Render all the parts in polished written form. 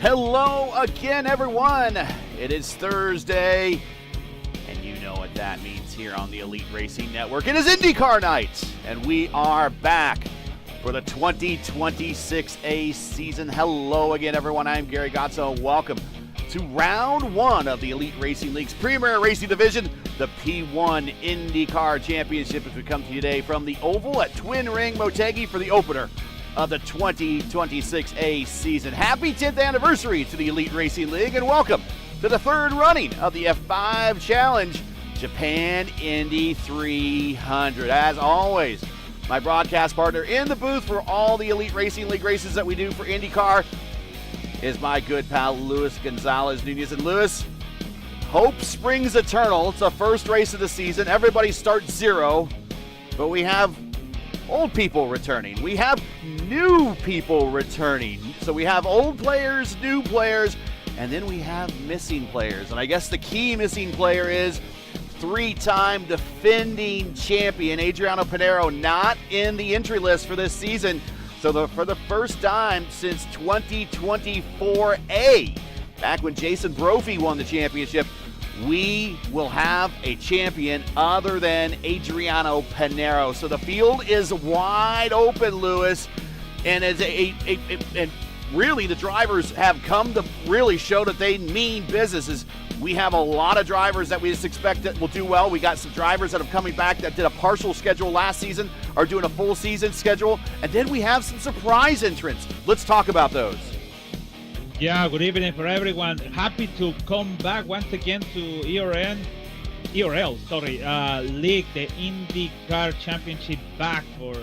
Hello again, everyone. It is Thursday, and you know what that means here on the Elite Racing Network. It is IndyCar night, and we are back for the 2026A season. Hello again, everyone. I'm Gary Gotzo. Welcome to round one of the Elite Racing League's premier racing division, the P1 IndyCar Championship, as we come to you today from the Oval at Twin Ring Motegi for the opener of the 2026A season. Happy 10th anniversary to the Elite Racing League, and welcome to the third running of the F5 Challenge Japan Indy 300. As always, my broadcast partner in the booth for all the Elite Racing League races that we do for IndyCar is my good pal Luis Gonzalez Nunez. And Luis, hope springs eternal. It's the first race of the season. Everybody starts zero, but we have old people returning. We have new people returning. So we have old players, new players, and then we have missing players. And I guess the key missing player is three-time defending champion Adriano Pinero, not in the entry list for this season. So for the first time since 2024A, back when Jason Brophy won the championship, we will have a champion other than Adriano Pinero. So the field is wide open, Luis, and and really the drivers have come to really show that they mean business. We have a lot of drivers that we just expect that will do well. We got some drivers that are coming back that did a partial schedule last season, are doing a full season schedule, and then we have some surprise entrants. Let's talk about those. Yeah, good evening for everyone. Happy to come back once again to ERL, League, the IndyCar Championship back for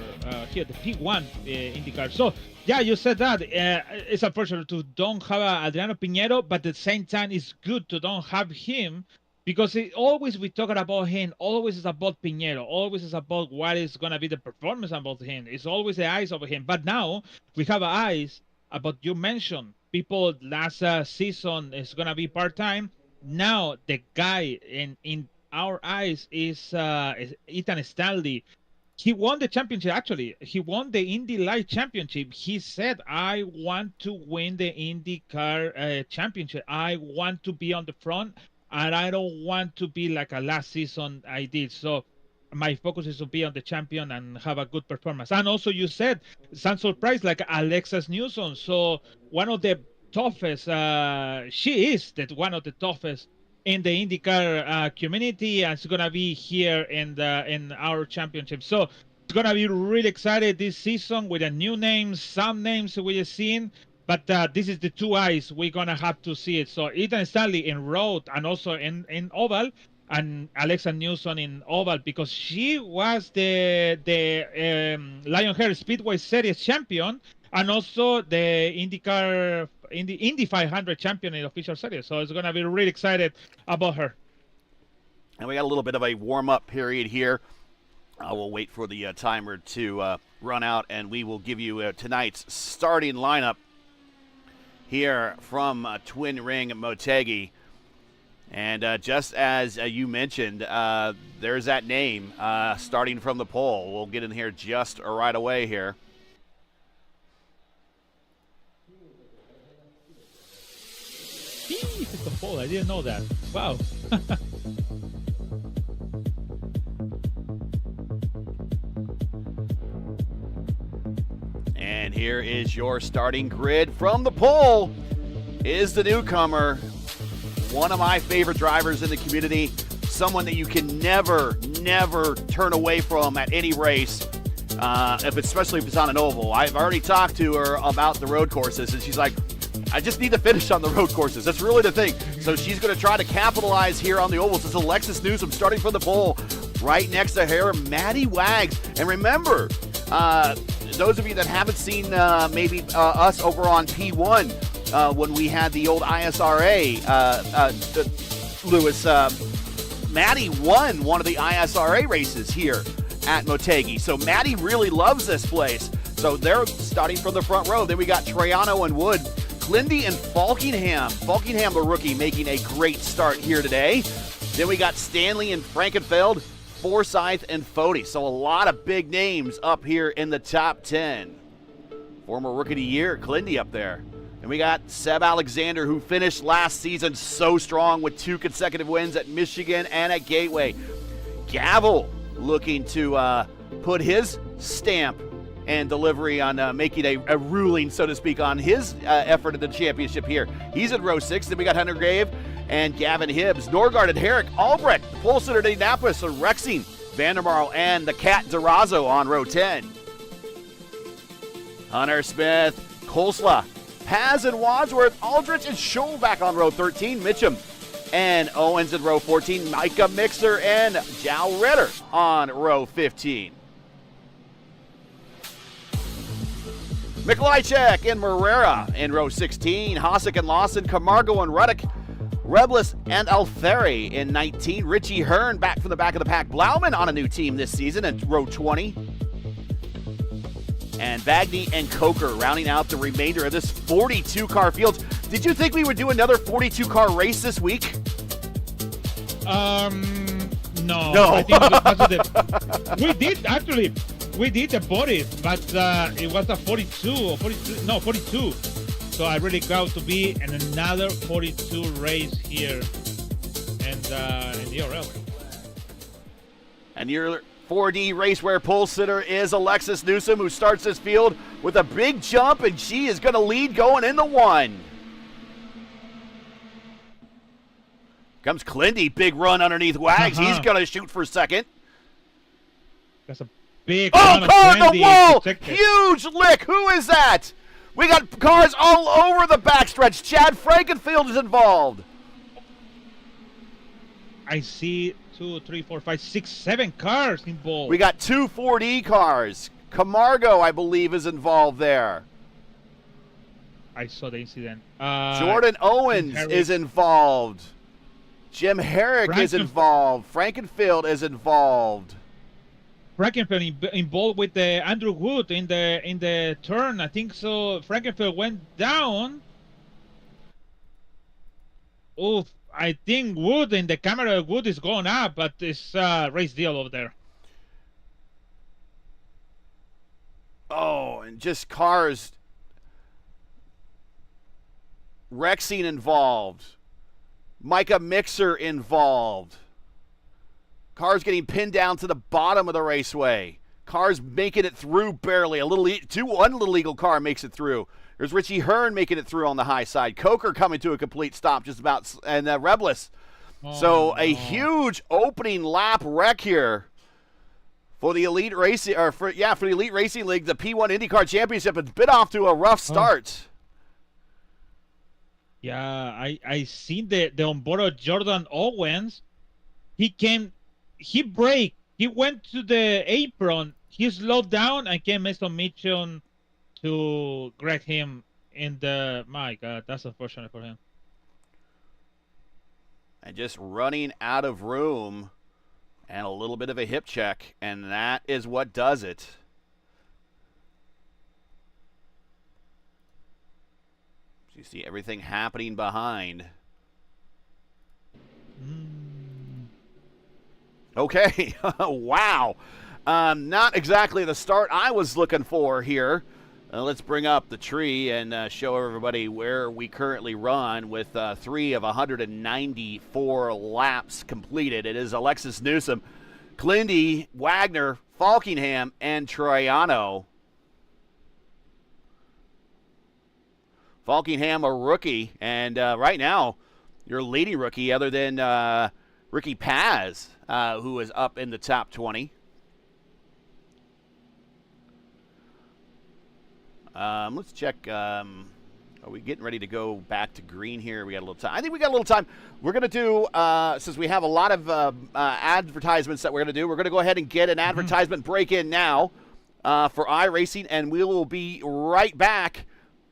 here, the P1 IndyCar. So, yeah, you said that. It's unfortunate to don't have Adriano Pinero, but at the same time, it's good to don't have him because always we talk about him, always is about Pinero, always is about what is going to be the performance about him. It's always the eyes of him. But now we have eyes about, you mentioned, people last season is going to be part-time. Now the guy in our eyes is Ethan Stanley. He won the championship, actually. He won the Indy Light Championship. He said, I want to win the IndyCar Championship. I want to be on the front, and I don't want to be like a last season I did. So my focus is to be on the champion and have a good performance. And also you said some surprise like Alexis Newsom. So one of the toughest, she is one of the toughest in the IndyCar community, and it's gonna be here in our championship. So it's gonna be really excited this season with a new names, some names we're seeing, but this is the two eyes we're gonna have to see it. So Ethan Stanley in road and also in oval, and Alexa Newsom in oval, because she was the Lionheart Speedway Series champion and also the Indy 500 champion in the official series. So it's going to be really excited about her. And we got a little bit of a warm-up period here. We'll wait for the timer to run out, and we will give you tonight's starting lineup here from Twin Ring Motegi. And just as you mentioned, there's that name starting from the pole. We'll get in here just right away here. It's the pole. I didn't know that. Wow. And here is your starting grid. From the pole is the newcomer, one of my favorite drivers in the community, someone that you can never turn away from at any race, especially if it's on an oval. I've already talked to her about the road courses, and she's like, I just need to finish on the road courses. That's really the thing. So she's going to try to capitalize here on the ovals. It's Alexis Newsom starting from the pole. Right next to her, Maddie Wags. And remember, those of you that haven't seen maybe us over on P1, when we had the old ISRA, Lewis, Maddie won one of the ISRA races here at Motegi. So Maddie really loves this place. So they're starting from the front row. Then we got Traiano and Wood, Clindy and Falkingham. Falkingham, the rookie, making a great start here today. Then we got Stanley and Frankenfeld, Forsyth and Fody. So a lot of big names up here in the top 10. Former Rookie of the Year, Clindy up there. And we got Seb Alexander, who finished last season so strong with 2 consecutive wins at Michigan and at Gateway. Gavel looking to put his stamp and delivery on making a ruling, so to speak, on his effort at the championship here. He's in row 6. Then we got Hunter Grave and Gavin Hibbs. Norgard and Herrick Albrecht, pole sitter at Indianapolis, and Rexing, Vandermarl, and the Cat Durazo on row 10. Hunter Smith, Kolsla, Paz and Wadsworth, Aldrich and Scholl back on row 13. Mitchum and Owens in row 14. Micah Mixer and Jal Ritter on row 15. Mikolajczyk and Marrera in row 16. Hossack and Lawson, Camargo and Ruddock, Reblis and Altheri in 19. Richie Hearn back from the back of the pack. Blauman on a new team this season in row 20. And Bagney and Coker rounding out the remainder of this 42-car field. Did you think we would do another 42-car race this week? No. No. I think because of the, we did the body, but it was a 42 or 43. No, 42. So I really proud to be in another 42 race here in the URL. And your 4D Raceway pole sitter is Alexis Newsom, who starts this field with a big jump, and she is going to lead going in the 1. Comes Clindy, big run underneath Wags. He's going to shoot for second. That's a big car on the wall! Protected. Huge lick! Who is that? We got cars all over the backstretch. Chad Frankenfield is involved. I see 2, 3, 4, 5, 6, 7 cars involved. We got 2 4D cars. Camargo, I believe, is involved there. I saw the incident. Jordan Owens is involved. Jim Herrick is involved. Frankenfield is involved. Frankenfield involved with the Andrew Wood in the turn. I think so. Frankenfield went down. Oh, I think Wood in the camera, Wood is going up, but it's race deal over there. Oh, and just cars. Rexing involved. Micah Mixer involved. Cars getting pinned down to the bottom of the raceway. Cars making it through barely. One little legal car makes it through. There's Richie Hearn making it through on the high side. Coker coming to a complete stop just about, and Reblis. A huge opening lap wreck here for the Elite Racing, for the Elite Racing League, the P1 IndyCar Championship. It's been off to a rough start. Yeah, I seen the onboard of Jordan Owens. He braked. He went to the apron. He slowed down and came Mason Mitchell to grab him in the. My God, that's unfortunate for him. And just running out of room and a little bit of a hip check, and that is what does it. So you see everything happening behind. Okay, wow. Not exactly the start I was looking for here. Let's bring up the tree and show everybody where we currently run with 3 of 194 laps completed. It is Alexis Newsom, Clindy, Wagner, Falkingham, and Troiano. Falkingham, a rookie, and right now, your leading rookie other than Ricky Paz, who is up in the top 20. Let's check. Are we getting ready to go back to green here? We got a little time. I think we got a little time. We're going to do, since we have a lot of advertisements that we're going to do, we're going to go ahead and get an advertisement break in now for iRacing, and we will be right back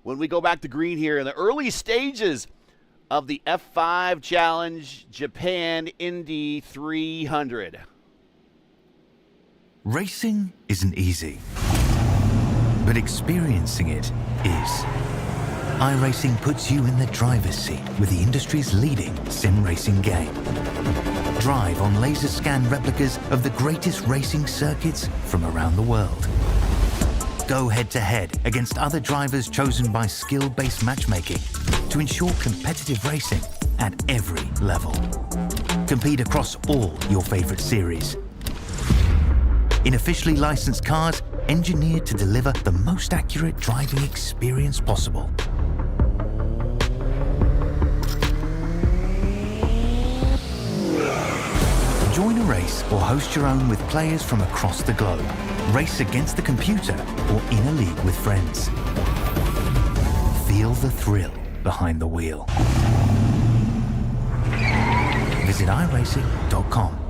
when we go back to green here in the early stages of the F5 Challenge Japan Indy 300. Racing isn't easy, but experiencing it is. iRacing puts you in the driver's seat with the industry's leading sim racing game. Drive on laser scan replicas of the greatest racing circuits from around the world. go head-to-head against other drivers chosen by skill-based matchmaking to ensure competitive racing at every level. Compete across all your favorite series in officially licensed cars engineered to deliver the most accurate driving experience possible. Join a race or host your own with players from across the globe. Race against the computer or in a league with friends. Feel the thrill behind the wheel. Visit iRacing.com.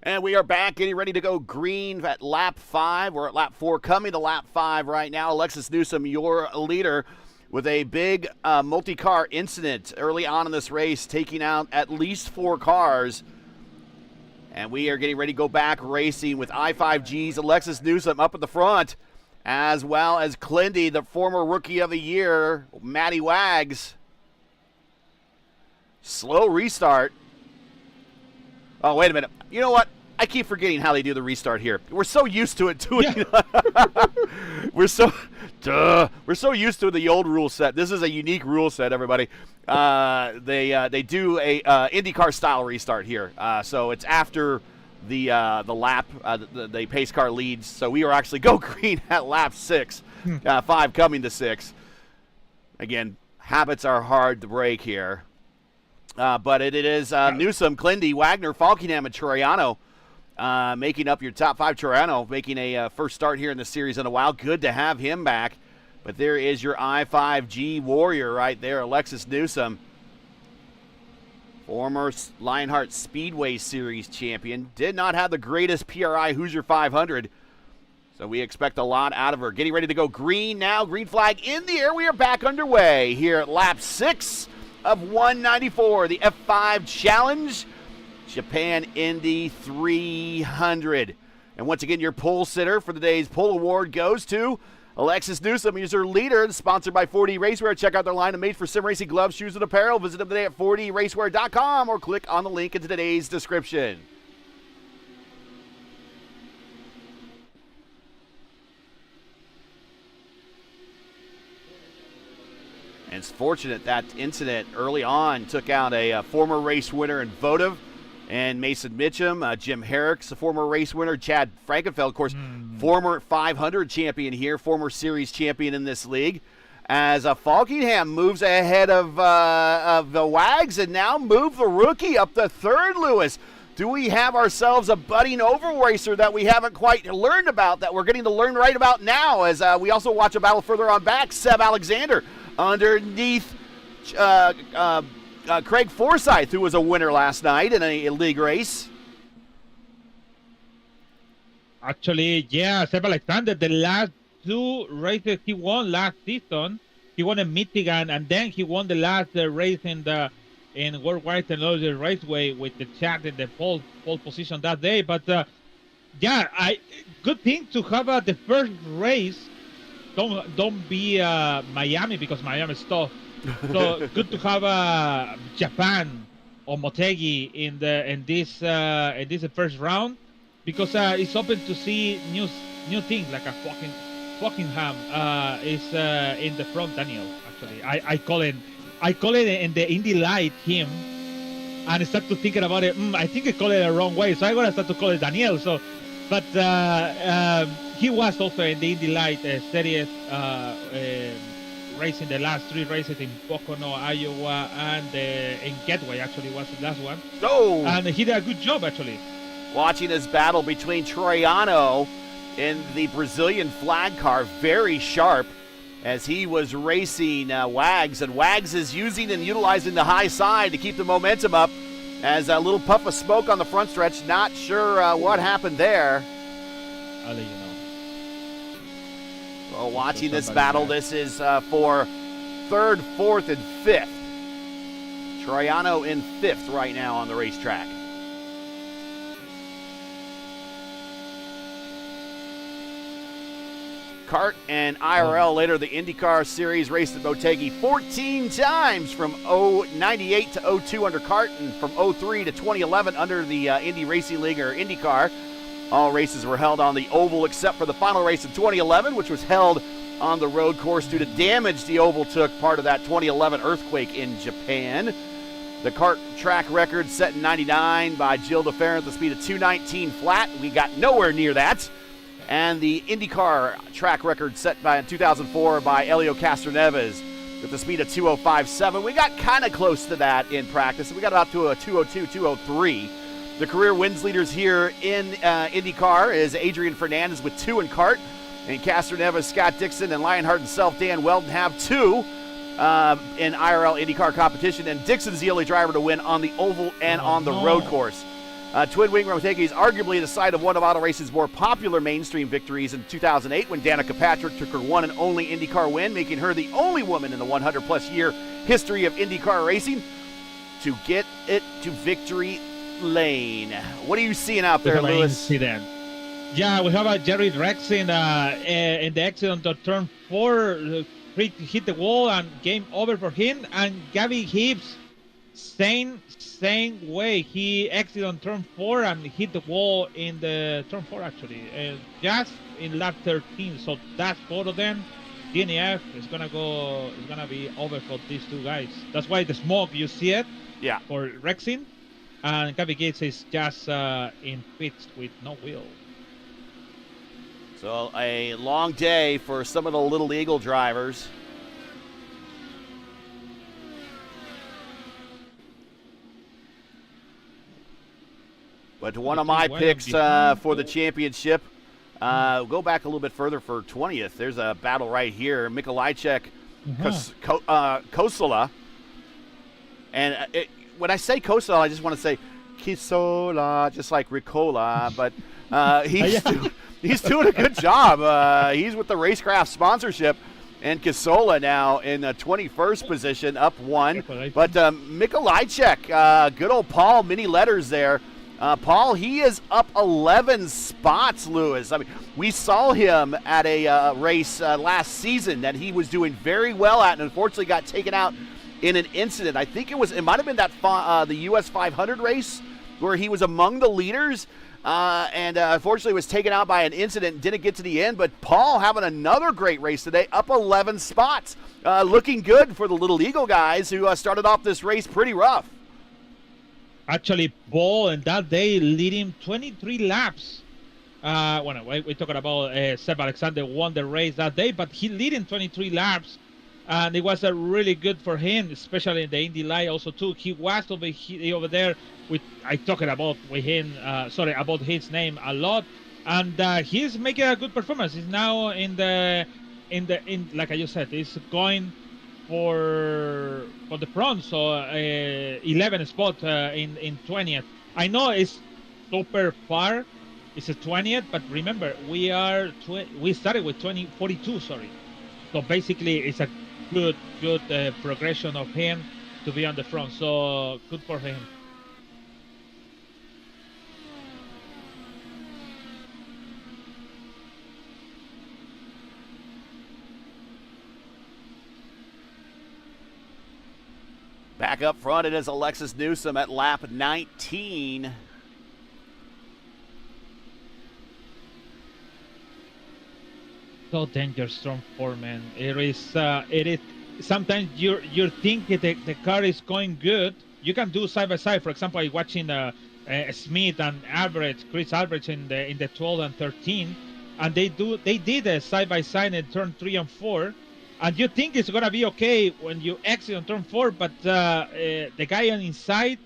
And we are back, getting ready to go green at lap 5. We're at lap 4, coming to lap 5 right now. Alexis Newsom, your leader, with a big multi-car incident early on in this race, taking out at least 4 cars. And we are getting ready to go back racing with I5G's Alexis Newsom up at the front, as well as Clindy, the former Rookie of the Year, Matty Wags. Slow restart. Oh, wait a minute. You know what? I keep forgetting how they do the restart here. We're so used to it doing. Yeah. We're so used to the old rule set. This is a unique rule set, everybody. They do a IndyCar style restart here. So it's after the lap, the pace car leads. So we are actually go green at lap 6, 5 coming to 6. Again, habits are hard to break here. But it is Newsom, Clindy, Wagner, Falkingham, and Troiano making up your top 5. Troiano making a first start here in the series in a while. Good to have him back. But there is your I5G warrior right there, Alexis Newsom. Former Lionheart Speedway Series champion. Did not have the greatest PRI Hoosier 500. So we expect a lot out of her. Getting ready to go green now. Green flag in the air. We are back underway here at lap 6 of 194, the F5 Challenge, Japan Indy 300. And once again, your pole sitter for the day's pole award goes to Alexis Newsom, user leader, sponsored by 4D Racewear. Check out their line of made for sim racing gloves, shoes, and apparel. Visit them today at 4dracewear.com or click on the link in today's description. And it's fortunate that incident early on took out a former race winner in Votive and Mason Mitchum. Jim Herrick's a former race winner. Chad Frankenfeld, of course, former 500 champion here, former series champion in this league. As Falkingham moves ahead of the Wags and now move the rookie up to 3rd, Lewis. Do we have ourselves a budding oval racer that we haven't quite learned about, that we're getting to learn right about now, as we also watch a battle further on back, Seb Alexander underneath Craig Forsyth, who was a winner last night in a league race. Actually, yeah, Seb Alexander, the last 2 races he won last season, he won in Michigan, and then he won the last race in World Wide Technology Raceway with the Chad in the pole position that day. But yeah, good thing to have the first race. Don't be Miami, because Miami is tough. So good to have Japan or Motegi in this first round, because it's open to see new things, like a Falkingham is in the front. Daniel, actually, I call it in the Indy Light him, and I start to thinking about it. I think I call it the wrong way, so I'm gonna start to call it Daniel. So, but he was also in the Indy Light Series racing the last 3 races in Pocono, Iowa, and in Gateway, actually, was the last one. Oh! And he did a good job, actually. Watching this battle between Troiano in the Brazilian flag car, very sharp, as he was racing Wags, and Wags is using and utilizing the high side to keep the momentum up, as a little puff of smoke on the front stretch. Not sure what happened there. I'll let you know. Well, watching this battle, this is for 3rd, 4th, and 5th. Troiano in 5th right now on the racetrack. Kart and IRL later. The INDYCAR Series raced at Motegi 14 times from 98 to 02 under Kart, and from 03 to 2011 under the Indy Racing League or INDYCAR. All races were held on the oval except for the final race in 2011, which was held on the road course due to damage the oval took, part of that 2011 earthquake in Japan. The kart track record set in 99 by Jill DeFerrin at the speed of 219 flat. We got nowhere near that. And the IndyCar track record set in 2004 by Elio Castroneves with the speed of 205.7. We got kind of close to that in practice. We got about to a 202, 203. The career wins leaders here in IndyCar is Adrian Fernandez with 2 in kart. And Castroneves, Scott Dixon, and Lionheart himself, Dan Weldon, have 2 in IRL IndyCar competition. And Dixon's the only driver to win on the oval and on the road course. Twin Wing Motegi is arguably the site of one of auto racing's more popular mainstream victories in 2008 when Danica Patrick took her one and only IndyCar win, making her the only woman in the 100-plus year history of IndyCar racing to get it to victory lane. What are you seeing out there, Lewis? Yeah, we have Jerry Rexin in the accident on turn 4. Hit the wall and game over for him. And Gabby Hibbs, same way. He exited on turn 4 and hit the wall in the turn 4 actually, just in lap 13. So that's both of them. DNF is gonna be over for these 2 guys. That's why the smoke, you see it. Yeah. For Rexin, and Gabby Gates is just in pits with no wheel. So a long day for some of the Little Eagle drivers. But one of my picks for the championship, go back a little bit further for 20th. There's a battle right here. Mikolajczyk, Kosola. And when I say Kosola, I just want to say Kisola, just like Ricola. But he's doing a good job. He's with the Racecraft sponsorship. And Kisola now in the 21st position, up 1. But Mikolajczyk, good old Paul, many letters there. Paul, he is up 11 spots, Lewis. I mean, we saw him at a race last season that he was doing very well at, and unfortunately got taken out in an incident. I think it might have been that the US 500 race where he was among the leaders, and unfortunately was taken out by an incident and didn't get to the end. But Paul having another great race today, up 11 spots. Looking good for the Little Eagle guys who started off this race pretty rough. Actually, Paul and that day leading 23 laps. We're talking about Seb Alexander won the race that day, but he leading 23 laps, and it was really good for him, especially in the Indy Light also too. He was over there with about his name a lot, and he's making a good performance. He's now in like I just said, he's going for the front, so 11 spot in 20th. I know it's super far, it's a 20th, but remember we started with 42. Sorry, so basically it's a good progression of him to be on the front. So good for him. Back up front, it is Alexis Newsom at lap 19. So dangerous turn 4, man. It is. Sometimes you're thinking the car is going good. You can do side by side. For example, I'm watching Smith and Chris Alvarez in the 12 and 13, and they did a side by side in turn 3 and 4. And you think it's gonna be okay when you exit on turn 4, but the guy on inside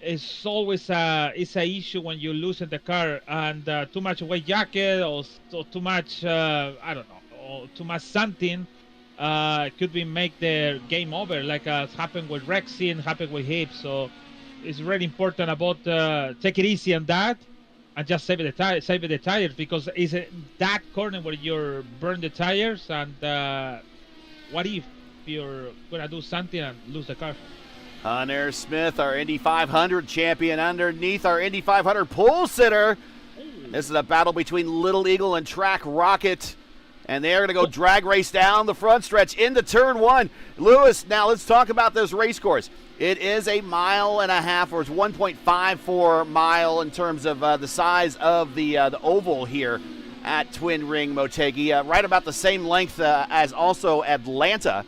is always it's an issue when you lose in the car, and too much weight jacket or too much I don't know, or too much something could be make the game over, like happened with Rexin, happened with Hibbs. So it's really important about take it easy on that and just save the tires, because it's that corner where you burn the tires, and what if you're gonna do something and lose the car? Hunter Smith, our Indy 500 champion, underneath our Indy 500 pole sitter. This is a battle between Little Eagle and Track Rocket. And they are going to go drag race down the front stretch into turn one. Lewis, now let's talk about this race course. It is a mile and a half, or it's 1.54 mile in terms of the size of the oval here at Twin Ring Motegi. Right about the same length as also Atlanta,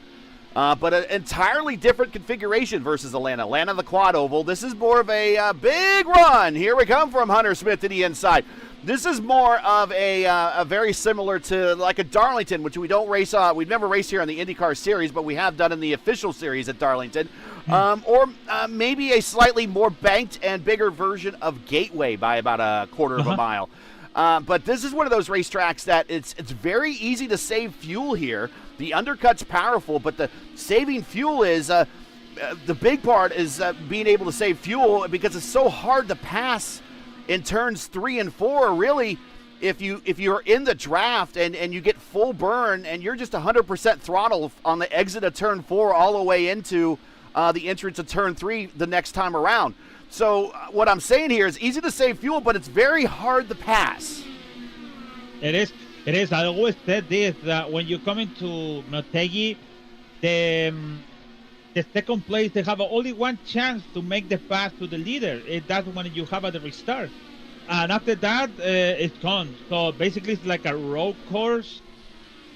but an entirely different configuration versus Atlanta. Atlanta, the quad oval. This is more of a big run. Here we come from Hunter Smith to the inside. This is more of a very similar to like a Darlington, which we don't race. We've never raced here on the IndyCar Series, but we have done in the official series at Darlington. Or maybe a slightly more banked and bigger version of Gateway by about a quarter of a mile. But this is one of those racetracks that it's very easy to save fuel here. The undercut's powerful, but the saving fuel is the big part is being able to save fuel because it's so hard to pass in turns 3 and 4. Really, if you're in the draft and you get full burn and you're just 100% throttle on the exit of turn 4 all the way into the entrance of turn 3 the next time around. So what I'm saying here is easy to save fuel, but it's very hard to pass. It is. I always said this, that when you come into Motegi, the second place, they have only one chance to make the pass to the leader. That's when you have at the restart. And after that, it's gone. So basically, it's like a road course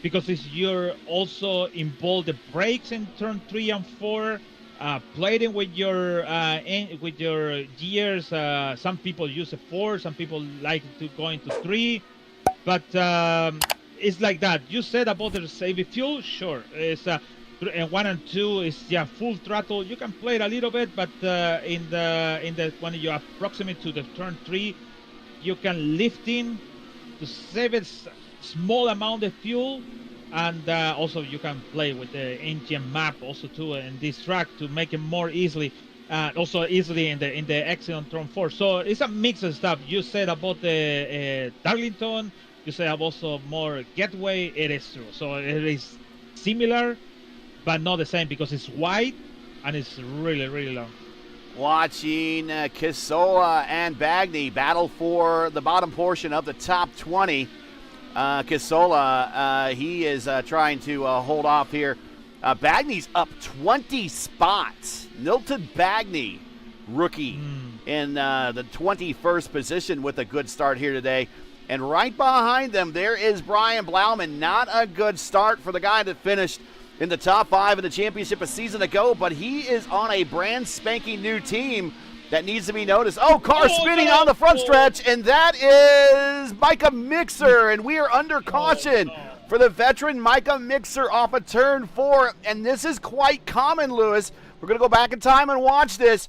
because you're also involved the brakes in turn 3 and 4, plating with your gears. Some people use a 4, some people like to go into 3. But it's like that. You said about the saving fuel, sure. It's and 1 and 2 is full throttle. You can play it a little bit, but in the when you approximate to the turn 3, you can lift in to save a small amount of fuel, and also you can play with the engine map also too in this track to make it more easily. Also easily in the exit on turn 4. So it's a mix of stuff. You said about the Darlington. You said also more Gateway. It is true. So it is similar, but not the same because it's wide and it's really, really long. Watching Kisola and Bagney battle for the bottom portion of the top 20. Kisola, he is trying to hold off here. Bagney's up 20 spots. Milton Bagney, rookie, in the 21st position with a good start here today. And right behind them, there is Brian Blauman. Not a good start for the guy that finished in the top 5 in the championship a season ago, but he is on a brand spanking new team that needs to be noticed. Oh, car spinning on the front stretch, and that is Micah Mixer, and we are under caution for the veteran Micah Mixer off of turn 4, and this is quite common, Lewis. We're going to go back in time and watch this.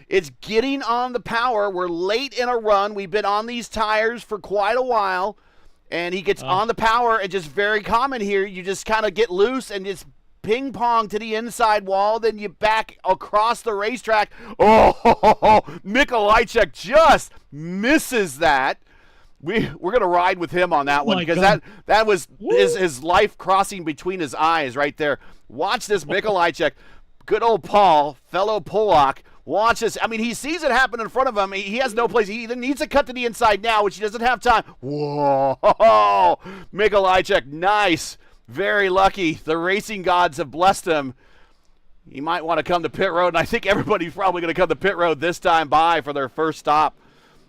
It's getting on the power. We're late in a run. We've been on these tires for quite a while, and he gets on the power, and just very common here, you just kind of get loose and just ping pong to the inside wall, then you back across the racetrack. Mikolajczyk just misses that. We're going to ride with him on that one because that was his life crossing between his eyes right there. Watch this Mikolajczyk. Good old Paul, fellow Polak. Watch this. I mean, he sees it happen in front of him. He has no place. He either needs to cut to the inside now, which he doesn't have time. Whoa. Mikolajczyk, nice. Very lucky. The racing gods have blessed him. He might want to come to pit road, and I think everybody's probably going to come to pit road this time by for their first stop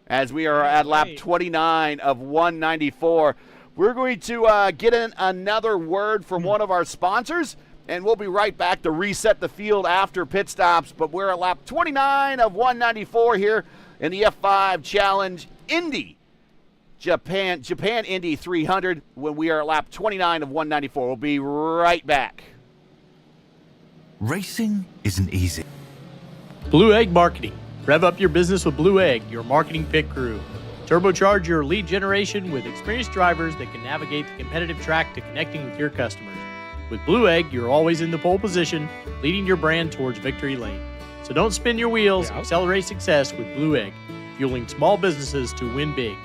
as we are at lap 29 of 194. We're going to get in another word from one of our sponsors, and we'll be right back to reset the field after pit stops. But we're at lap 29 of 194 here in the F5 Challenge Indy. Japan Indy 300 when we are at lap 29 of 194. We'll be right back. Racing isn't easy. Blue Egg Marketing. Rev up your business with Blue Egg, your marketing pit crew. Turbocharge your lead generation with experienced drivers that can navigate the competitive track to connecting with your customers. With Blue Egg, you're always in the pole position, leading your brand towards victory lane. So don't spin your wheels, accelerate success with Blue Egg, fueling small businesses to win big.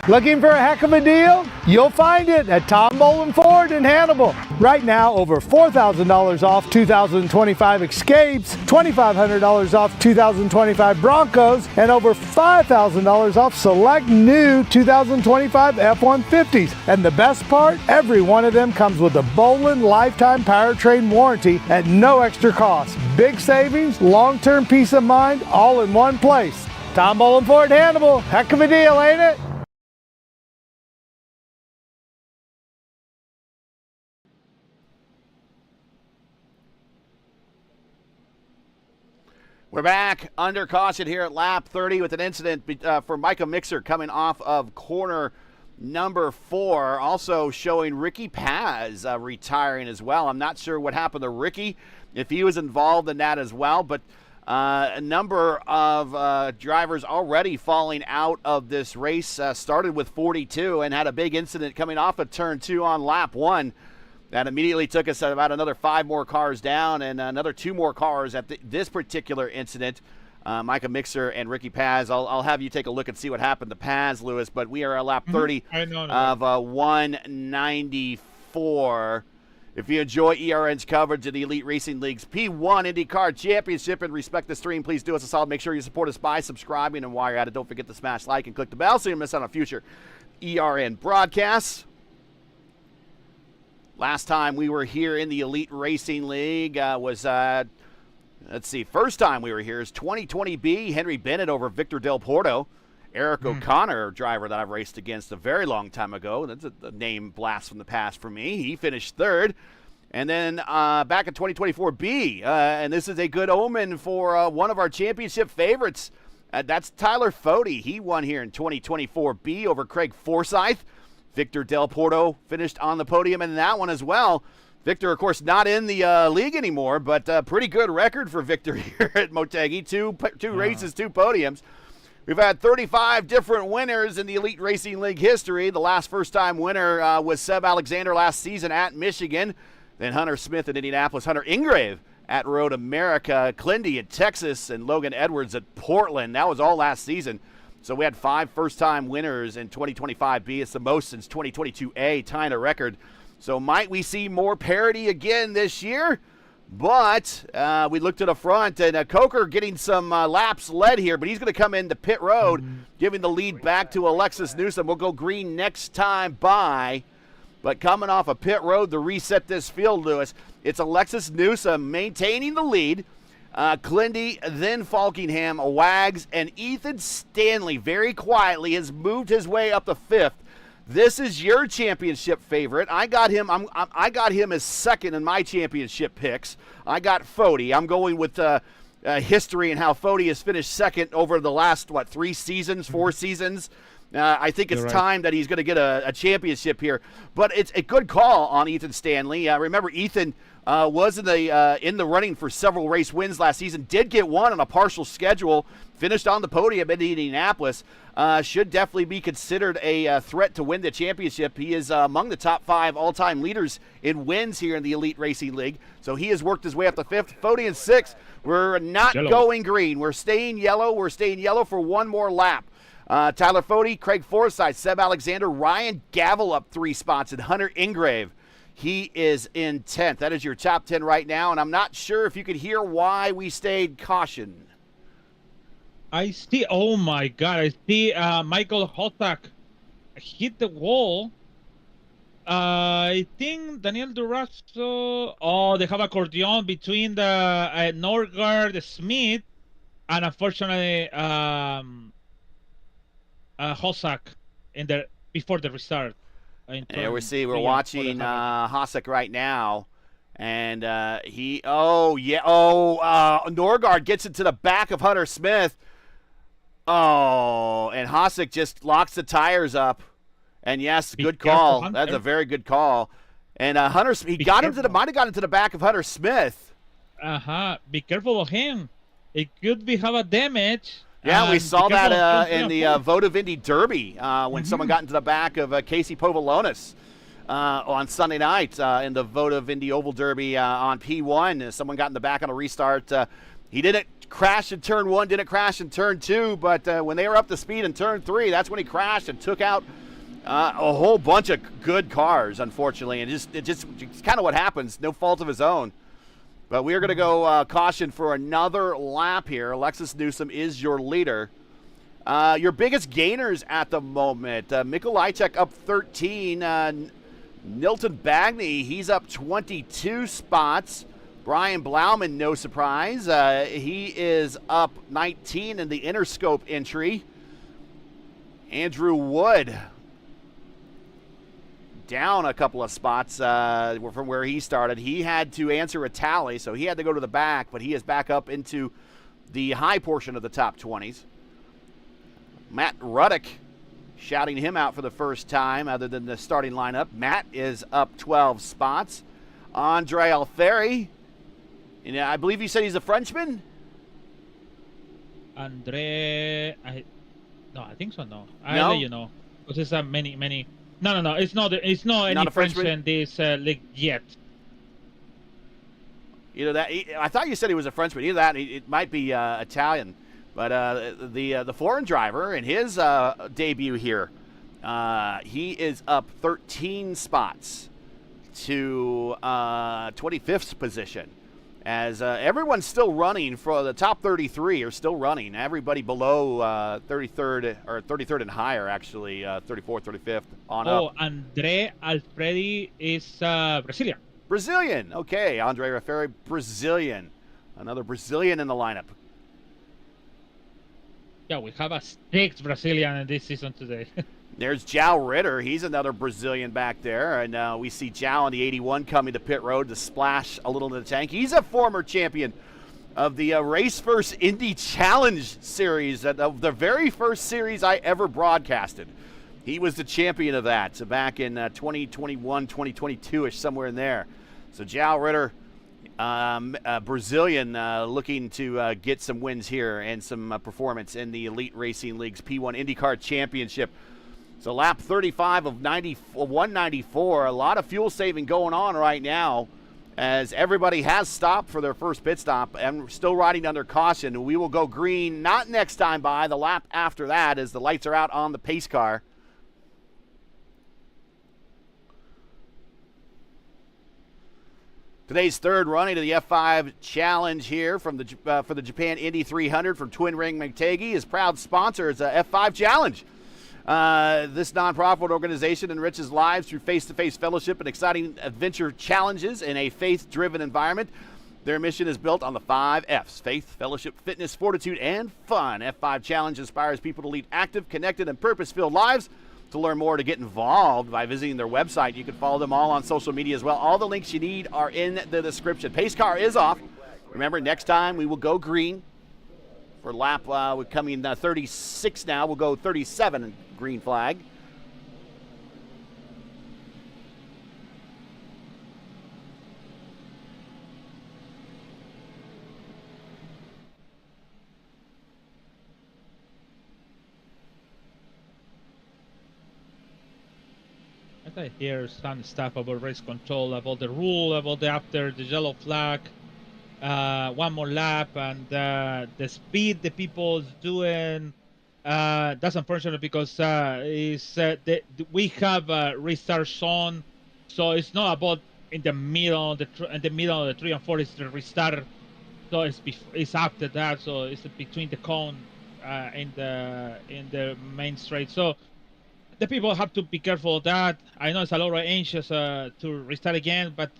Looking for a heck of a deal? You'll find it at Tom Bolin Ford in Hannibal. Right now, over $4,000 off 2025 Escapes, $2,500 off 2025 Broncos, and over $5,000 off select new 2025 F-150s. And the best part, every one of them comes with a Bolin lifetime powertrain warranty at no extra cost. Big savings, long-term peace of mind, all in one place. Tom Bolin Ford Hannibal. Heck of a deal, ain't it? We're back under caution here at lap 30 with an incident for Micah Mixer coming off of corner number 4. Also showing Ricky Paz retiring as well. I'm not sure what happened to Ricky, if he was involved in that as well, but a number of drivers already falling out of this race. Started with 42 and had a big incident coming off of turn 2 on lap 1. That immediately took us about another 5 more cars down and another 2 more cars at this particular incident. Micah Mixer and Ricky Paz. I'll have you take a look and see what happened to Paz, Lewis, but we are at lap 30 of 194. If you enjoy ERN's coverage of the Elite Racing League's P1 IndyCar Championship and respect the stream, please do us a solid. Make sure you support us by subscribing, and while you're at it, don't forget to smash like and click the bell so you don't miss out on future ERN broadcasts. Last time we were here in the Elite Racing League was, first time we were here is 2020B, Henry Bennett over Victor Del Porto. Eric O'Connor, driver that I've raced against a very long time ago. That's a name blast from the past for me. He finished 3rd. And then back in 2024B, and this is a good omen for one of our championship favorites. That's Tyler Fode. He won here in 2024B over Craig Forsyth. Victor Del Porto finished on the podium in that one as well. Victor, of course, not in the league anymore, but pretty good record for Victor here at Motegi. Two races, 2 podiums. We've had 35 different winners in the Elite Racing League history. The last first-time winner was Seb Alexander last season at Michigan. Then Hunter Smith in Indianapolis. Hunter Ingrave at Road America. Clindy at Texas. And Logan Edwards at Portland. That was all last season. So we had 5 first-time winners in 2025B. It's the most since 2022A, tying a record. So might we see more parity again this year? But we looked to the front, and Coker getting some laps led here, but he's going to come into pit road, giving the lead back to Alexis Newsom. We'll go green next time by. But coming off of pit road to reset this field, Lewis, it's Alexis Newsom maintaining the lead. Clindy, then Falkingham, Wags, and Ethan Stanley very quietly has moved his way up to 5th. This is your championship favorite. I got him. I got him as 2nd in my championship picks. I got Fode. I'm going with history and how Fode has finished 2nd over the last 3 seasons, 4 seasons. I think it's time that he's going to get a championship here. But it's a good call on Ethan Stanley. Remember, Ethan was in the running for several race wins last season. Did get one on a partial schedule. Finished on the podium in Indianapolis. Should definitely be considered a threat to win the championship. He is among the top 5 all-time leaders in wins here in the Elite Racing League. So he has worked his way up to 5th. Fode in 6th. We're not going green. We're staying yellow. We're staying yellow for one more lap. Tyler Fode, Craig Forsyth, Seb Alexander, Ryan Gavel up 3 spots, and Hunter Ingrave. He is in 10th. That is your top 10 right now, and I'm not sure if you could hear why we stayed caution. I see, oh my God, I see Michael Hotak hit the wall. I think Daniel Durazo, they have a accordion between the Norgard, Smith, and unfortunately Hosak before the restart. Yeah, we're watching Hosak right now. And Norgard gets into the back of Hunter Smith. Oh, and Hosak just locks the tires up. And yes, good call. That's a very good call. And Hunter, might have gotten into the back of Hunter Smith. Be careful of him. It could have a damage. Yeah, we saw that in the Vote of Indy Derby when someone got into the back of Casey Povolonis on Sunday night in the Vote of Indy Oval Derby on P1. Someone got in the back on a restart. He didn't crashed in turn 1, didn't crash in turn 2, but when they were up to speed in turn 3, that's when he crashed and took out a whole bunch of good cars, unfortunately, and it's kind of what happens, no fault of his own. But we are going to go caution for another lap here. Alexis Newsom is your leader. Your biggest gainers at the moment, Mikolajczyk up 13, Nilton Bagney, he's up 22 spots. Brian Blauman, no surprise, he is up 19 in the Interscope entry. Andrew Wood down a couple of spots from where he started. He had to answer a tally, so he had to go to the back, but he is back up into the high portion of the top 20s. Matt Ruddick, shouting him out for the first time other than the starting lineup. Matt is up 12 spots. Andre Alfieri, and I believe you said he's a Frenchman? I think so, no. I'll No? let you know. Because there's many. No. It's not any Not a Frenchman in this league yet. Either that, I thought you said he was a Frenchman. Either that, it might be Italian. But the foreign driver in his debut here, he is up 13 spots to 25th position. As everyone's still running, for the top 33 are still running. Everybody below 33rd or 33rd and higher, actually 34th, 35th on up. Andre Alfredi is Brazilian. Brazilian, okay. Andre Alfieri, Brazilian. Another Brazilian in the lineup. Yeah, we have a 6th Brazilian in this season today. There's João Ritter. He's another Brazilian back there. And we see João on the 81 coming to pit road to splash a little in the tank. He's a former champion of the Race First Indy Challenge Series, of the very first series I ever broadcasted. He was the champion of that. So back in 2021, 2022-ish, somewhere in there. So João Ritter, Brazilian, looking to get some wins here and some performance in the Elite Racing League's P1 IndyCar Championship. So lap 35 of 194, a lot of fuel saving going on right now as everybody has stopped for their first pit stop and still riding under caution. We will go green, not next time by, the lap after that, as the lights are out on the pace car. Today's third running of the F5 Challenge here from the for the Japan Indy 300 from Twin Ring Motegi is proud sponsors F5 Challenge. This nonprofit organization enriches lives through face-to-face fellowship and exciting adventure challenges in a faith-driven environment. Their mission is built on the 5 F's: faith, fellowship, fitness, fortitude, and fun. F5 Challenge inspires people to lead active, connected, and purpose-filled lives. To learn more, to get involved by visiting their website, you can follow them all on social media as well. All the links you need are in the description. Pace car is off. Remember, next time we will go green for lap. We're coming 36 now. We'll go 37 green flag. I hear some stuff about race control, about the rule, about the after the yellow flag, one more lap, and the speed the people is doing. That's unfortunate because we have a restart zone, so it's not about in the middle of the 3 and 4 is the restart. So it's after that, so it's between the cone in the main straight. So the people have to be careful of that. I know it's a little anxious to restart again, but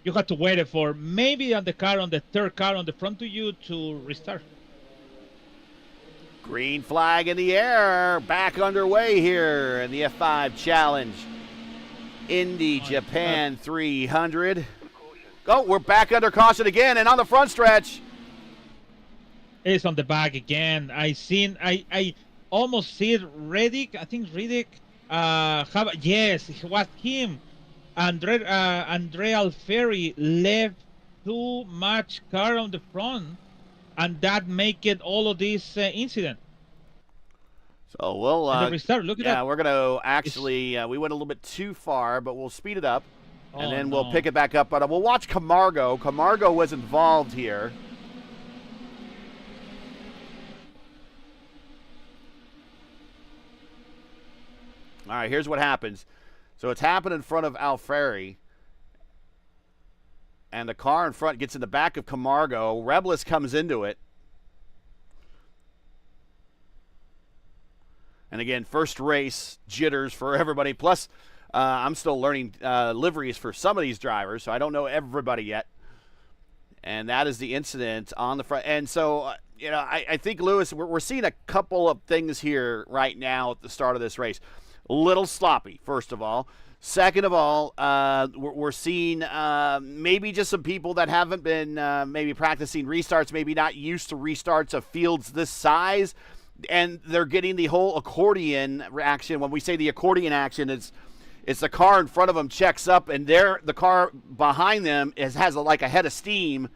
you have to wait for maybe on the third car on the front of you to restart. Green flag in the air, back underway here in the F5 Challenge. Indy Japan 300. Oh, we're back under caution again and on the front stretch. It's on the back again. I almost see it. Reddick, I think Reddick. Yes, it was him. Andre Alfieri left too much car on the front, and that make it all of this incident. So we'll restart. Look at that. Yeah, we're gonna actually we went a little bit too far, but we'll speed it up, and then we'll pick it back up. But we'll watch Camargo. Camargo was involved here. All right, here's what happens. So it's happened in front of Alfieri. And the car in front gets in the back of Camargo. Reblis comes into it. And again, first race, jitters for everybody. Plus, I'm still learning liveries for some of these drivers, so I don't know everybody yet. And that is the incident on the front. And so, I think, Lewis, we're seeing a couple of things here right now at the start of this race. A little sloppy, first of all. Second of all, we're seeing maybe just some people that haven't been maybe practicing restarts, maybe not used to restarts of fields this size, and they're getting the whole accordion action. When we say the accordion action, it's the car in front of them checks up, and the car behind them has like a head of steam,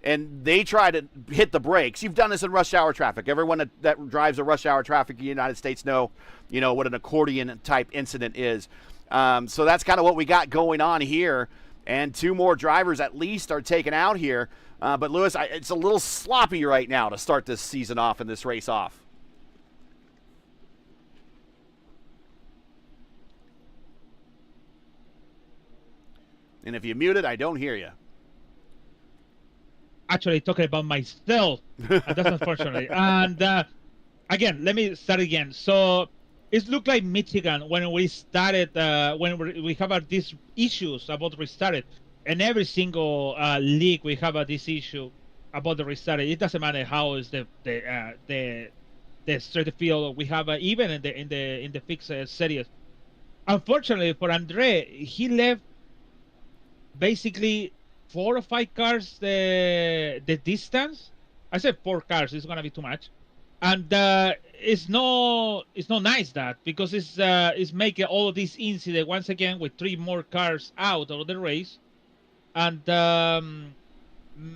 and they try to hit the brakes. You've done this in rush hour traffic. Everyone that drives a rush hour traffic in the United States know what an accordion type incident is. So that's kind of what we got going on here, and 2 more drivers at least are taken out here. But Lewis, it's a little sloppy right now to start this season off and this race off. And if you mute it, I don't hear you. Actually, talking about myself. That's unfortunately. And again, let me start again. So it looked like Michigan when we started, when we have these issues about restarted. And every single league we have this issue about the restarted. It doesn't matter how is the straight field we have, even in the fixed series. Unfortunately for Andre, he left basically 4 or 5 cars the distance. I said 4 cars, it's gonna be too much, and it's not nice that, because it's making all of this incident once again with 3 more cars out of the race, and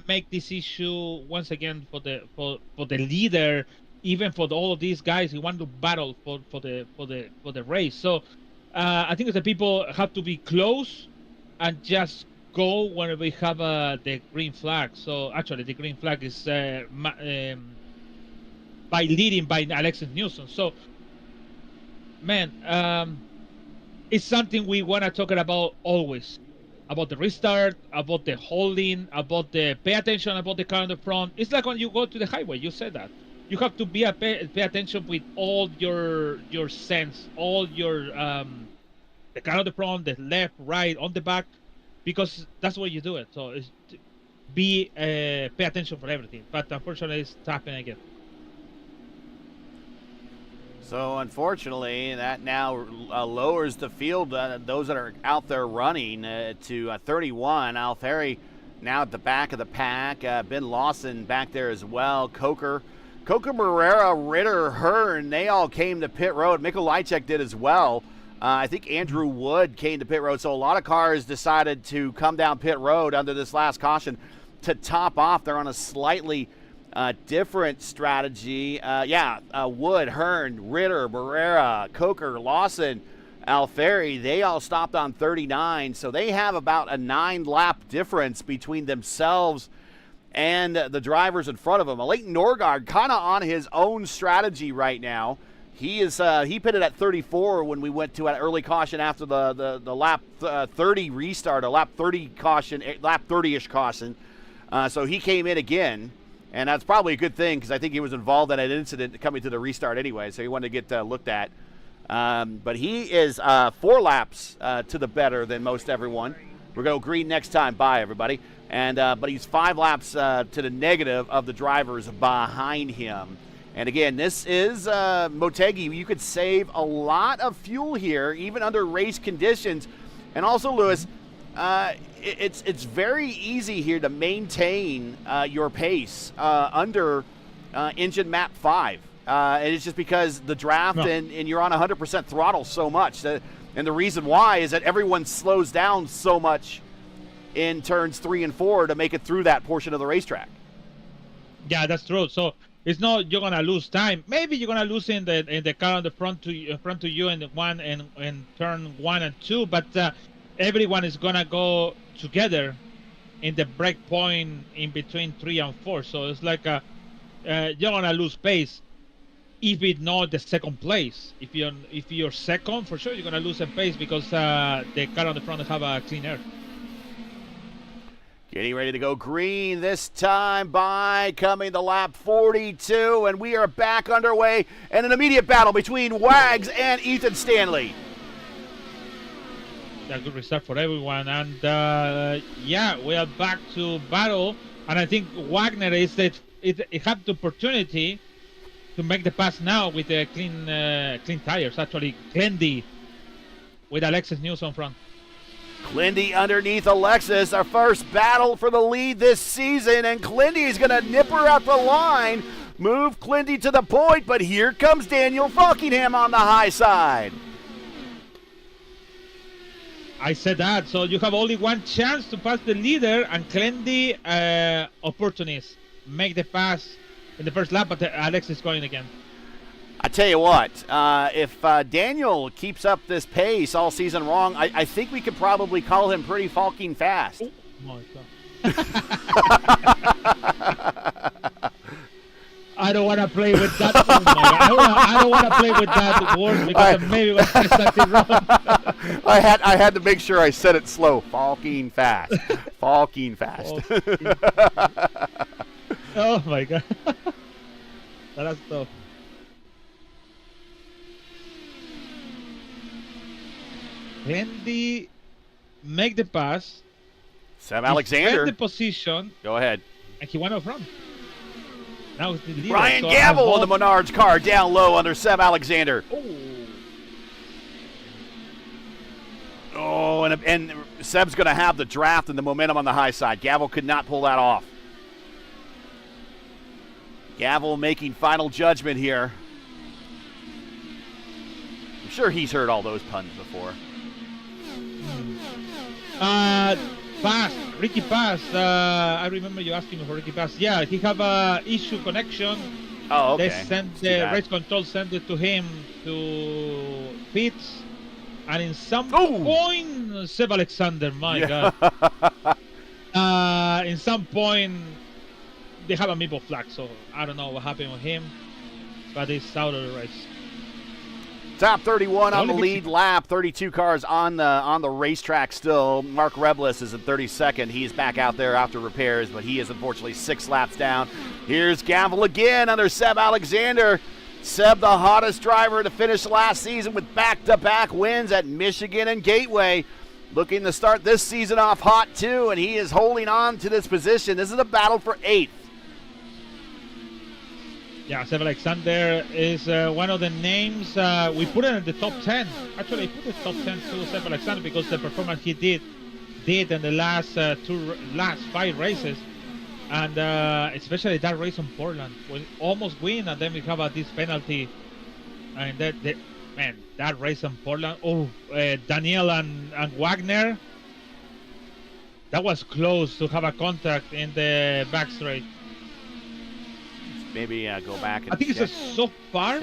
make this issue once again for the leader, even for all of these guys who want to battle for the race. So I think the people have to be close and just go when we have the green flag. So actually the green flag is by leading by Alexis Newsom. So man, it's something we want to talk about always, about the restart, about the holding, about the pay attention about the car on the front. It's like when you go to the highway, you said that you have to be pay attention with all your sense, all your the car on the front, the left, right, on the back, because that's why you do it. So it's pay attention for everything. But unfortunately, it's happening again. So unfortunately, that now lowers the field, those that are out there running to 31. Alfieri now at the back of the pack. Ben Lawson back there as well. Coker, Barrera, Ritter, Hearn, they all came to pit road. Mikolajczyk did as well. I think Andrew Wood came to pit road. So a lot of cars decided to come down pit road under this last caution to top off. They're on a slightly different strategy. Wood, Hearn, Ritter, Barrera, Coker, Lawson, Alfieri, they all stopped on 39. So they have about a 9-lap difference between themselves and the drivers in front of them. Leighton Norgard kind of on his own strategy right now. He is he pitted at 34 when we went to an early caution after the lap 30 restart, a lap 30 caution, lap 30-ish caution. So he came in again, and that's probably a good thing because I think he was involved in an incident coming to the restart anyway, so he wanted to get looked at. But he is 4 laps to the better than most everyone. We're going to go green next time. Bye, everybody. And but he's 5 laps to the negative of the drivers behind him. And again, this is Motegi. You could save a lot of fuel here, even under race conditions. And also, Lewis, it's very easy here to maintain your pace under engine map 5. And it's just because the draft and you're on 100% throttle so much. And the reason why is that everyone slows down so much in turns 3 and 4 to make it through that portion of the racetrack. Yeah, that's true. So it's not you're gonna lose time. Maybe you're gonna lose in the car on the front to you in turn 1 and 2, but everyone is gonna go together in the break point in between 3 and 4. So it's like you're gonna lose pace. if it's not the second place. If you're second, for sure you're gonna lose some pace because the car on the front have a clean air. Getting ready to go green this time by coming to lap 42, and we are back underway and an immediate battle between Wags and Ethan Stanley. A good restart for everyone, and yeah, we are back to battle. And I think Wagner is that it had the opportunity to make the pass now with the clean tires. Actually, Glendy with Alexis News on front. Clindy underneath Alexis, our first battle for the lead this season, and Clindy is going to nip her out the line, move Clindy to the point, but here comes Daniel Falkingham on the high side. I said that, so you have only one chance to pass the leader, and Clendy, opportunist, make the pass in the first lap, but Alex is going again. I tell you what, if Daniel keeps up this pace all season long, I think we could probably call him pretty Falking fast. Oh my God. I don't want to play with that. Oh my God. I don't want to play with that word because maybe we'll say something wrong. I had to make sure I said it slow. Falking fast. Falking fast. Oh my God. That's tough. Andy make the pass. Sam Alexander. The position. Go ahead. And he went up front. Now it's the leader. Brian Gamble in the Menards car down low under Seb Alexander. Oh, and Seb's going to have the draft and the momentum on the high side. Gavel could not pull that off. Gavel making final judgment here. I'm sure he's heard all those puns before. Ricky Pass. I remember you asking me for Ricky Pass. Yeah, he have a issue connection. Oh, okay. They sent the race control sent it to him to pits, and in some point, Seb Alexander, my God. In some point, they have a meatball flag, so I don't know what happened with him, but he's out of the race. Top 31 on the lead lap, 32 cars on the racetrack still. Mark Reblis is in 32nd. He's back out there after repairs, but he is unfortunately 6 laps down. Here's Gavel again under Seb Alexander. Seb, the hottest driver to finish last season with back-to-back wins at Michigan and Gateway. Looking to start this season off hot too, and he is holding on to this position. This is a battle for 8th. Yeah, Seb Alexander is one of the names we put in the top 10. Actually, I put the top 10 to Seb Alexander because the performance he did in the last 5 races, and especially that race on Portland, we almost win, and then we have this penalty, and that race on Portland. Daniel and Wagner, that was close to have a contact in the back straight. Maybe go back and I think it's so far.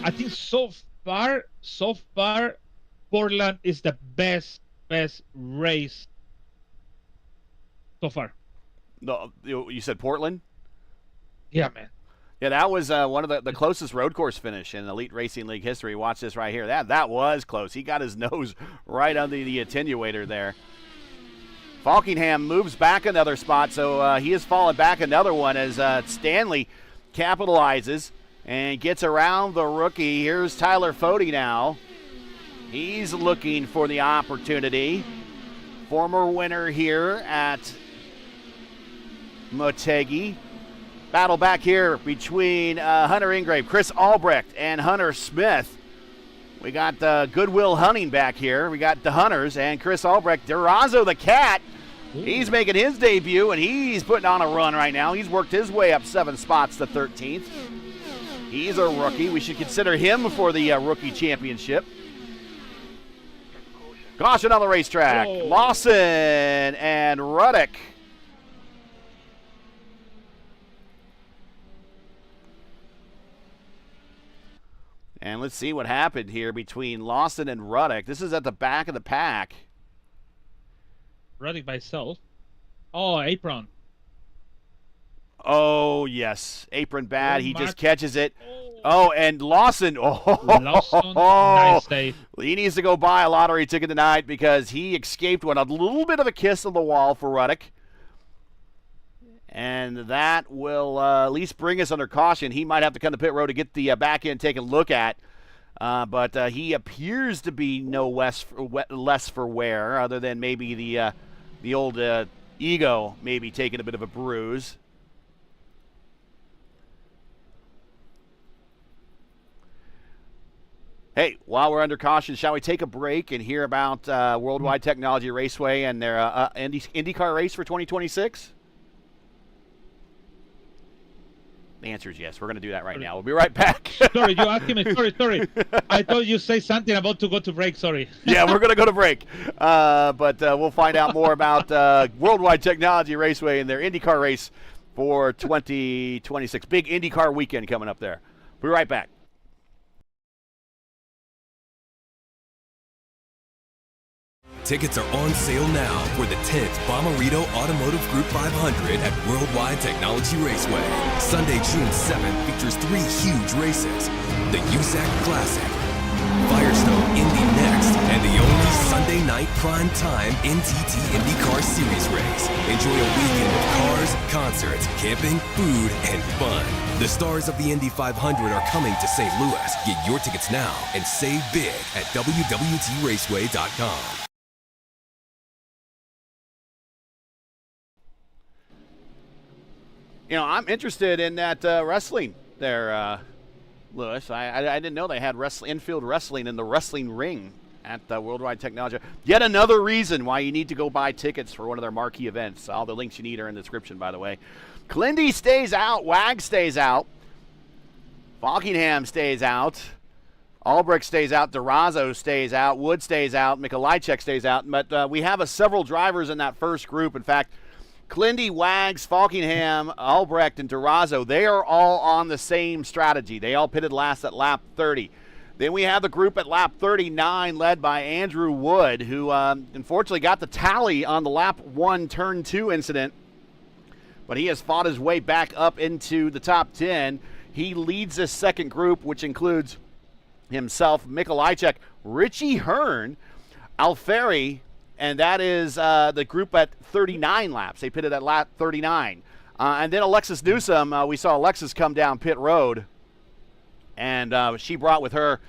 I think so far, Portland is the best race so far. No, you said Portland? Yeah, man. Yeah, that was one of the closest road course finish in Elite Racing League history. Watch this right here. That was close. He got his nose right under the attenuator there. Falkingham moves back another spot, so he has fallen back another one as Stanley capitalizes and gets around the rookie. Here's Tyler Fode now. He's looking for the opportunity. Former winner here at Motegi. Battle back here between Hunter Ingrave, Chris Albrecht, and Hunter Smith. We got Goodwill Hunting back here. We got the Hunters and Chris Albrecht. Durazo the Cat. He's making his debut, and he's putting on a run right now. He's worked his way up 7 spots to 13th. He's a rookie. We should consider him for the rookie championship. Caution on the racetrack. Lawson and Ruddick. And let's see what happened here between Lawson and Ruddick. This is at the back of the pack. Ruddick by himself. Oh, apron. Oh, yes. Apron bad. He just catches it. Oh, and Lawson. Lawson, nice save. He needs to go buy a lottery ticket tonight because he escaped one. A little bit of a kiss on the wall for Ruddock. And that will at least bring us under caution. He might have to come to pit road to get the back end taken a look at. But he appears to be no less for wear, other than maybe the old ego maybe taking a bit of a bruise. Hey, while we're under caution, shall we take a break and hear about World Wide Technology Raceway and their IndyCar race for 2026? The answer is yes. We're going to do that right now. We'll be right back. Sorry, you asked me. Sorry. I thought you say something about to go to break. Sorry. Yeah, we're going to go to break. But we'll find out more about World Wide Technology Raceway and their IndyCar race for 2026. Big IndyCar weekend coming up there. We'll be right back. Tickets are on sale now for the 10th Bommarito Automotive Group 500 at World Wide Technology Raceway. Sunday, June 7th features 3 huge races. The USAC Classic, Firestone Indy next, and the only Sunday night prime time NTT INDYCAR Series race. Enjoy a weekend of cars, concerts, camping, food, and fun. The stars of the Indy 500 are coming to St. Louis. Get your tickets now and save big at www.raceway.com. You know, I'm interested in that wrestling there, Lewis. I didn't know they had infield wrestling in the wrestling ring at Worldwide Technology. Yet another reason why you need to go buy tickets for one of their marquee events. All the links you need are in the description, by the way. Clindy stays out. Wag stays out. Falkingham stays out. Albrecht stays out. DeRozzo stays out. Wood stays out. Mikolajczyk stays out. But we have several drivers in that first group. In fact, Clindy, Wags, Falkingham, Albrecht, and DeRozzo, they are all on the same strategy. They all pitted last at lap 30. Then we have the group at lap 39 led by Andrew Wood, who unfortunately got the tally on the lap 1 turn 2 incident, but he has fought his way back up into the top 10. He leads this second group, which includes himself, Mikolajczyk, Richie Hearn, Alfieri, and that is the group at 39 laps. They pitted at lap 39. And then Alexis Newsom, we saw Alexis come down pit road, and she brought with her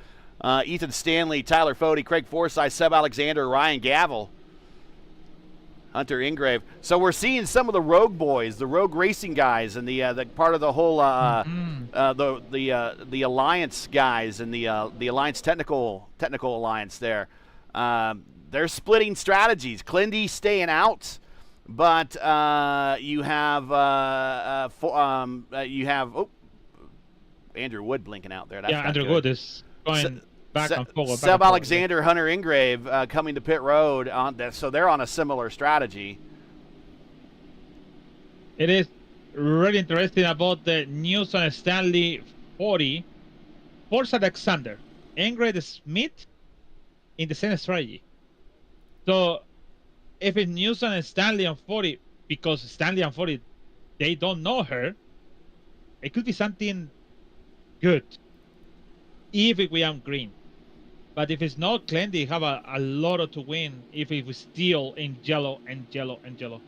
Ethan Stanley, Tyler Fode, Craig Forsyth, Seb Alexander, Ryan Gavel, Hunter Ingrave. So we're seeing some of the Rogue boys, the Rogue Racing guys, and the part of the whole the Alliance guys and the Alliance Technical Alliance there. They're splitting strategies. Clindy staying out, but you have Andrew Wood blinking out there. That's Andrew good. Wood is going back and forward. Seb Alexander, Hunter Ingrave coming to pit road so they're on a similar strategy. It is really interesting about the news on Stanley 40. Force Alexander, Ingrid Smith in the same strategy. So if it's news on Stanley on 40, because Stanley on 40, they don't know her, it could be something good if we are green. But if it's not, Clendy have a lot to win if it was still in yellow and yellow and yellow.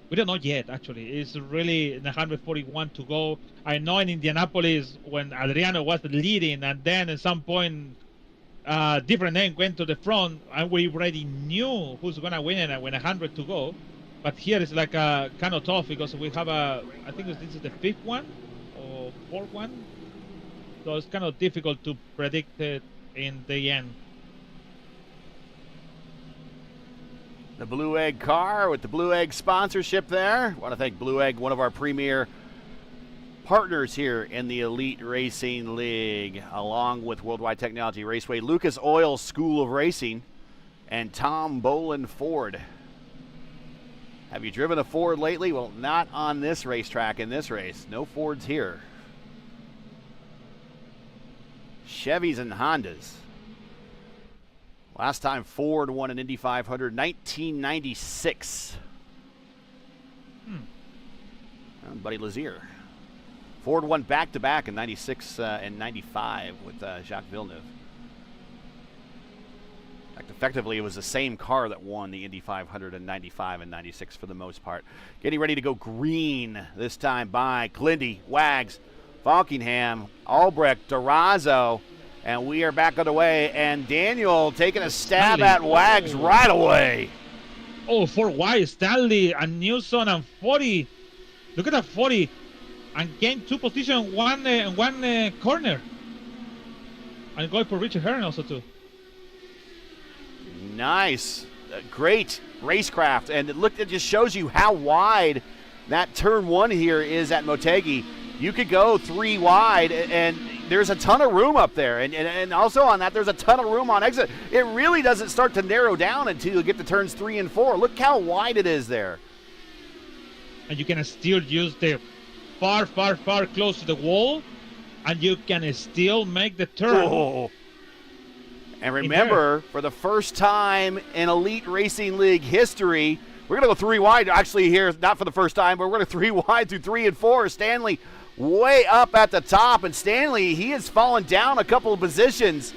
We don't know yet, actually. It's really 141 to go. I know in Indianapolis when Adriano was leading, and then at some point different name went to the front, and we already knew who's going to win it when 100 to go. But here it's like kind of tough because we have I think this is the 5th one or 4th one. So it's kind of difficult to predict it in the end. The Blue Egg car with the Blue Egg sponsorship there. I want to thank Blue Egg, one of our premier partners here in the Elite Racing League, along with Worldwide Technology Raceway, Lucas Oil School of Racing, and Tom Boland Ford. Have you driven a Ford lately? Well, not on this racetrack in this race. No Fords here. Chevys and Hondas. Last time Ford won an Indy 500, 1996. Buddy Lazier. Ford won back-to-back in 96 and 95 with Jacques Villeneuve. In fact, effectively, it was the same car that won the Indy 500 in 95 and 96 for the most part. Getting ready to go green this time by Glindy, Wags, Falkingham, Albrecht, Durazo, and we are back on the way. And Daniel taking a stab at Wags right away. Oh, 4 wide, Stanley and Newson and 40. Look at that 40, and gain 2 positions, one corner. And going for Richard Hearn also too. Nice, great racecraft, and it just shows you how wide that turn 1 here is at Motegi. You could go 3 wide, and there's a ton of room up there, and also on that, there's a ton of room on exit. It really doesn't start to narrow down until you get to turns 3 and 4. Look how wide it is there. And you can still use the far close to the wall, and you can still make the turn. Oh. And remember, for the first time in Elite Racing League history, we're going to go 3 wide actually here, not for the first time, but we're going to 3 wide through 3 and 4. Stanley way up at the top, and Stanley, he has fallen down a couple of positions.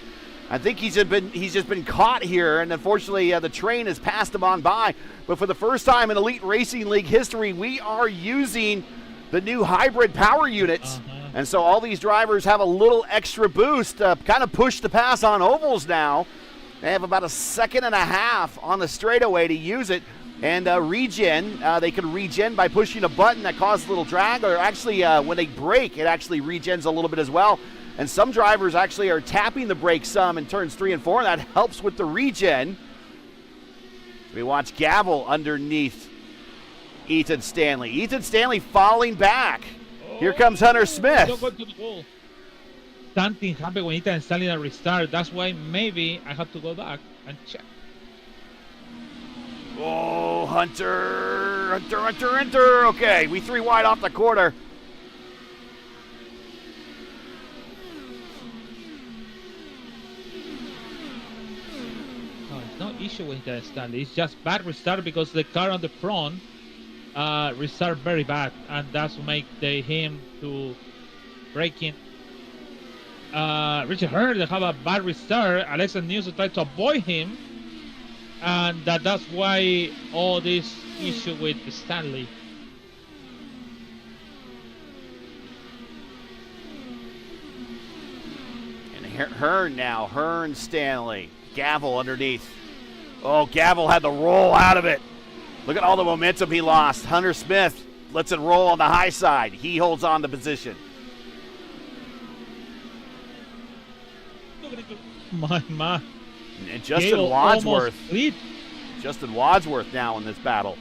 I think he's just been caught here, and unfortunately the train has passed him on by. But for the first time in Elite Racing League history, we are using the new hybrid power units. And so all these drivers have a little extra boost, kind of push the pass on ovals now. They have about a 1.5 seconds on the straightaway to use it. And regen, they can regen by pushing a button that causes a little drag, or actually when they brake, it actually regens a little bit as well. And some drivers actually are tapping the brake some in turns 3 and 4, and that helps with the regen. We watch Gavel underneath Ethan Stanley. Ethan Stanley falling back. Here comes Hunter Smith. Don't go to the wall. Something happened when Ethan Stanley restart. That's why maybe I have to go back and check. Oh, Hunter. Okay, we 3 wide off the quarter. No issue with that Stanley. It's just bad restart because the car on the front restart very bad, and that's make him to breaking. Richard Hearn have a bad restart. Alexa News tried to avoid him, and that's why all this issue with Stanley. And Hearn now, Hearn Stanley, Gavel underneath. Oh, Gavel had to roll out of it. Look at all the momentum he lost. Hunter Smith lets it roll on the high side. He holds on to position. My. And Justin Wadsworth now in this battle.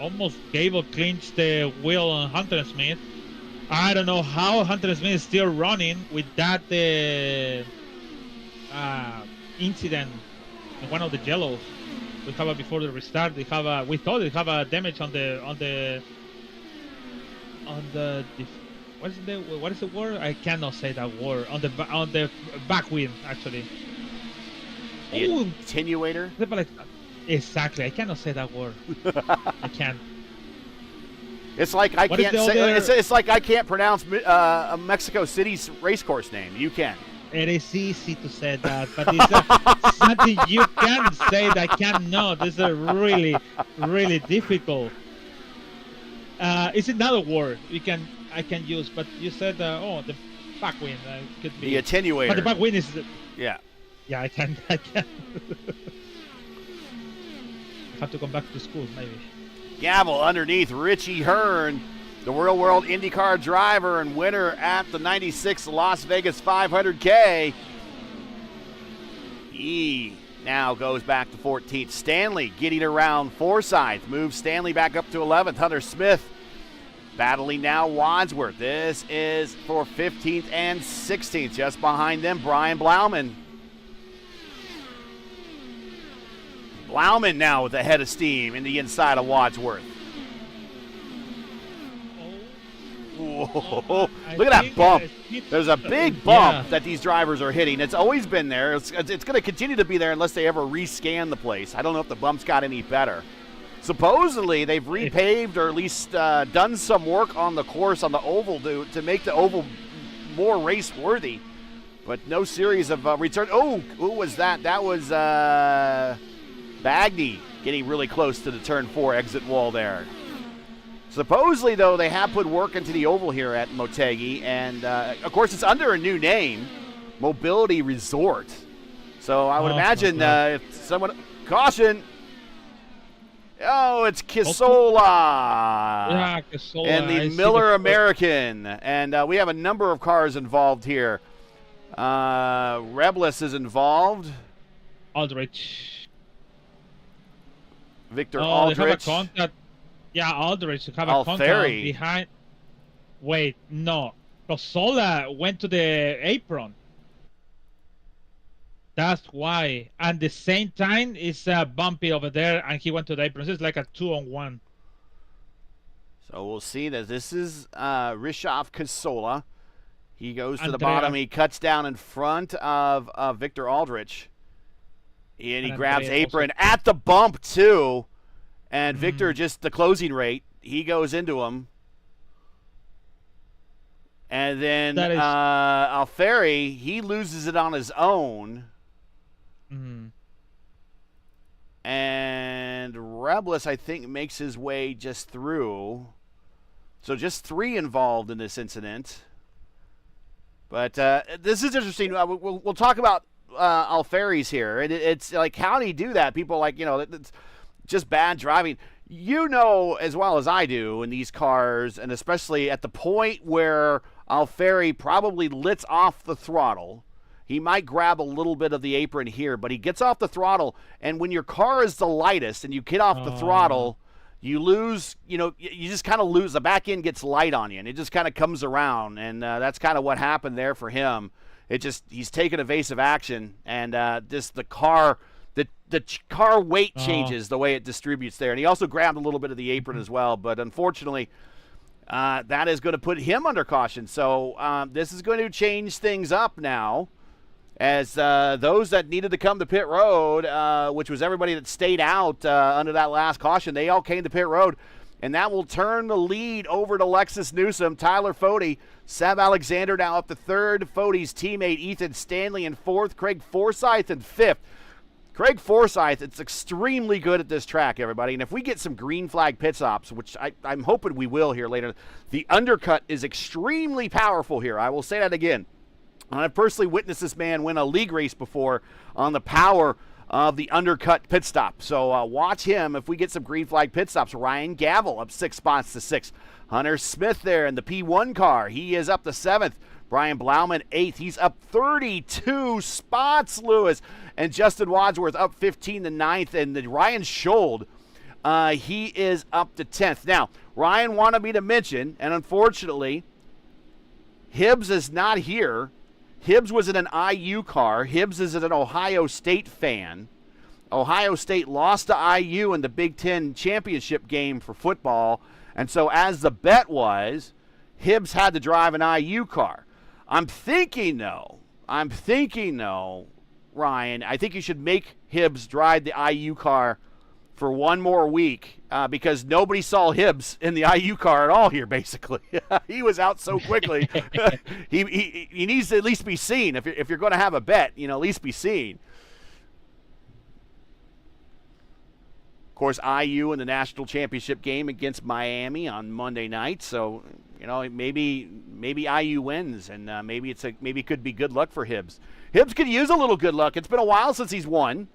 Almost Gable clinched the wheel on Hunter Smith. I don't know how Hunter Smith is still running with that incident in one of the yellows. We have before the restart. We thought they have a damage on the what is the word? I cannot say that word. On the back wheel actually. The attenuator. Exactly. I cannot say that word. I can't. It's like I can't say. It's like I can't pronounce Mexico City's racecourse name. You can. It is easy to say that, but it's something you can say that I cannot. This is really, really difficult. It's another word I can use, but you said the back wind could be the attenuator. But the back wind is yeah. I can. Have to come back to school maybe. Gavel underneath Richie Hearn, the World IndyCar driver and winner at the 96 Las Vegas 500K. He now goes back to 14th. Stanley getting around Forsyth, moves Stanley back up to 11th. Hunter Smith battling now Wadsworth. This is for 15th and 16th. Just behind them, Brian Blauman. Blauman now with the head of steam in the inside of Wadsworth. Whoa. Look at that bump. There's a big bump that these drivers are hitting. It's always been there. It's going to continue to be there unless they ever rescan the place. I don't know if the bump's got any better. Supposedly, they've repaved or at least done some work on the course, on the oval, to make the oval more race-worthy. But no series of return. Oh, who was that? That was Bagney getting really close to the turn 4 exit wall there. Supposedly, though, they have put work into the oval here at Motegi. And, of course, it's under a new name, Mobility Resort. So I would imagine if someone... Caution! Oh, it's Kisola. Yeah, Kisola. And the Miller American. And we have a number of cars involved here. Reblis is involved. Aldrich. Victor They Aldrich. have a contact. Yeah, Aldrich have a contact Alfieri. behind. Wait, no. Kisola went to the apron. That's why. And the same time, it's bumpy over there, and he went to the apron. It's like a 2-on-1. So we'll see that this is Rishoff Kisola. He goes to the Andrea. bottom. He cuts down in front of Victor Aldrich. And he grabs Andrea apron at the bump, too. And Victor, just the closing rate, he goes into him. And then Alfieri, he loses it on his own. And Reblis, I think, makes his way just through. So just 3 involved in this incident. But this is interesting. We'll talk about Alfieri's here. It's like, how do you do that? People like, it's just bad driving. You know as well as I do in these cars, and especially at the point where Alfieri probably lets off the throttle. He might grab a little bit of the apron here, but he gets off the throttle, and when your car is the lightest and you get off the throttle, you lose, you just kind of lose. The back end gets light on you, and it just kind of comes around, and that's kind of what happened there for him. He's taken evasive action, and just the car weight changes the way it distributes there. And he also grabbed a little bit of the apron as well, but unfortunately, that is going to put him under caution. So this is going to change things up now, as those that needed to come to pit road, which was everybody that stayed out under that last caution, they all came to pit road. And that will turn the lead over to Lexus Newsom, Tyler Fode, Seb Alexander now up to 3rd, Fode's teammate Ethan Stanley in 4th, Craig Forsyth in 5th. Craig Forsyth, it's extremely good at this track, everybody. And if we get some green flag pit stops, which I'm hoping we will here later, the undercut is extremely powerful here. I will say that again. I've personally witnessed this man win a league race before on the power of the undercut pit stop. So watch him if we get some green flag pit stops. Ryan Gavel up 6 spots to 6. Hunter Smith there in the P1 car. He is up to 7th. Brian Blauman 8th. He's up 32 spots, Lewis. And Justin Wadsworth up 15 to 9th. And then Ryan Schold, he is up to 10th. Now, Ryan wanted me to mention, and unfortunately, Hibbs is not here. Hibbs was in an IU car. Hibbs is an Ohio State fan. Ohio State lost to IU in the Big Ten championship game for football. And so as the bet was, Hibbs had to drive an IU car. I'm thinking, though, Ryan, I think you should make Hibbs drive the IU car for one more week because nobody saw Hibbs in the IU car at all here, basically. He was out so quickly. he needs to at least be seen. If you're going to have a bet, at least be seen. Of course, IU in the national championship game against Miami on Monday night. So, maybe IU wins, and maybe it could be good luck for Hibbs. Hibbs could use a little good luck. It's been a while since he's won.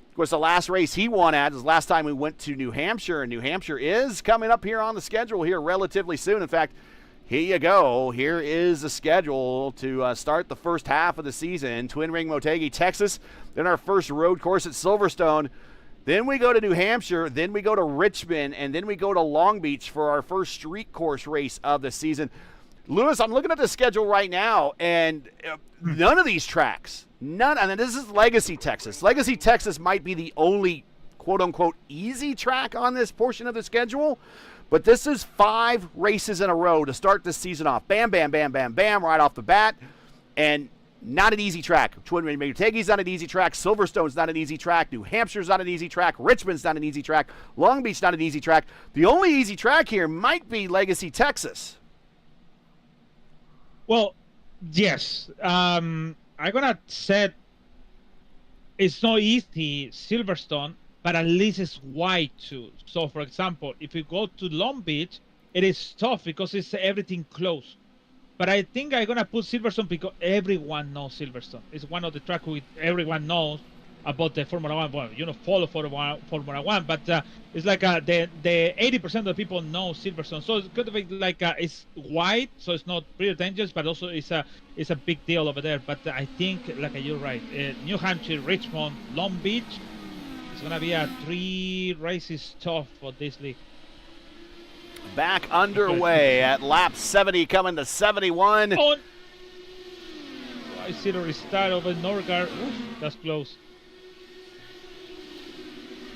Of course, the last race he won at is the last time we went to New Hampshire, and New Hampshire is coming up here on the schedule here relatively soon. In fact, here you go. Here is the schedule to start the first half of the season. Twin Ring, Motegi, Texas. Then our first road course at Silverstone. Then we go to New Hampshire. Then we go to Richmond. And then we go to Long Beach for our first street course race of the season. Lewis, I'm looking at the schedule right now, and none of these tracks, and this is Legacy, Texas. Legacy, Texas might be the only quote-unquote easy track on this portion of the schedule, but this is 5 races in a row to start this season off. Bam, bam, bam, bam, bam, right off the bat. And not an easy track. Motegi's not an easy track. Silverstone's not an easy track. New Hampshire's not an easy track. Richmond's not an easy track. Long Beach's not an easy track. The only easy track here might be Legacy, Texas. Well, yes. I'm gonna say it's not easy, Silverstone, but at least it's wide too. So, for example, if you go to Long Beach, it is tough because it's everything close. But I think I'm gonna put Silverstone because everyone knows Silverstone. It's one of the tracks everyone knows about the Formula One. Well, follow Formula One, but it's like the 80% of the people know Silverstone. So it's going to be like it's wide, so it's not pretty dangerous, but also it's a big deal over there. But I think, like you're right, New Hampshire, Richmond, Long Beach, it's gonna be a 3 races tough for this league. Back underway at lap 70, coming to 71. Oh, I see the restart over Norgard. Oof, that's close.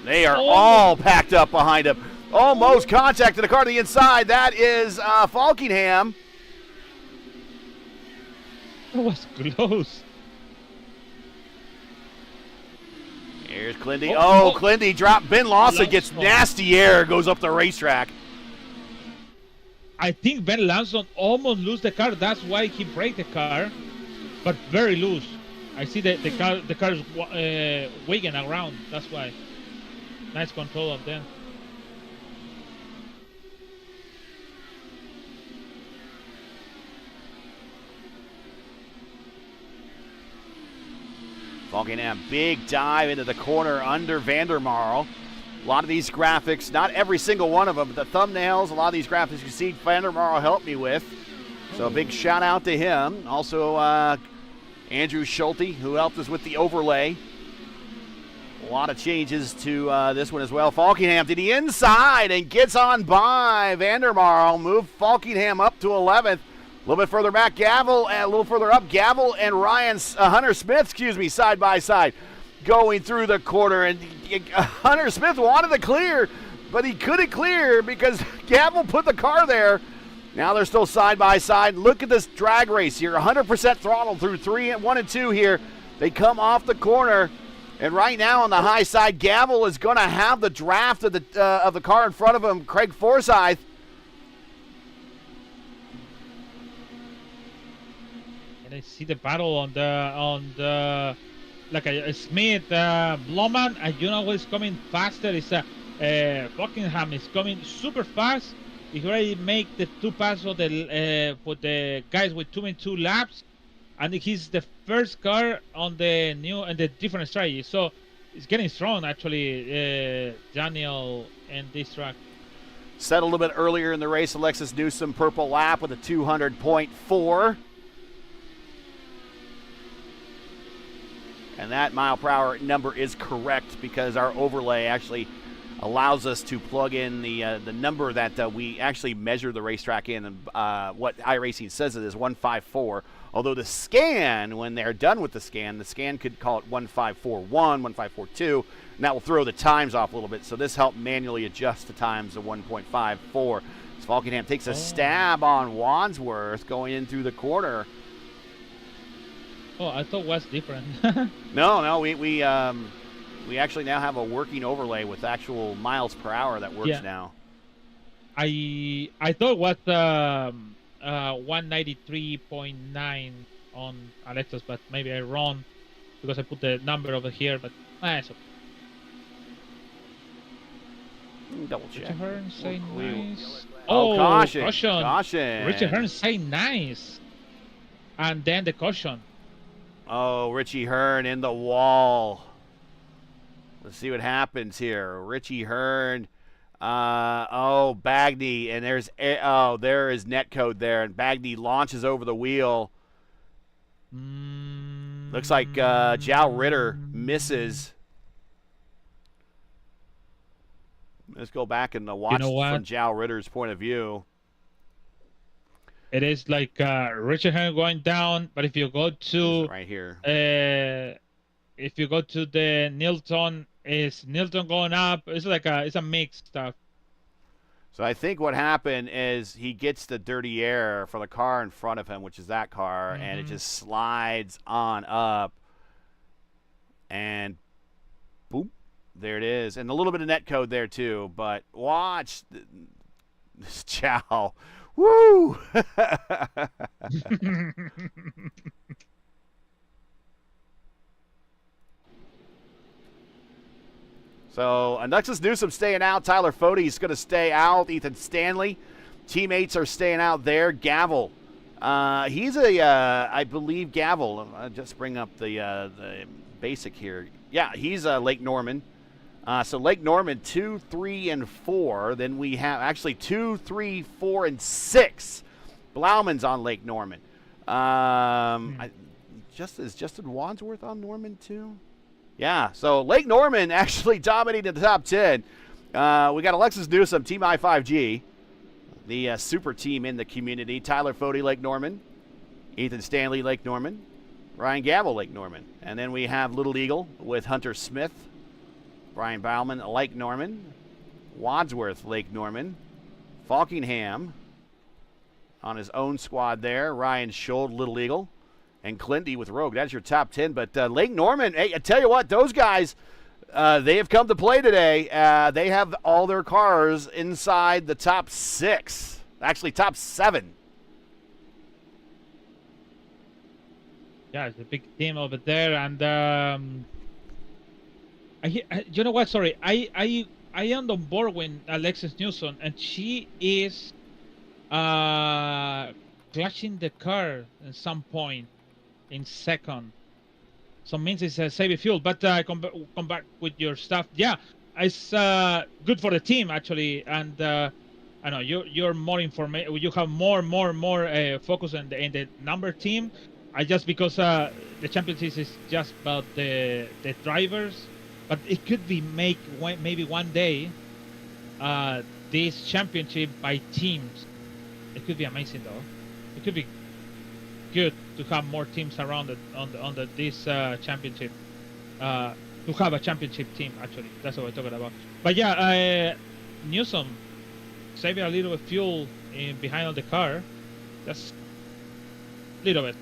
They are all packed up behind him. Almost contacted the car to the inside. That is Falkingham. That was close. Here's Clindy. Clindy dropped. Ben Lawson gets nasty air, goes up the racetrack. I think Ben Lawson almost lose the car. That's why he break the car, but very loose. I see the car is wigging around. That's why. Nice control of them. Falkingham, big dive into the corner under Vandermarl. A lot of these graphics, not every single one of them, but the thumbnails, a lot of these graphics you see Vandermarl helped me with. So a big shout out to him. Also Andrew Schulte, who helped us with the overlay. A lot of changes to this one as well. Falkingham to the inside and gets on by Vandermarl. Move Falkingham up to 11th. A little bit further back, Gavel, and a little further up, Gavel and Hunter Smith, side by side. Going through the corner, and Hunter Smith wanted to clear, but he couldn't clear because Gavel put the car there. Now they're still side by side. Look at this drag race here, 100% throttle through 1 and 2 here. They come off the corner, and right now on the high side, Gavel is going to have the draft of the car in front of him, Craig Forsyth. And I see the battle on the. Like a Smith, Bloman, and you know what's coming faster is Buckingham is coming super fast. He already make the 2 passes for the guys with 2 laps, and he's the first car on the new and the different strategy. So it's getting strong actually, Daniel, and this track. Said a little bit earlier in the race, Alexis Newsom purple lap with a 200.4. And that mile per hour number is correct because our overlay actually allows us to plug in the number that we actually measure the racetrack in. And what iRacing says it is 154. Although the scan, when they're done with the scan could call it 1541, 1542, and that will throw the times off a little bit. So this helped manually adjust the times to 1.54. So Falkingham takes a stab on Wadsworth going in through the corner. Oh, I thought was different. No, we actually now have a working overlay with actual miles per hour that works now. I thought it was 193.9 on Alexis, but maybe I'm wrong because I put the number over here. But it's okay. Double check. Richard Hearn say nice. Caution! Richard Hearn say nice, and then the caution. Oh, Richie Hearn in the wall. Let's see what happens here. Richie Hearn. Bagney. And there is netcode there. And Bagney launches over the wheel. Looks like Joe Ritter misses. Let's go back and watch from Joe Ritter's point of view. It is like Richard Hearn going down, but if you go to right here, if you go to the Nilton, is Nilton going up? It's like it's a mixed stuff. So I think what happened is he gets the dirty air for the car in front of him, which is that car, and it just slides on up. And boom, there it is. And a little bit of net code there too, but watch this chow. Woo! So Alexis Newsom staying out. Tyler Fode's going to stay out. Ethan Stanley. Teammates are staying out there. Gavel. He's I believe Gavel. I'll just bring up the basic here. Yeah, he's Lake Norman. So Lake Norman 2, 3, and 4. Then we have actually 2, 3, 4, and 6. Blauman's on Lake Norman. Is Justin Wadsworth on Norman too? Yeah, so Lake Norman actually dominating the top 10. We got Alexis Newsom, Team I5G, the super team in the community. Tyler Fode, Lake Norman. Ethan Stanley, Lake Norman. Ryan Gavel, Lake Norman. And then we have Little Eagle with Hunter Smith. Brian Bauman, Lake Norman. Wadsworth, Lake Norman. Falkingham on his own squad there. Ryan Schold, Little Eagle. And Clindy with Rogue. That's your top 10. But Lake Norman, hey, I tell you what, those guys, they have come to play today. They have all their cars inside the top 6. Actually, top 7. Yeah, it's a big team over there. And you know what? Sorry. I am on board with Alexis Newsom, and she is clutching the car at some point in second, so means it's saving fuel. But come back with your stuff. Yeah, it's good for the team actually, and I know you're more information. You have more focus in the number team. Just because the championship is just about the drivers, but it could be maybe one day this championship by teams. It could be amazing though. It could be good to have more teams around it on this championship. To have a championship team, actually, that's what we're talking about. But yeah, Newsom saving a little bit of fuel behind on the car, just a little bit.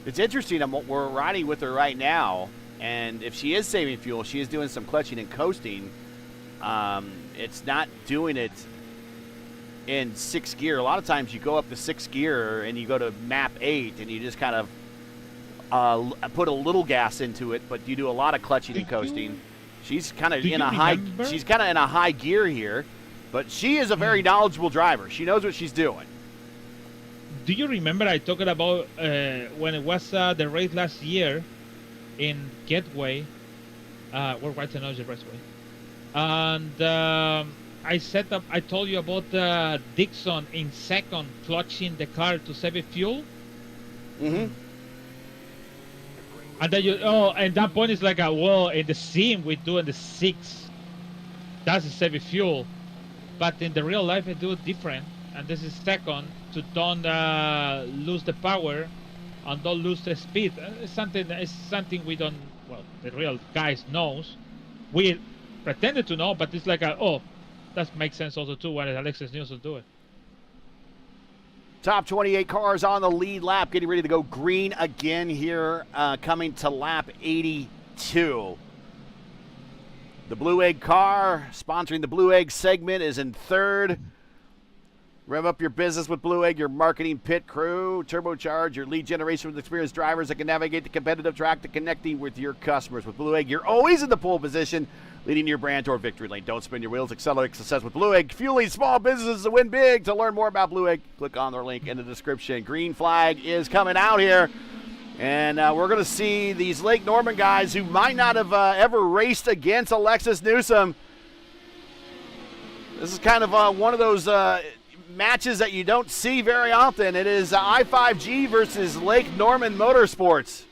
It's interesting. We're riding with her right now, and if she is saving fuel, she is doing some clutching and coasting. It's not doing it in 6th gear. A lot of times you go up to 6th gear and you go to map 8 and you just kind of put a little gas into it, but you do a lot of clutching and coasting. She's kind of in a high gear here, but she is a very knowledgeable driver. She knows what she's doing. Do you remember I talked about when it was the race last year in Gateway, World Wide Technology Raceway, and I told you about Dixon in second clutching the car to save fuel. Mm-hmm. And then and that point is like in the sim we do in the 6th. That's a save fuel, but in the real life I do it different. And this is second to don't lose the power and don't lose the speed. It's something we don't. Well, the real guys knows. We pretended to know, but it's like that makes sense also too. Why Alexis Newsom do it? Top 28 cars on the lead lap, getting ready to go green again here, coming to lap 82. The Blue Egg car, sponsoring the Blue Egg segment, is in 3rd. Rev up your business with Blue Egg, your marketing pit crew. Turbocharge your lead generation with experienced drivers that can navigate the competitive track to connecting with your customers. With Blue Egg, you're always in the pole position, leading your brand toward victory lane. Don't spin your wheels, accelerate success with Blue Egg. Fueling small businesses to win big. To learn more about Blue Egg, click on their link in the description. Green flag is coming out here. And we're going to see these Lake Norman guys who might not have ever raced against Alexis Newsom. This is kind of one of those matches that you don't see very often. It is I5G versus Lake Norman Motorsports.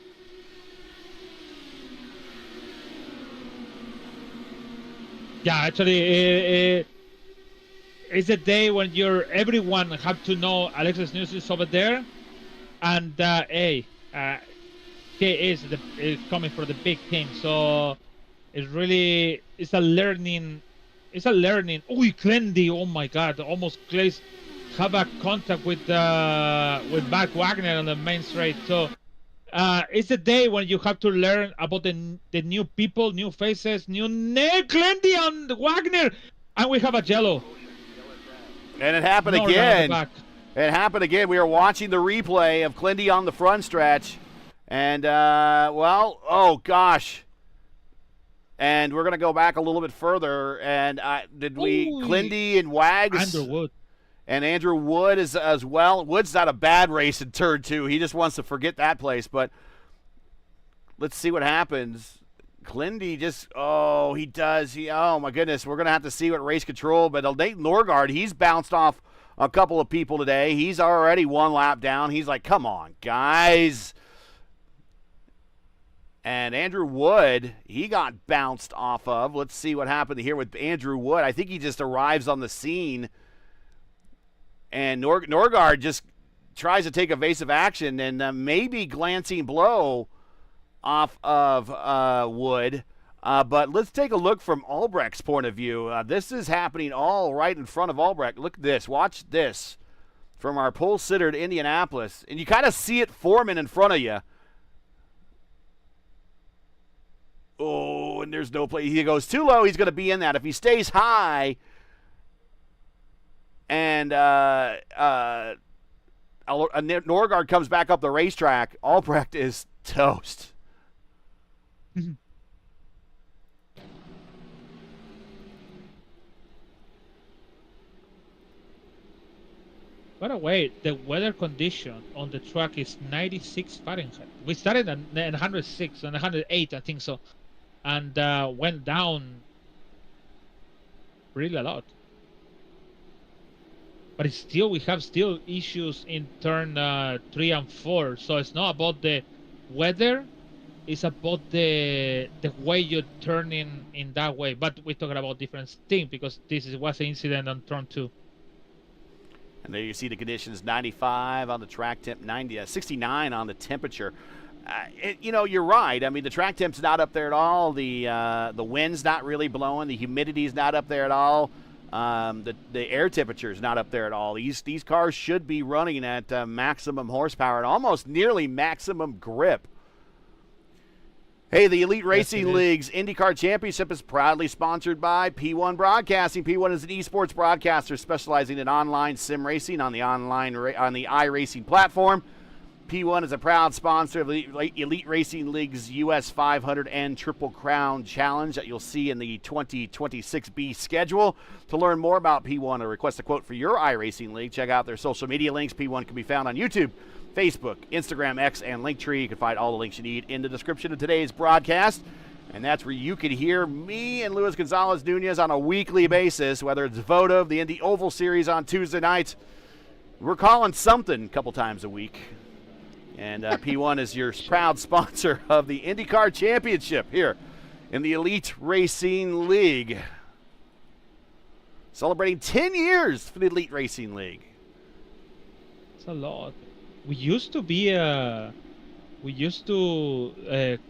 Yeah, actually, it's a day when everyone have to know Alexis Newsom is over there, and he is coming for the big team. So it's a learning it's a learning. Oh, Clendy, oh my God, almost Clays have a contact with Mark Wagner on the main straight. So it's a day when you have to learn about the new people, new faces, new Clendy on Wagner, and we have a yellow. And it happened again. It happened again. We are watching the replay of Clendy on the front stretch. And, well, oh, gosh. And we're going to go back a little bit further. And Clendy and Wags. And Andrew Wood is as well. Wood's not a bad race in turn 2. He just wants to forget that place. But let's see what happens. Clendy just, he does. Oh, my goodness. We're going to have to see what race control. But Nate Norgard, he's bounced off a couple of people today. He's already one lap down. He's like, come on, guys. And Andrew Wood, he got bounced off of. Let's see what happened here with Andrew Wood. I think he just arrives on the scene. And Norgard just tries to take evasive action and maybe glancing blow off of Wood. But let's take a look from Albrecht's point of view. This is happening all right in front of Albrecht. Look at this. Watch this from our pole sitter to Indianapolis. And you kind of see it forming in front of you. Oh, and there's no play. He goes too low. He's going to be in that. If he stays high and Norgard comes back up the racetrack, Albrecht is toast. By the way, the weather condition on the track is 96 Fahrenheit. We started at 106 and 108, I think so, and went down really a lot. But it's still, we have still issues in turn 3 and 4. So it's not about the weather; it's about the way you're turning in that way. But we're talking about different things because this was an incident on turn 2. And there you see the conditions: 95 on the track temp, 69 on the temperature. You're right. I mean, the track temp's not up there at all. The wind's not really blowing. The humidity's not up there at all. The air temperature is not up there at all. These cars should be running at maximum horsepower and almost nearly maximum grip. Hey, the Elite Racing League's IndyCar Championship is proudly sponsored by P1 Broadcasting. P1 is an esports broadcaster specializing in online sim racing on the iRacing platform. P1 is a proud sponsor of the Elite Racing League's US 500 and Triple Crown Challenge that you'll see in the 2026B schedule. To learn more about P1 or request a quote for your iRacing League, check out their social media links. P1 can be found on YouTube, Facebook, Instagram, X, and Linktree. You can find all the links you need in the description of today's broadcast. And that's where you can hear me and Luis Gonzalez Nunez on a weekly basis, whether it's Votive, the Indy Oval Series on Tuesday nights. We're calling something a couple times a week. And P1 is your proud sponsor of the IndyCar Championship here in the Elite Racing League. Celebrating 10 years for the Elite Racing League. It's a lot. We used to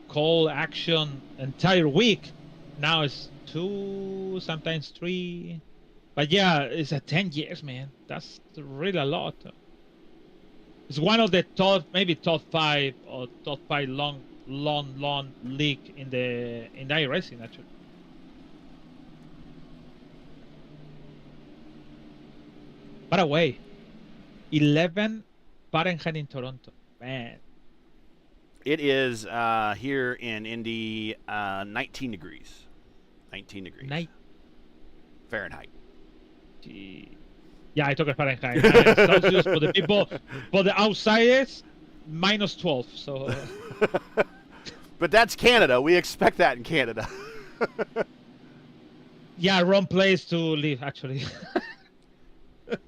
call action entire week. Now it's 2, sometimes 3. But yeah, it's 10 years, man. That's really a lot. It's one of the top 5 or top 5 long league in iRacing actually. By the way, 11 Fahrenheit in Toronto, man. It is here in Indy 19 degrees. 19 degrees. Fahrenheit. Gee. Yeah, I took a Fahrenheit. Celsius for the people, for the outsiders, minus 12. So. But that's Canada. We expect that in Canada. Yeah, wrong place to live, actually.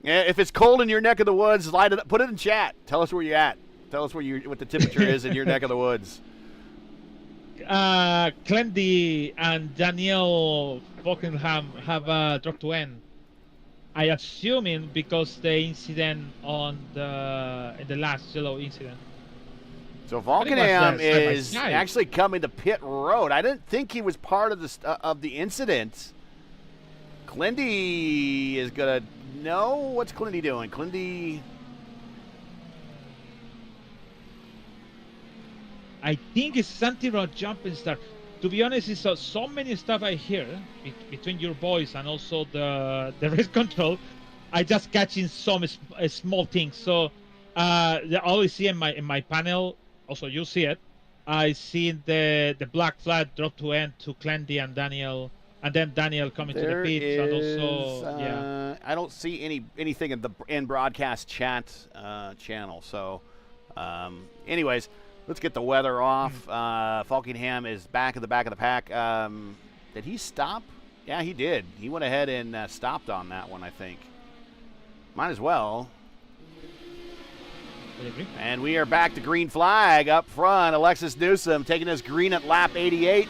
Yeah, if it's cold in your neck of the woods, light it up. Put it in chat. Tell us where you're at. Tell us what the temperature is in your neck of the woods. Clendy and Daniel Buckingham have dropped to end. I assuming because the incident in the last yellow incident. So Buckingham is actually coming to pit road. I didn't think he was part of the incident. Clindy is going to... No, what's Clindy doing? Clindy... I think it's something about jumping start. To be honest, it's so many stuff I hear between your voice and also the race control. I just catching some small things. So I always see in my panel. Also, you see it. I see the black flag drop to end to Clendy and Daniel, and then Daniel coming to the pits. And also, I don't see anything in broadcast chat channel. So, anyways. Let's get the weather off. Falkingham is back at the back of the pack. Did he stop? Yeah, he did. He went ahead and stopped on that one, I think. Might as well. And we are back to green flag up front. Alexis Newsom taking his green at lap 88.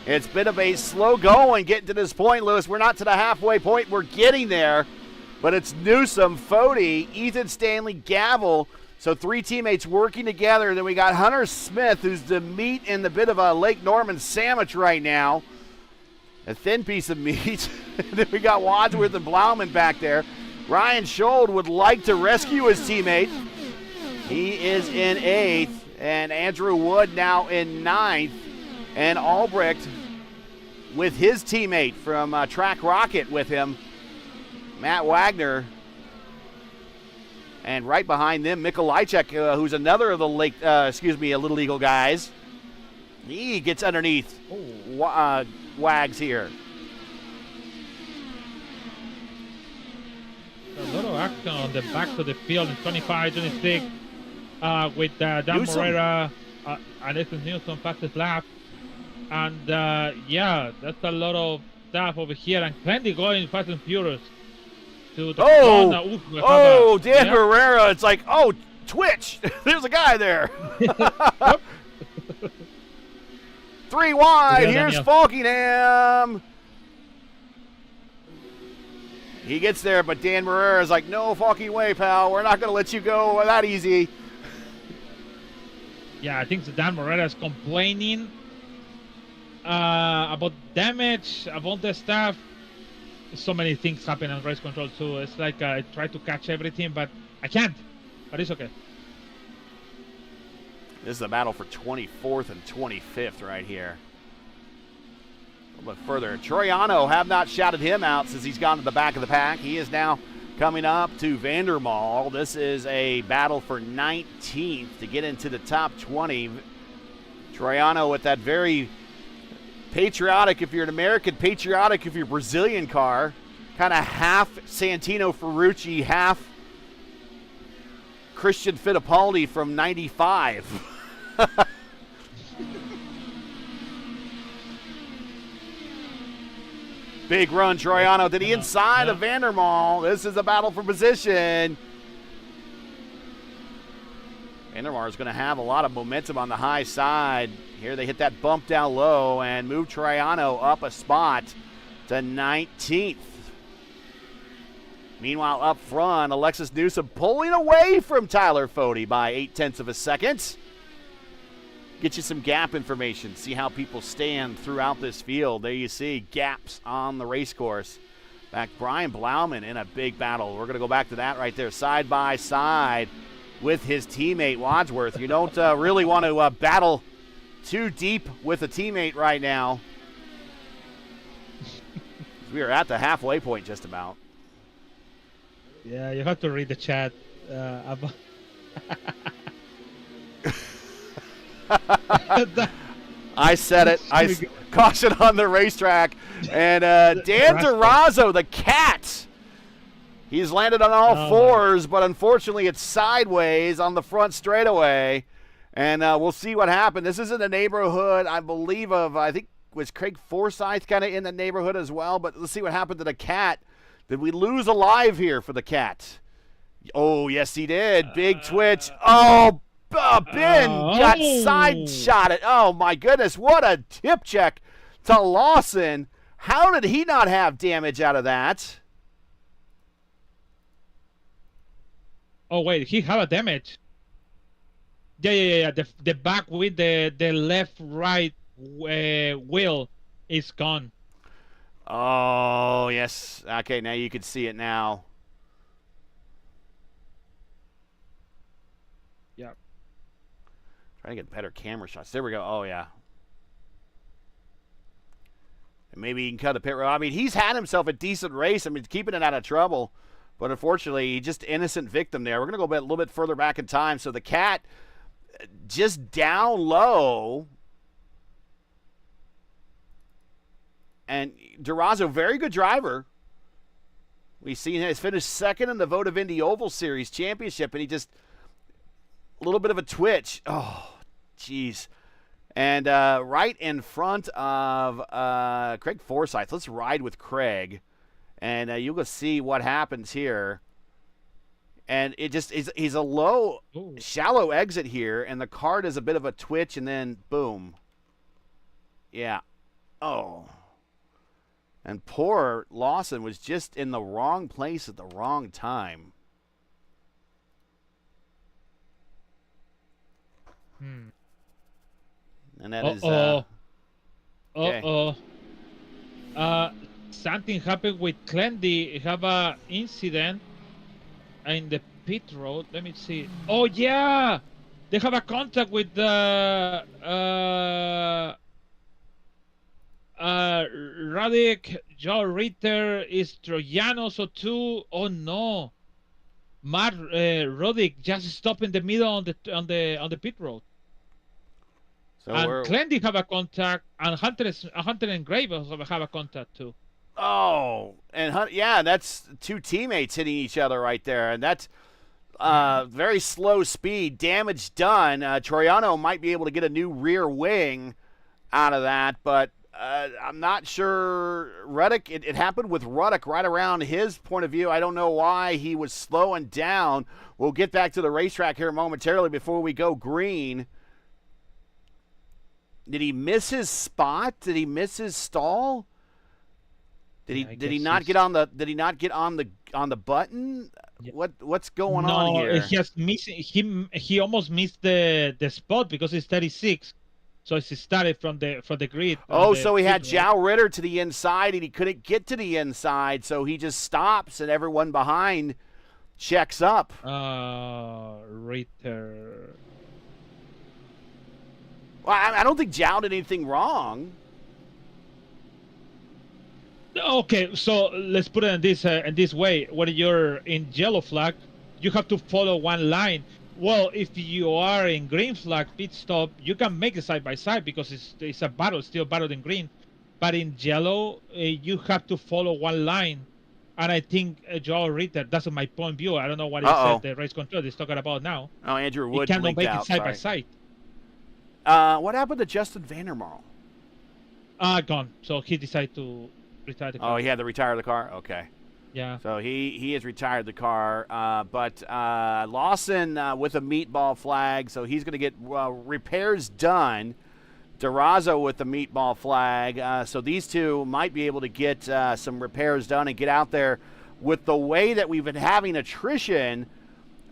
It's been a slow going getting to this point, Lewis. We're not to the halfway point. We're getting there. But it's Newsom, Fody, Ethan Stanley, Gavel. So 3 teammates working together. Then we got Hunter Smith, who's the meat in the bit of a Lake Norman sandwich right now. A thin piece of meat. Then we got Wadsworth and Blauman back there. Ryan Schold would like to rescue his teammate. He is in 8th. And Andrew Wood now in 9th. And Albrecht with his teammate from Track Rocket with him, Matt Wagner. And right behind them, Mikolajczyk, who's another of the Little Eagle guys. He gets underneath Wags here. A lot of action on the back of the field in 25, 26, with Dan Morera, Alexis Newsom fastest lap. And yeah, that's a lot of stuff over here. And Clendy going fast and furious. Dan Herrera, it's like, oh, Twitch, there's a guy there. 3 wide, here's Falkingham. He gets there, but Dan Herrera is like, no fucking way, pal. We're not going to let you go that easy. Yeah, I think Dan Morera is complaining about damage, about the stuff. So many things happen on race control too. It's like I try to catch everything, but I can't. But it's okay. This is a battle for 24th and 25th right here. A little bit further. Troiano have not shouted him out since he's gone to the back of the pack. He is now coming up to Vandermaal. This is a battle for 19th to get into the top 20. Troiano with that very patriotic, if you're an American, patriotic if you're Brazilian car. Kind of half Santino Ferrucci, half Christian Fittipaldi from 95. Big run, Troiano to the inside of Vandermaal. This is a battle for position. Vandermaal is going to have a lot of momentum on the high side. Here they hit that bump down low and move Troiano up a spot to 19th. Meanwhile, up front, Alexis Newsom pulling away from Tyler Fody by 0.8 of a second. Get you some gap information. See how people stand throughout this field. There you see gaps on the race course. Back Brian Blauman in a big battle. We're going to go back to that right there, side by side with his teammate Wadsworth. You don't really want to battle too deep with a teammate right now. We are at the halfway point just about. Yeah, you have to read the chat. I said it. Caution on the racetrack. And Dan Durazo, the cat. He's landed on all fours, but unfortunately it's sideways on the front straightaway. And we'll see what happened. This is in the neighborhood, I believe, of, I think, was Craig Forsyth kind of in the neighborhood as well. But let's see what happened to the cat. Did we lose alive here for the cat? Oh, yes, he did. Big twitch. Oh, Ben got side shotted. Oh, my goodness. What a tip check to Lawson. How did he not have damage out of that? Oh, wait. He had a damage. Yeah. The back with the left-right wheel is gone. Oh, yes. Okay, now you can see it now. Yeah. Trying to get better camera shots. There we go. Oh, yeah. And maybe he can cut the pit road. I mean, he's had himself a decent race. I mean, keeping it out of trouble. But unfortunately, just innocent victim there. We're going to go a little bit further back in time. So the Cat just down low. And Durazo, very good driver. We've seen him finish second in the Vote of Indy Oval Series Championship, and he just a little bit of a twitch. Oh, jeez. And right in front of Craig Forsyth. Let's ride with Craig, and you'll go see what happens here. And it just is he's a low, shallow exit here, and the car does a bit of a twitch, and then boom. Yeah. Oh. And poor Lawson was just in the wrong place at the wrong time. And that is. Okay. Something happened with Clendy. Have a incident in the pit road. Let me see. Oh yeah, they have a contact with the Radic. Joe Ritter is Troyano, so too. Oh no, Matt Rodick just stopped in the middle on the pit road. So and Clendy have a contact, and Hunter and Graves have a contact too. Oh, and yeah, that's two teammates hitting each other right there, and that's very slow speed, damage done. Troyano might be able to get a new rear wing out of that, but I'm not sure. Ruddick, it happened with Ruddick right around his point of view. I don't know why he was slowing down. We'll get back to the racetrack here momentarily before we go green. Did he miss his spot? Did he miss his stall? Did he not get on the button? Yeah. What's going on here? He has missing. He almost missed the spot because it's 36. So he started from the grid. Oh, so he had Joe Ritter to the inside and he couldn't get to the inside, so he just stops and everyone behind checks up. Ritter. Well, I don't think Joe did anything wrong. Okay, so let's put it in this way. When you're in yellow flag, you have to follow one line. Well, if you are in green flag pit stop, you can make it side by side because it's a battle, still battle in green. But in yellow, you have to follow one line. And I think Joe Ritter, that's my point of view. I don't know what he said the race control is talking about now. Oh, Andrew Wood cannot blinked make out. It side by side. What happened to Justin Vandermarl? Gone. So he decided to retire the car. Oh, he had to retire the car? Okay. Yeah. So he has retired the car. But Lawson with a meatball flag, so he's going to get repairs done. Durazo with the meatball flag. So these two might be able to get some repairs done and get out there. With the way that we've been having attrition,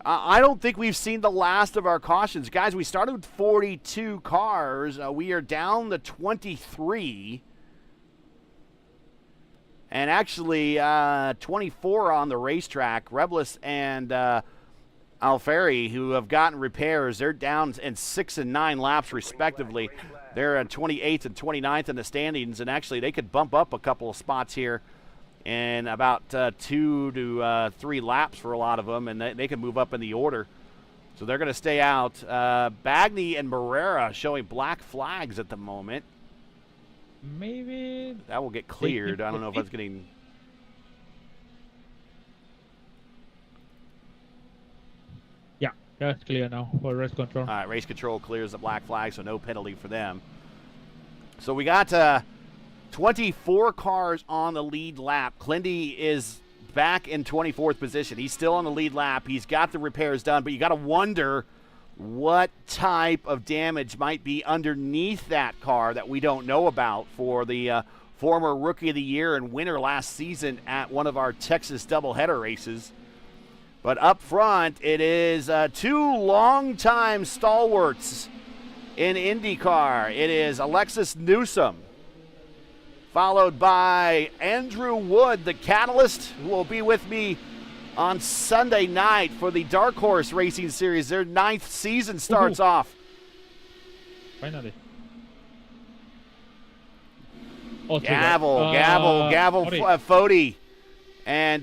I don't think we've seen the last of our cautions. Guys, we started with 42 cars. We are down to 23. And actually, 24 on the racetrack. Reblis and Alfieri, who have gotten repairs, they're down in 6 and 9 laps, respectively. They're at 28th and 29th in the standings, and actually they could bump up a couple of spots here in about 2 to 3 laps for a lot of them, and they can move up in the order. So they're going to stay out. Bagney and Barrera showing black flags at the moment. Maybe that will get cleared. I don't know if that's getting. Yeah, that's clear now for race control. All right, race control clears the black flag, so no penalty for them. So we got 24 cars on the lead lap. Clendy is back in 24th position. He's still on the lead lap. He's got the repairs done, but you got to wonder what type of damage might be underneath that car that we don't know about for the former Rookie of the Year and winner last season at one of our Texas doubleheader races. But up front, it is two longtime stalwarts in IndyCar. It is Alexis Newsom followed by Andrew Wood, the Catalyst, who will be with me on Sunday night for the Dark Horse Racing Series. Their 9th season starts off. Finally. Gavel, Foti. And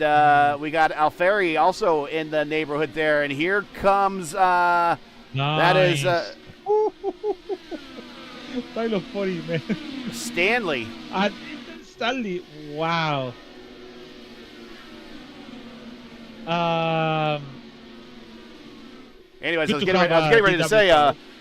we got Alfieri also in the neighborhood there. And here comes, that is... Tyler 40, man. Stanley. Stanley, wow. Anyways, I was getting ready to say,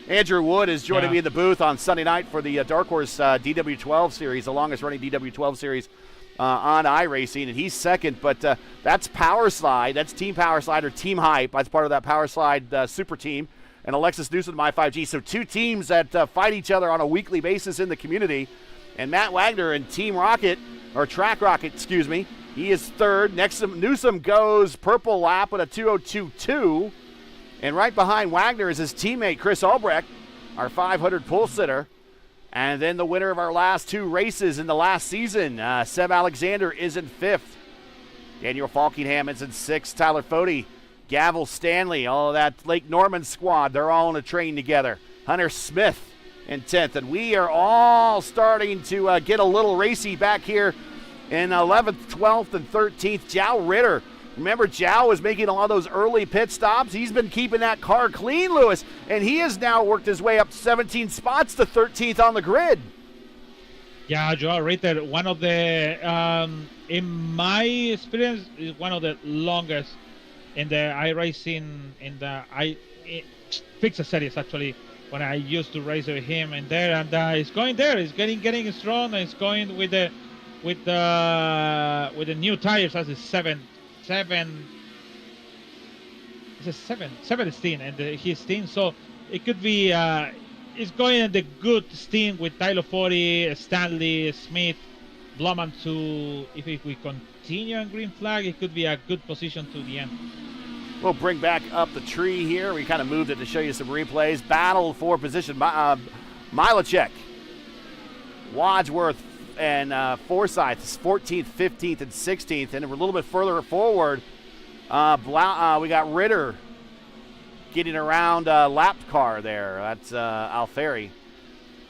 Andrew Wood is joining me in the booth on Sunday night for the Dark Horse DW12 series, the longest running DW12 series on iRacing, and he's second, but that's Power Slide. That's Team Power Slide or Team Hype. That's part of that Power Slide super team. And Alexis Newsom, my 5G. So two teams that fight each other on a weekly basis in the community. And Matt Wagner and Team Rocket, or Track Rocket, excuse me, he is third. Next to Newsom goes purple lap with a 2:02.2. And right behind Wagner is his teammate, Chris Albrecht, our 500 pole sitter. And then the winner of our last two races in the last season, Seb Alexander, is in 5th. Daniel Falkingham is in 6th. Tyler Foti, Gavel Stanley, all of that Lake Norman squad, they're all on a train together. Hunter Smith in 10th. And we are all starting to get a little racy back here in 11th, 12th, and 13th. Jow Ritter. Remember, Jow was making a lot of those early pit stops. He's been keeping that car clean, Lewis, and he has now worked his way up 17 spots to 13th on the grid. Yeah, Joe Ritter, one of the, in my experience, is one of the longest in the iRacing, in the Fixer series, actually, when I used to race with him in there, and he's going there. He's getting strong, and he's going with the new tires as a 17, and his team. So it could be it's going in the good steam with Tyler 40, Stanley, Smith, Blumman to, if we continue on green flag, it could be a good position to the end. We'll bring back up the tree here. We kind of moved it to show you some replays. Battle for position. Milacek, Wadsworth, and Forsyth is 14th, 15th, and 16th. And we're a little bit further forward. We got Ritter getting around lapped car there. That's Alfieri.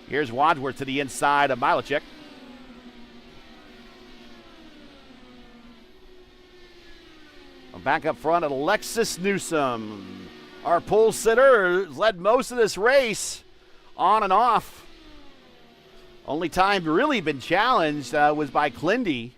Here's Wadsworth to the inside of Milacek. Back up front at Alexis Newsom. Our pole sitter led most of this race on and off. Only time really been challenged was by Clindy.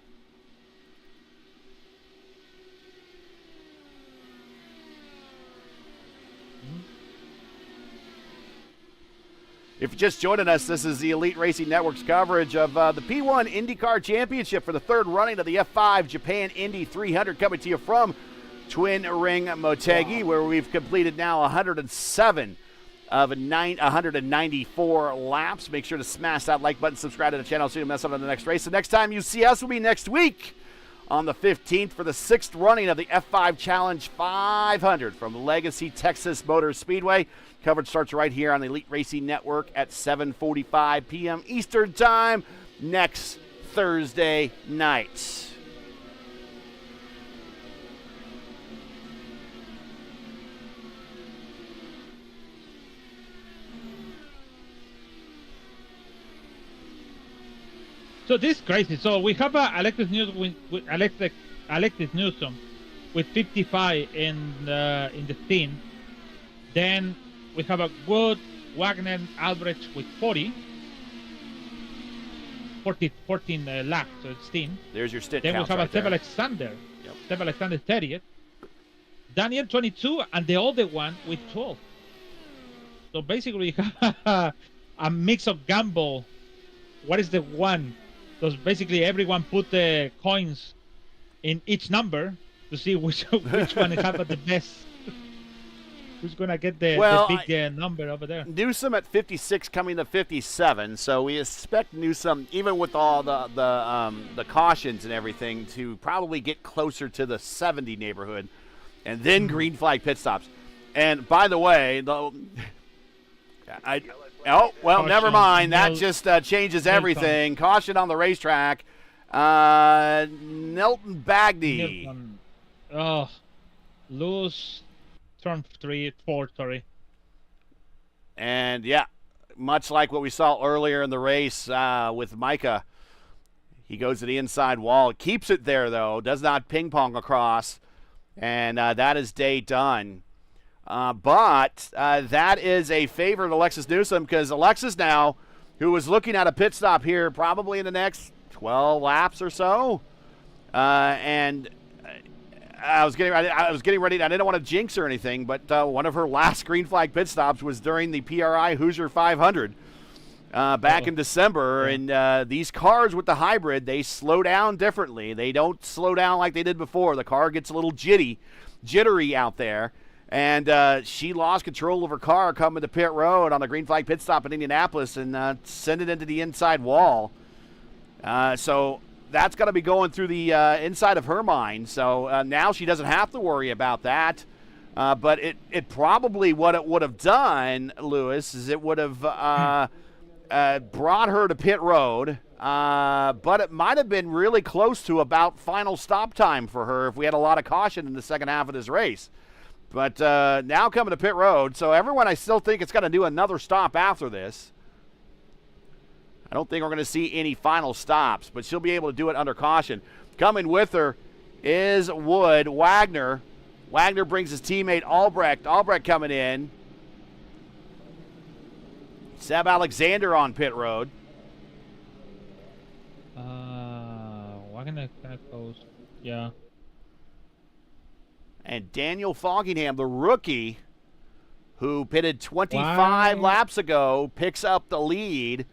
If you're just joining us, this is the Elite Racing Network's coverage of the P1 IndyCar Championship for the third running of the F5 Japan Indy 300, coming to you from Twin Ring Motegi, where we've completed now 107 of 194 laps. Make sure to smash that like button, subscribe to the channel so you don't mess up on the next race. The next time you see us will be next week on the 15th for the 6th running of the F5 Challenge 500 from Legacy Texas Motor Speedway. Coverage starts right here on the Elite Racing Network at 7:45 p.m. Eastern Time next Thursday night. So this is crazy. So we have Alexis Newsom with 55 in the team. Then we have a Wood, Wagner, Albrecht with 14 laps, so it's 10. There's your stint. Then we have right a Seb Alexander. Yep. Seb Alexander 30th. Daniel 22 and the older one with 12. So basically we have a mix of gamble. What is the one? So basically everyone put the coins in each number to see which one have the best. Who's going to get the big number over there? Newsom at 56 coming to 57, so we expect Newsom, even with all the cautions and everything, to probably get closer to the 70 neighborhood, and then green flag pit stops. And by the way, Oh, well, Caution, never mind. That Nel- just changes everything. Caution on the racetrack. Nelton Bagdy. Nilton. Oh, lose turn 4, sorry. And, yeah, much like what we saw earlier in the race with Micah, he goes to the inside wall. Keeps it there, though. Does not ping-pong across. And that is day done. But that is a favor to Alexis Newsom, because Alexis now, who was looking at a pit stop here probably in the next 12 laps or so, and I was getting ready. I didn't want to jinx or anything, but one of her last green flag pit stops was during the PRI Hoosier 500 back in December. And these cars with the hybrid, they slow down differently. They don't slow down like they did before. The car gets a little jittery out there. And she lost control of her car coming to pit road on a green flag pit stop in Indianapolis and sent it into the inside wall. So that's going to be going through the inside of her mind. So now she doesn't have to worry about that. But it probably, what it would have done, Lewis, is it would have brought her to pit road. But it might have been really close to about final stop time for her if we had a lot of caution in the second half of this race. But now coming to pit road, so everyone, I still think it's going to do another stop after this. I don't think we're going to see any final stops, but she'll be able to do it under caution. Coming with her is Wood. Wagner brings his teammate Albrecht. Albrecht coming in. Seb Alexander on pit road. Wagner kind of close. Yeah. And Daniel Foggingham, the rookie, who pitted 25 laps ago, picks up the lead.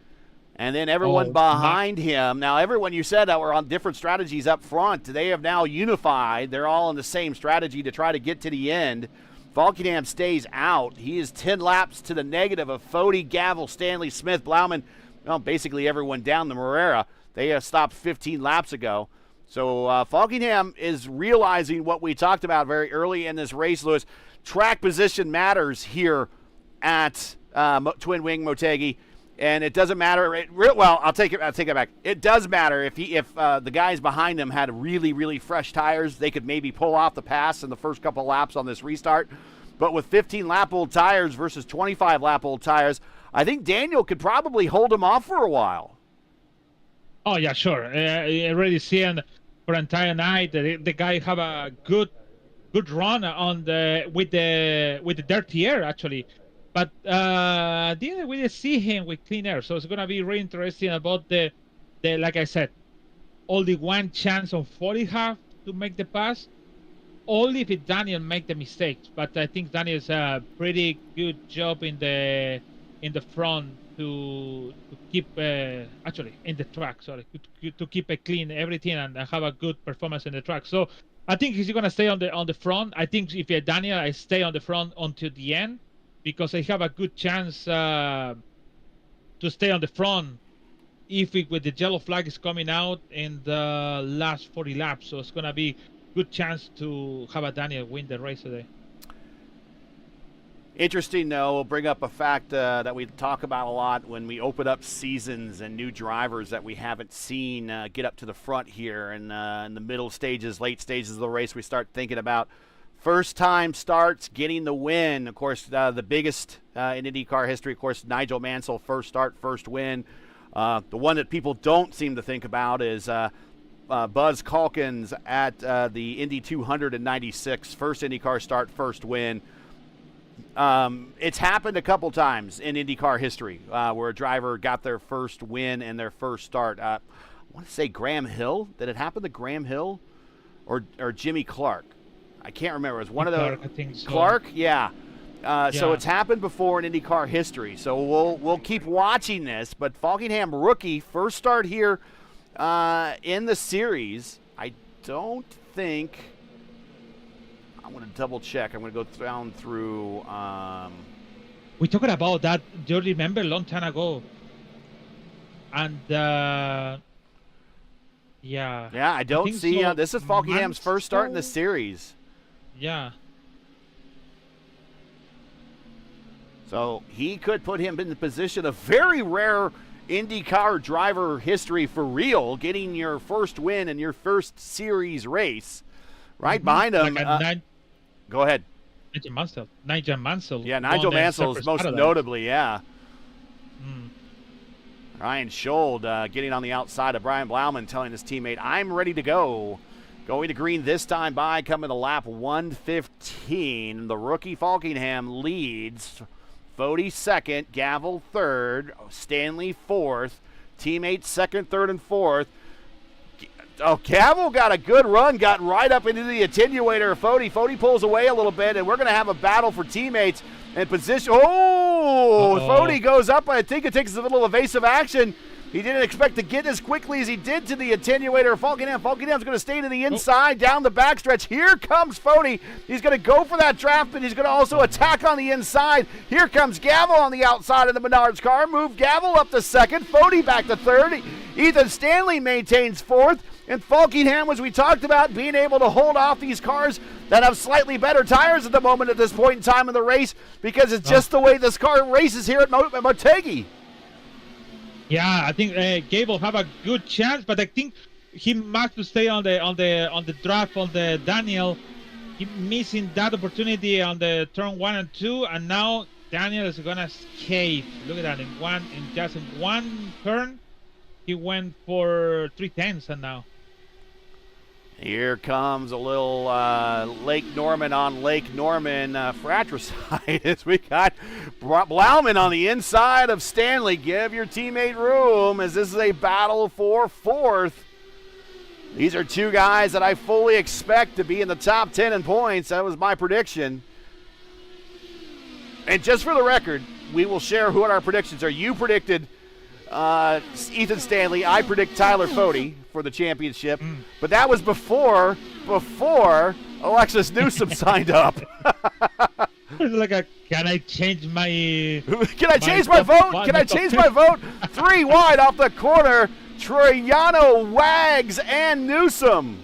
And then everyone behind him. Now, everyone you said that were on different strategies up front, they have now unified. They're all in the same strategy to try to get to the end. Falkenham stays out. He is 10 laps to the negative of Fody, Gavel, Stanley, Smith, Blauman. Well, basically everyone down the Morera. They stopped 15 laps ago. So Falkenham is realizing what we talked about very early in this race, Lewis. Track position matters here at Twin Wing Motegi. And it doesn't matter. I'll take it back. It does matter if the guys behind him had really, really fresh tires. They could maybe pull off the pass in the first couple laps on this restart. But with 15-lap-old tires versus 25-lap-old tires, I think Daniel could probably hold him off for a while. Oh yeah, sure. Already seeing for entire night the guy have a good run on with the dirty air actually. But didn't we see him with clean air? So it's gonna be really interesting about the like I said, only one chance on 40 half to make the pass. Only if Daniel make the mistakes. But I think Daniel's a pretty good job in the front to keep actually in the track. Sorry, to keep it clean everything and have a good performance in the track. So I think he's gonna stay on the front. I think if you're Daniel, I stay on the front until the end, because I have a good chance to stay on the front with the yellow flag is coming out in the last 40 laps. So it's going to be good chance to have a Daniel win the race today. Interesting, though, we'll bring up a fact that we talk about a lot when we open up seasons and new drivers that we haven't seen get up to the front here. And in the middle stages, late stages of the race, we start thinking about first-time starts, getting the win. Of course, the biggest in IndyCar history, of course, Nigel Mansell, first start, first win. The one that people don't seem to think about is Buzz Calkins at the Indy 296, first IndyCar start, first win. It's happened a couple times in IndyCar history where a driver got their first win and their first start. I want to say Graham Hill. Did it happen to Graham Hill or Jimmy Clark? I can't remember. It was one of those. I think so. Clark, yeah. So it's happened before in IndyCar history. So we'll keep watching this. But Falkenham rookie, first start here in the series. I don't think. I'm going to double check. I'm going to go down through. We talked about that. Do you remember a long time ago? And yeah. Yeah, I don't see. So. This is Falkenham's first start in the series. Yeah. So he could put him in the position of very rare IndyCar driver history for real, getting your first win in your first series race. Right behind him. Go ahead. Nigel Mansell. Yeah, Nigel Mansell is most notably, yeah. Ryan Schold getting on the outside of Brian Blauman, telling his teammate, I'm ready to go. Going to green this time by, coming to lap 115. The rookie Falkingham leads. Fody second, Gavel third, Stanley fourth, teammates second, third, and fourth. Oh, Gavel got a good run, got right up into the attenuator of Fody. Fody pulls away a little bit, and we're going to have a battle for teammates and position. Oh, Fody goes up. I think it takes a little evasive action. He didn't expect to get as quickly as he did to the attenuator of Falkingham. Falkingham's going to stay to the inside, down the backstretch. Here comes Fody. He's going to go for that draft, but he's going to also attack on the inside. Here comes Gavel on the outside of the Menards car. Move Gavel up to second. Fody back to third. Ethan Stanley maintains fourth. And Falkingham, as we talked about, being able to hold off these cars that have slightly better tires at the moment at this point in time in the race, because it's just the way this car races here at Motegi. Yeah, I think Gable have a good chance, but I think he must stay on the draft on the Daniel. He missing that opportunity on the turn 1 and 2, and now Daniel is gonna escape. Look at that! In just one turn, he went for 3/10, and now. Here comes a little Lake Norman on Lake Norman fratricide as we got Blauman on the inside of Stanley. Give your teammate room as this is a battle for fourth. These are two guys that I fully expect to be in the top 10 in points. That was my prediction. And just for the record, we will share who our predictions are. You predicted Ethan Stanley. I predict Tyler Fody for the championship, but that was before Alexis Newsom signed up. Can I change my? Can I change my vote? Can I change my vote? 3 wide off the corner. Troiano, Wags, and Newsom.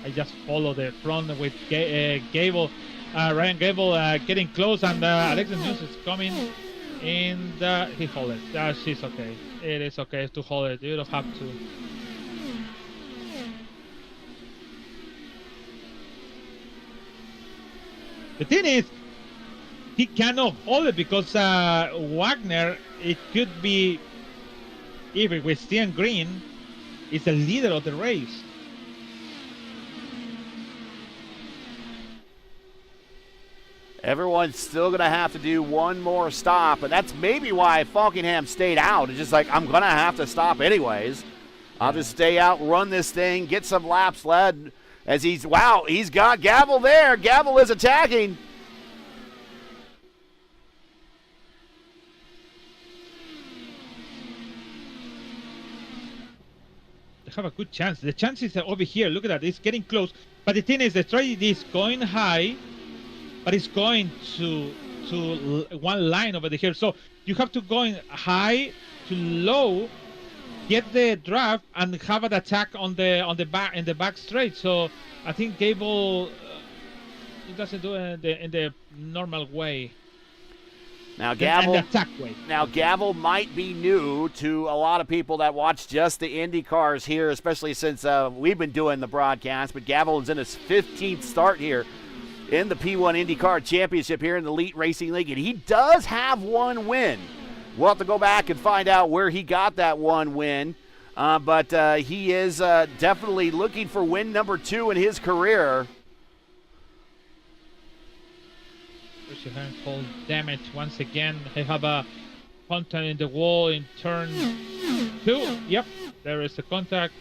I just follow the front with Gable. Ryan Gable getting close, and Alexis News is coming, and he hold it. She's okay. It is okay to hold it. You don't have to. The thing is, he cannot hold it because Wagner, it could be, even with Stian Green, is the leader of the race. Everyone's still going to have to do one more stop, and that's maybe why Falkingham stayed out. It's just like, I'm going to have to stop anyways. I'll just stay out, run this thing, get some laps led. As he's got Gavel there. Gavel is attacking. They have a good chance. The chance is over here. Look at that. It's getting close. But the thing is, the strategy is going high, but it's going to one line over here. So you have to go high to low, get the draft, and have an attack on the back in the back straight. So I think Gable he doesn't do it in the normal way. Now Gavel, and the attack way. Now Gavel might be new to a lot of people that watch just the Indy cars here, especially since we've been doing the broadcast. But Gavel is in his 15th start here in the P1 IndyCar Championship here in the Elite Racing League, and he does have one win. We'll have to go back and find out where he got that one win, but he is definitely looking for win number 2 in his career. Full damage once again. They have a contact in the wall in turn 2. Yep, there is a contact.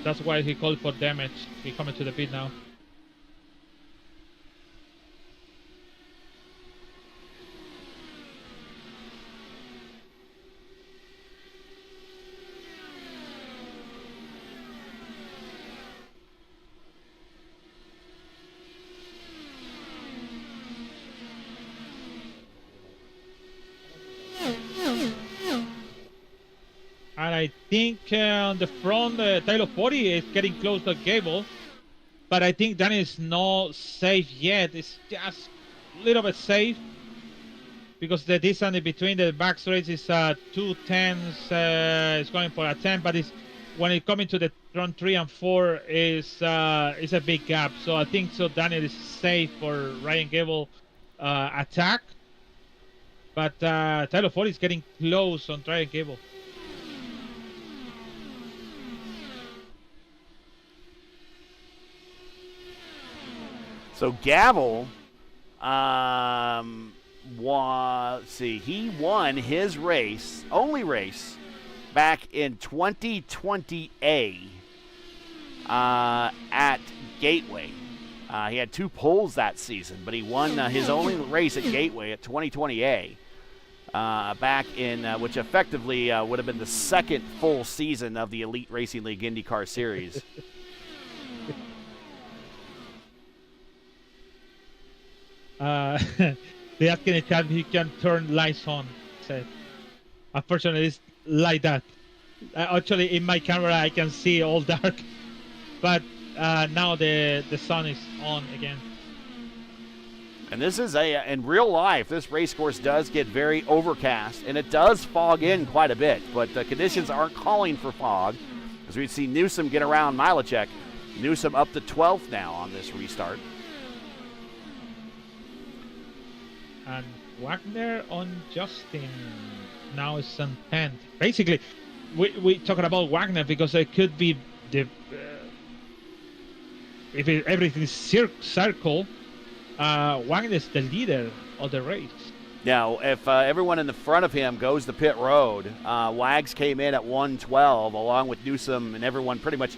That's why he called for damage. He coming to the pit now. And I think on the front, Tyler Fody is getting close to Gable. but I think Daniel is not safe yet. It's just a little bit safe because the distance between the back straights is 2 tenths. It's going for a 10, but it's when it coming to the turn 3 and 4 is a big gap. So I think Daniel is safe for Ryan Gable attack, but Tyler Ford is getting close on Ryan Gable. So Gavel, he won his only race, back in 2020A at Gateway. He had 2 poles that season, but he won his only race at Gateway at 2020A back in, which effectively would have been the second full season of the Elite Racing League IndyCar Series. They asking a chat if he can turn lights on. Said, unfortunately, it's like that. Actually, in my camera, I can see all dark, but now the sun is on again. And this is in real life, this race course does get very overcast, and it does fog in quite a bit, but the conditions aren't calling for fog, as we see Newsom get around Milacek. Newsom up to 12th now on this restart. And Wagner on Justin now is on 10th. Basically, we talking about Wagner because it could be the if everything is circle, Wagner is the leader of the race. Now, if everyone in the front of him goes to pit road, Wags came in at 112 along with Newsom and everyone pretty much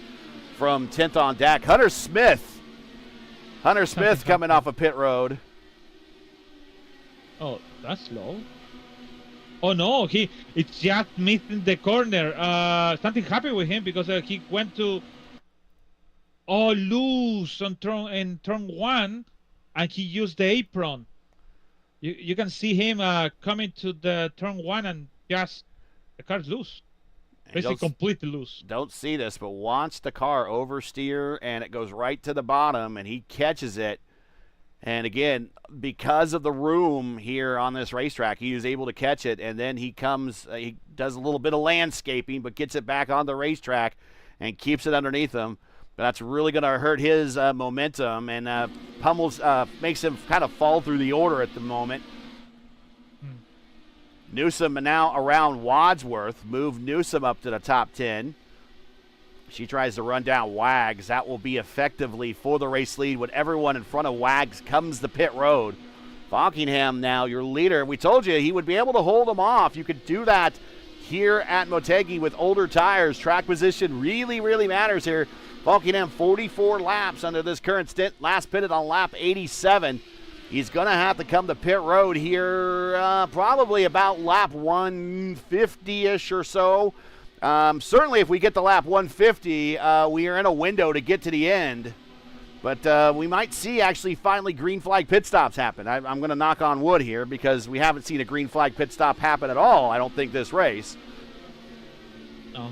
from 10th on deck. Hunter Smith coming off of pit road. Oh, that's low. Oh no, it's just missing the corner. Something happened with him because he went to loose on turn 1, and he used the apron. You can see him coming to the turn 1 and just the car's loose. Basically completely loose. Don't see this, but watch the car oversteer, and it goes right to the bottom, and he catches it. And again, because of the room here on this racetrack, he was able to catch it, and then he does a little bit of landscaping, but gets it back on the racetrack and keeps it underneath him. But that's really going to hurt his momentum, and pummels, makes him kind of fall through the order at the moment. Newsom now around Wadsworth, moved Newsom up to the top 10. She tries to run down Wags. That will be effectively for the race lead when everyone in front of Wags comes to pit road. Falkingham now your leader. We told you he would be able to hold him off. You could do that here at Motegi with older tires. Track position really, really matters here. Falkingham 44 laps under this current stint. Last pitted on lap 87. He's going to have to come to pit road here probably about lap 150-ish or so. Certainly if we get to lap 150, we are in a window to get to the end. But we might see actually finally green flag pit stops happen. I'm going to knock on wood here because we haven't seen a green flag pit stop happen at all, I don't think, this race. No.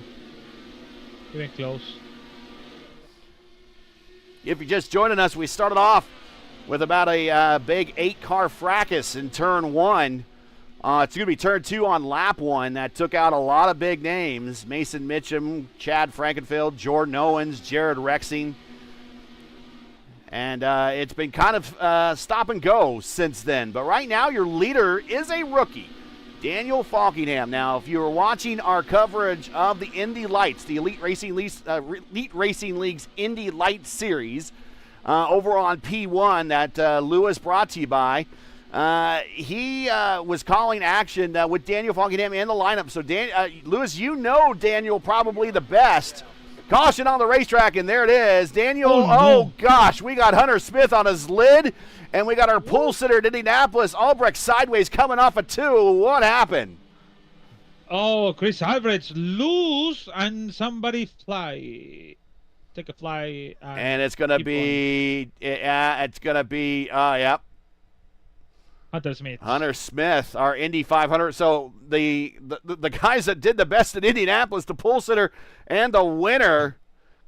Even close. If you're just joining us, we started off with about a big 8-car fracas in turn 1. It's going to be turn 2 on lap 1. That took out a lot of big names. Mason Mitchum, Chad Frankenfield, Jordan Owens, Jared Rexing. And it's been kind of stop and go since then. But right now your leader is a rookie, Daniel Falkingham. Now, if you were watching our coverage of the Indy Lights, the Elite Racing League's Indy Lights Series, over on P1 that Lewis brought to you by, he was calling action with Daniel Falkingham in the lineup. So, Lewis, you know Daniel probably the best. Caution on the racetrack, and there it is. Daniel, oh gosh, we got Hunter Smith on his lid, and we got our pole sitter at Indianapolis, Albrecht sideways coming off a 2. What happened? Oh, Chris Albrecht loose, and somebody take a fly. And it's going to be, yep. Hunter Smith, our Indy 500. So the guys that did the best in Indianapolis, the pole sitter and the winner,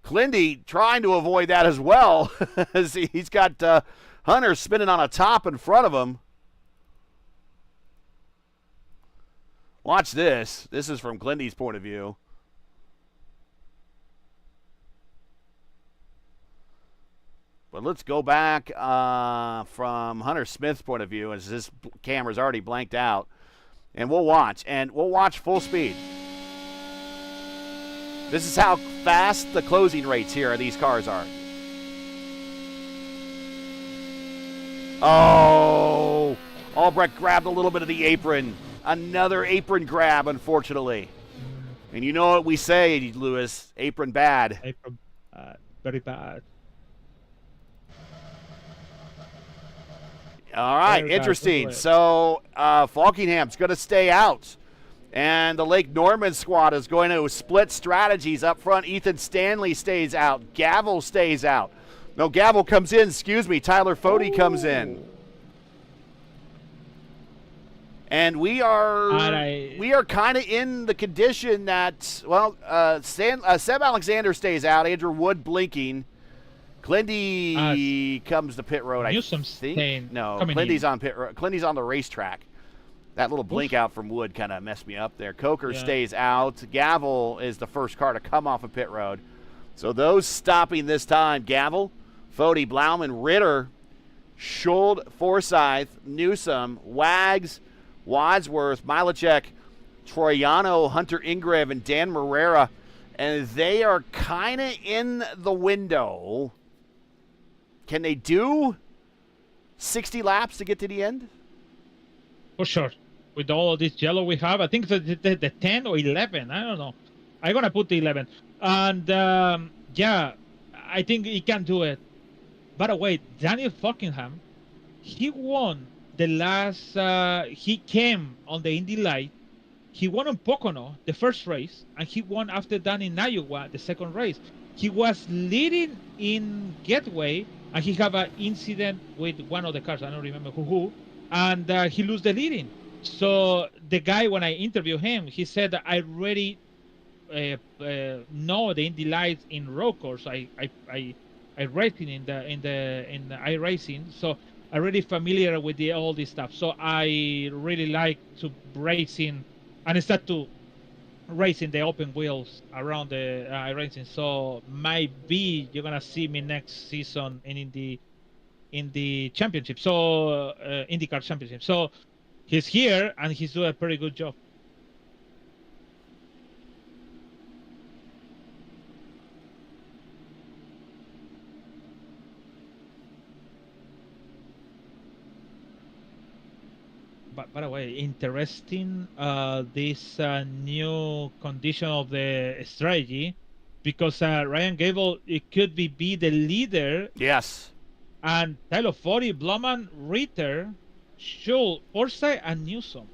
Clindy trying to avoid that as well. As he's got Hunter spinning on a top in front of him. Watch this. This is from Clindy's point of view. But let's go back from Hunter Smith's point of view, as this camera's already blanked out. And we'll watch. And we'll watch full speed. This is how fast the closing rates here of these cars are. Oh, Albrecht grabbed a little bit of the apron. Another apron grab, unfortunately. And you know what we say, Lewis, apron bad. Apron very bad. All right, very interesting. bad. So Falkingham's going to stay out. And the Lake Norman squad is going to split strategies up front. Ethan Stanley stays out. Gavel stays out. No, Gavel comes in. Excuse me. Tyler Fode comes in. And we are kind of in the condition that, well, Seb Alexander stays out. Andrew Wood blinking. Clindy comes to pit road, I think. No, Clindy's on pit road. Clindy's on the racetrack. That little blink out from Wood kind of messed me up there. Coker stays out. Gavel is the first car to come off of pit road. So those stopping this time, Gavel, Fode, Blauman, Ritter, Schuld, Forsyth, Newsom, Wags, Wadsworth, Milacek, Troiano, Hunter Ingrave, and Dan Morera. And they are kind of in the window. Can they do 60 laps to get to the end? For sure. With all of this yellow we have, I think the 10 or 11. I don't know. I'm going to put the 11. And, yeah, I think he can do it. By the way, Daniel Falkingham, he won the last, he came on the Indy Light. He won on Pocono, the first race, and he won after that in Iowa, the second race. He was leading in Gateway, and he had an incident with one of the cars. I don't remember who. And he lost the leading. So the guy, when I interviewed him, he said, I already know the Indy Lights in road course. I racing in iRacing, so I'm already familiar with all this stuff. So I really like to racing and start to racing the open wheels around the iRacing. So maybe you're gonna see me next season in the championship, so IndyCar championship. So he's here and he's doing a pretty good job. But by the way, interesting this new condition of the strategy, because Ryan Gable, it could be the leader. Yes. And Tyler Fode, Blauman, Ritter, Schuld, Forsyth, and Newsom.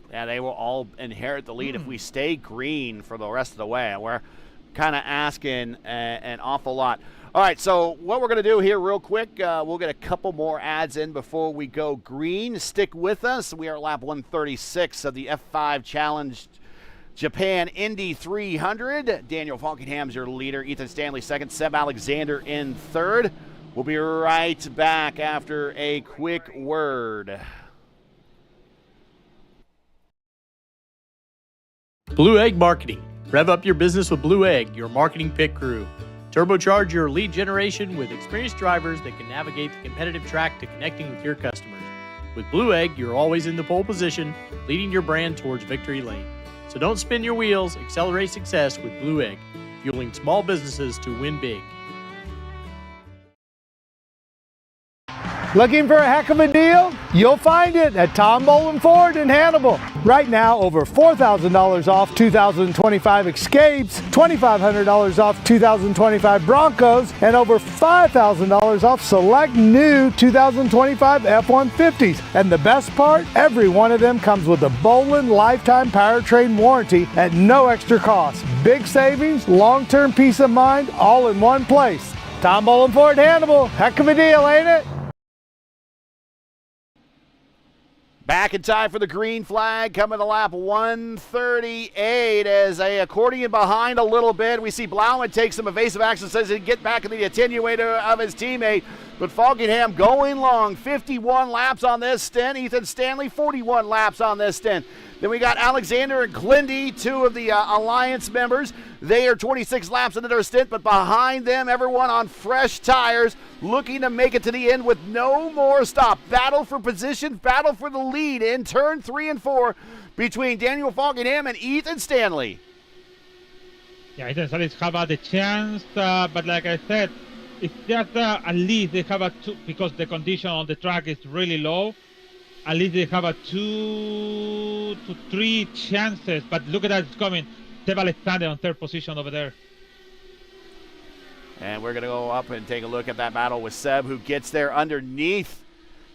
Yeah, they will all inherit the lead if we stay green for the rest of the way. We're kind of asking an awful lot. All right, so what we're going to do here real quick, we'll get a couple more ads in before we go green. Stick with us. We are at lap 136 of the F5 Challenge Japan Indy 300. Daniel Falkingham's your leader. Ethan Stanley second. Seb Alexander in third. We'll be right back after a quick word. Blue Egg Marketing. Rev up your business with Blue Egg, your marketing pit crew. Turbocharge your lead generation with experienced drivers that can navigate the competitive track to connecting with your customers. With Blue Egg, you're always in the pole position, leading your brand towards victory lane. So don't spin your wheels, accelerate success with Blue Egg, fueling small businesses to win big. Looking for a heck of a deal? You'll find it at Tom Bolin Ford in Hannibal. Right now, over $4,000 off 2025 Escapes, $2,500 off 2025 Broncos, and over $5,000 off select new 2025 F-150s. And the best part, every one of them comes with a Bolin lifetime powertrain warranty at no extra cost. Big savings, long-term peace of mind, all in one place. Tom Bolin Ford Hannibal. Heck of a deal, ain't it? Back in time for the green flag, coming to lap 138 as a accordion behind a little bit. We see Blauman take some evasive action, says he'd get back in the attenuator of his teammate. But Falkingham going long, 51 laps on this stint. Ethan Stanley, 41 laps on this stint. Then we got Alexander and Glindy, two of the Alliance members. They are 26 laps into their stint, but behind them, everyone on fresh tires, looking to make it to the end with no more stop. Battle for position, battle for the lead in turn 3 and 4 between Daniel Falkingham and Ethan Stanley. Yeah, Ethan Stanley have the chance, but like I said, if just at least they have a two, because the condition on the track is really low, at least they have a 2 to 3 chances. But look at that, it's coming. Seb Alexander on third position over there. And we're going to go up and take a look at that battle with Seb, who gets there underneath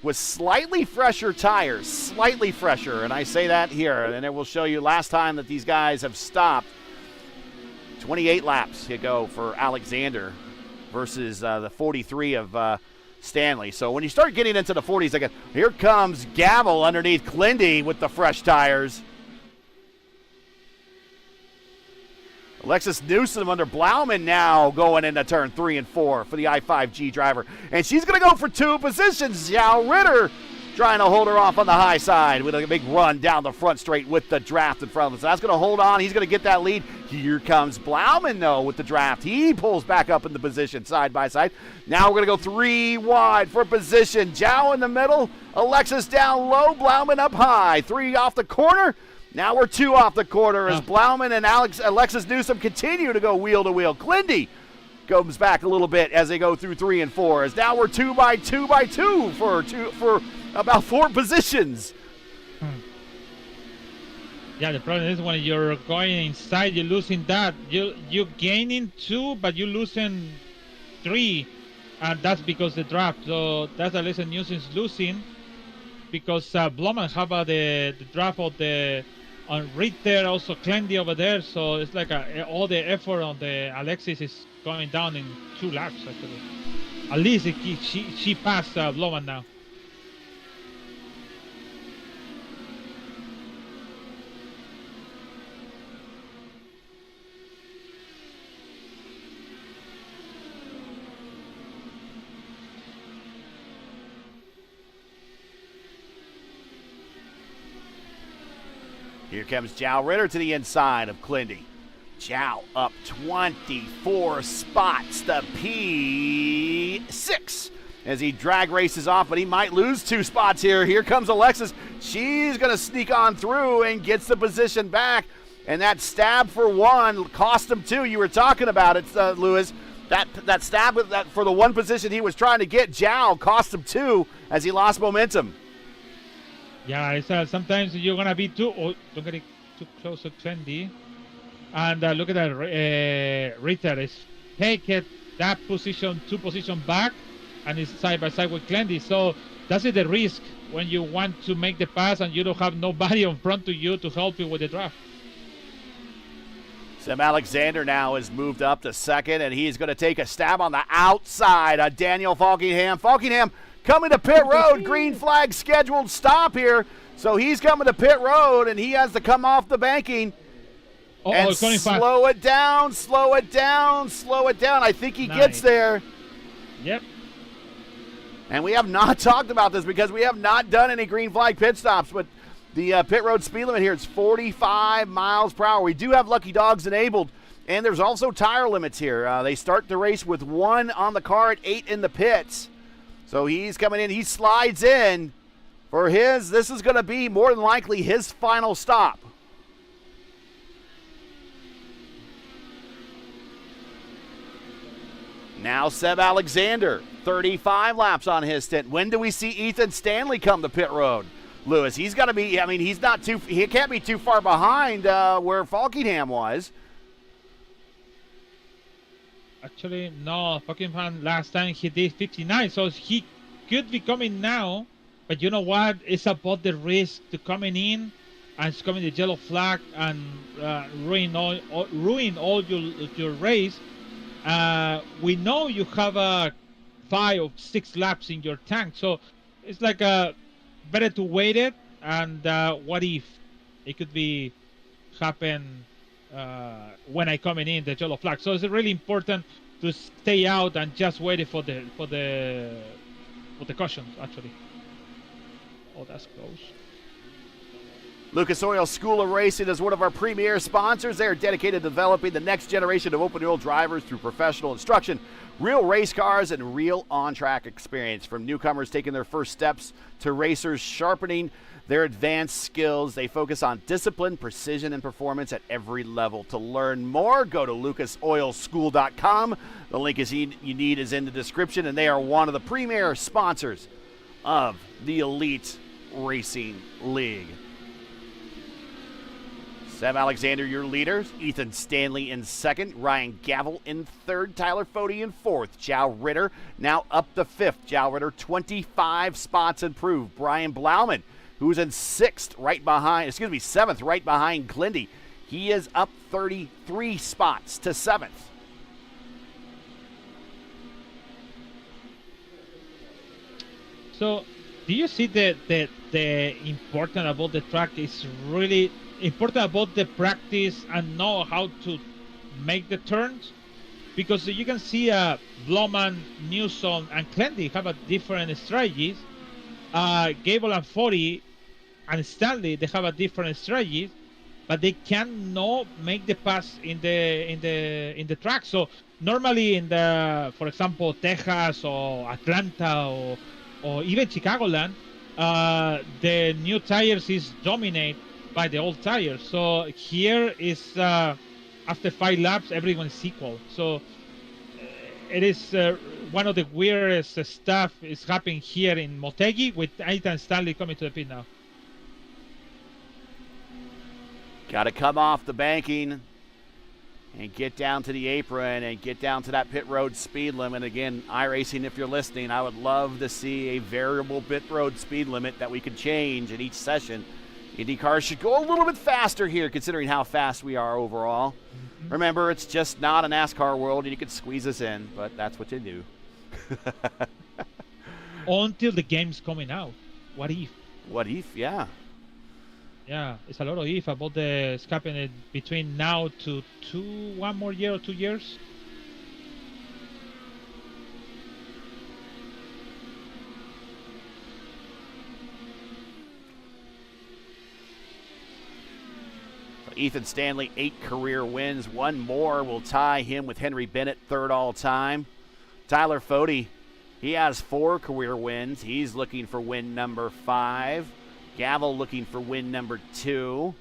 with slightly fresher tires, slightly fresher. And I say that here, and it will show you last time that these guys have stopped. 28 laps to go for Alexander versus the 43 of Stanley. So when you start getting into the 40s, again, here comes Gavel underneath Glindy with the fresh tires. Alexis Newsom under Blauman now going into turn 3 and 4 for the I-5G driver. And she's going to go for 2 positions. Zhao Ritter trying to hold her off on the high side with a big run down the front straight with the draft in front of him. So that's going to hold on. He's going to get that lead. Here comes Blauman, though, with the draft. He pulls back up in the position side by side. Now we're going to go 3 wide for position. Zhao in the middle. Alexis down low. Blauman up high. 3 off the corner. Now we're 2 off the corner as Blauman and Alexis Newsom continue to go wheel to wheel. Glindy comes back a little bit as they go through 3 and 4. As now we're 2 by 2 by 2 for about 4 positions. Yeah, the problem is when you're going inside, you're losing that. You're gaining 2, but you're losing 3, and that's because the draft. So that's Alexis Newsom's losing because Blauman have the draft of the. On Ritter, also Glindy over there, so it's like all the effort on the Alexis is going down in 2 laps actually. At least she passed Blauman now. Here comes Zhao Ritter to the inside of Glindy. Zhao up 24 spots, the P6 as he drag races off, but he might lose 2 spots here. Here comes Alexis. She's going to sneak on through and gets the position back. And that stab for 1 cost him 2. You were talking about it, Lewis. That stab with that for the 1 position he was trying to get, Zhao, cost him 2 as he lost momentum. Yeah, it's, sometimes you're going to be don't get it too close to Glindy. And look at that, Ritter is take it that position, 2 position back, and it's side by side with Glindy. So that's the risk when you want to make the pass and you don't have nobody in front of you to help you with the draft. Sam Alexander now has moved up to 2nd, and he's going to take a stab on the outside of Daniel Falkingham. Falkingham coming to pit road, green flag scheduled stop here. So he's coming to pit road, and he has to come off the banking and slow it down, slow it down, slow it down. I think he gets there. Yep. And we have not talked about this because we have not done any green flag pit stops, but the pit road speed limit here is 45 miles per hour. We do have lucky dogs enabled, and there's also tire limits here. They start the race with 1 on the car at 8 in the pits. So he's coming in, he slides in for his, this is going to be more than likely his final stop. Now Seb Alexander, 35 laps on his stint. When do we see Ethan Stanley come to pit road? Lewis, he's got to be, I mean, he can't be too far behind where Falkingham was. Actually, no, Falkingham last time he did 59, so he could be coming now, but you know what? It's about the risk to coming in and it's coming the yellow flag and ruin all your race. We know you have 5 or 6 laps in your tank, so it's like better to wait it and what if it could be happen when I coming in the yellow flag. So it's really important to stay out and just wait for the caution actually. Oh, that's close. Lucas Oil School of Racing is one of our premier sponsors. They are dedicated to developing the next generation of open-wheel drivers through professional instruction, real race cars, and real on-track experience. From newcomers taking their first steps to racers sharpening their advanced skills, they focus on discipline, precision, and performance at every level. To learn more, go to lucasoilschool.com. The link you need is in the description, and they are one of the premier sponsors of the Elite Racing League. Sam Alexander, your leaders. Ethan Stanley in second. Ryan Gavel in third. Tyler Fode in fourth. Jow Ritter now up to fifth. Jow Ritter 25 spots improved. Brian Blauman, who's in seventh, right behind Glindy. He is up 33 spots to seventh. So, do you see the important about the track is really important about the practice and know how to make the turns? Because you can see Blauman, Newsom, and Glendy have a different strategies. Gable and Fode and Stanley, they have a different strategies, but they cannot make the pass in the track. So normally in the, for example, Texas or Atlanta or even Chicagoland, the new tires is dominated by the old tires. So here is after 5 laps, everyone's equal. So it is one of the weirdest stuff is happening here in Motegi with Ethan Stanley coming to the pit now. Got to come off the banking and get down to the apron and get down to that pit road speed limit. Again, iRacing, if you're listening, I would love to see a variable pit road speed limit that we could change in each session. Indy cars should go a little bit faster here, considering how fast we are overall. Mm-hmm. Remember, it's just not a NASCAR world, and you could squeeze us in, but that's what you do. Until the game's coming out. What if? What if, yeah. Yeah, it's a lot of if about the happening between now to 1 more year or 2 years. Ethan Stanley, 8 career wins. 1 more will tie him with Henry Bennett, 3rd all-time. Tyler Fode, he has 4 career wins. He's looking for win number 5. Gavel looking for win number 2.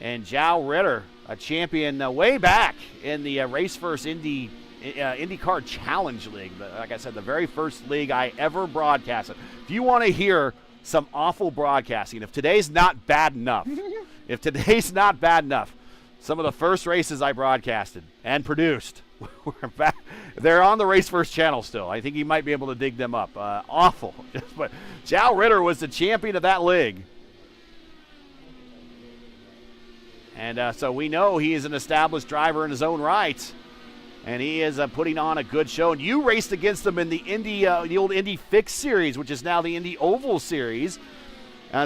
And Jow Ritter, a champion way back in the Race First IndyCar Challenge League. Like I said, the very first league I ever broadcasted. If you want to hear some awful broadcasting, if today's not bad enough, some of the first races I broadcasted and produced were back. They're on the Race First channel still. I think you might be able to dig them up. Awful. But Jow Ritter was the champion of that league. And so we know he is an established driver in his own right. And he is putting on a good show. And you raced against him in the old Indy Fix Series, which is now the Indy Oval Series.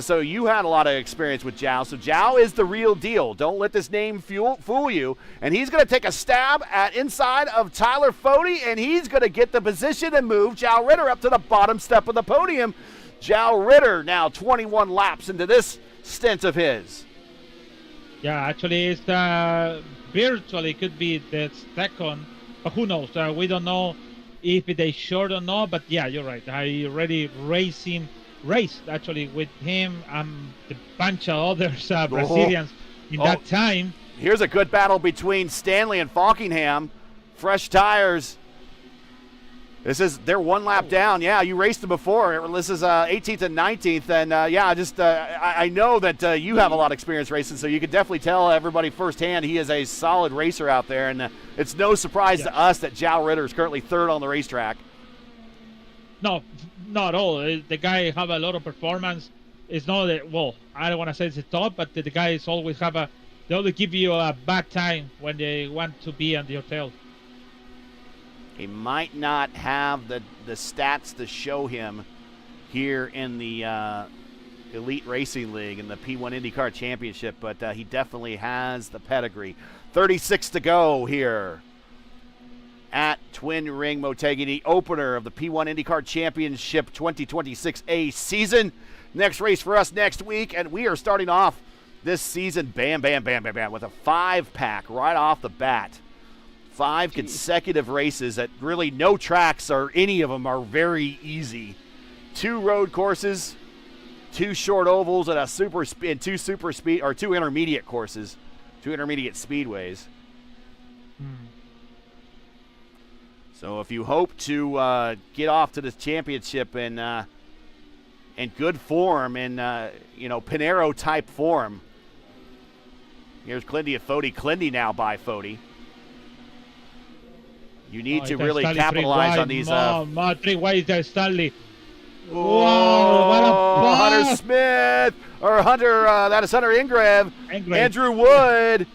So you had a lot of experience with Jow. So Jow is the real deal. Don't let this name fool you. And he's going to take a stab at inside of Tyler Fode, and he's going to get the position and move Jow Ritter up to the bottom step of the podium. Jow Ritter now 21 laps into this stint of his. Yeah, actually, it's virtually could be the second, but who knows? We don't know if they short or not. But yeah, you're right. I already raced actually with him and the bunch of others Brazilians in that time. Here's a good battle between Stanley and Falkingham. Fresh tires. They're 1 lap down. Yeah, you raced them before. This is 18th and 19th. And I know that you have a lot of experience racing, so you can definitely tell everybody firsthand he is a solid racer out there. And it's no surprise to us that Jow Ritter is currently 3rd on the racetrack. No, not at all. The guy have a lot of performance. It's not that, well, I don't want to say it's the top, but the guys always they always give you a bad time when they want to be on your tail. He might not have the stats to show him here in the Elite Racing League and the P1 IndyCar Championship, but he definitely has the pedigree. 36 to go here at Twin Ring Motegi, the opener of the P1 IndyCar Championship 2026A season. Next race for us next week, and we are starting off this season bam, bam, bam, bam, bam with a 5-pack right off the bat. 5 consecutive races that really no tracks or any of them are very easy. 2 road courses, 2 short ovals, and two intermediate courses, 2 intermediate speedways. So if you hope to get off to this championship in good form, in Pinero type form. Here's Clindy at Foti. Clindy now by Foti. You need to really capitalize on these. 3 wide there, Stanley. Whoa, what a Hunter pass. Smith, or Hunter, that is Hunter Ingrave. Andrew Wood.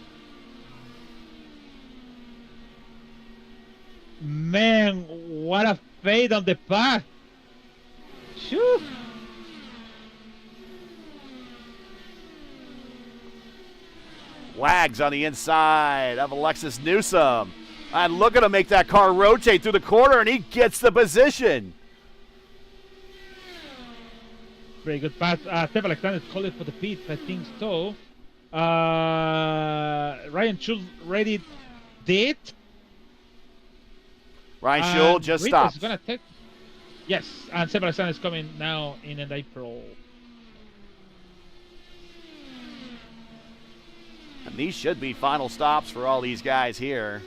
Man, what a fade on the path. Shoo. Wags on the inside of Alexis Newsom. And look at him make that car rotate through the corner, and he gets the position. Very good pass. Stefan Alexander called it for the pit, I think so. Ryan Schultz ready did. Ryan Schultz just stopped. Gonna take. Yes, and Stefan Alexander is coming now in April. And these should be final stops for all these guys here.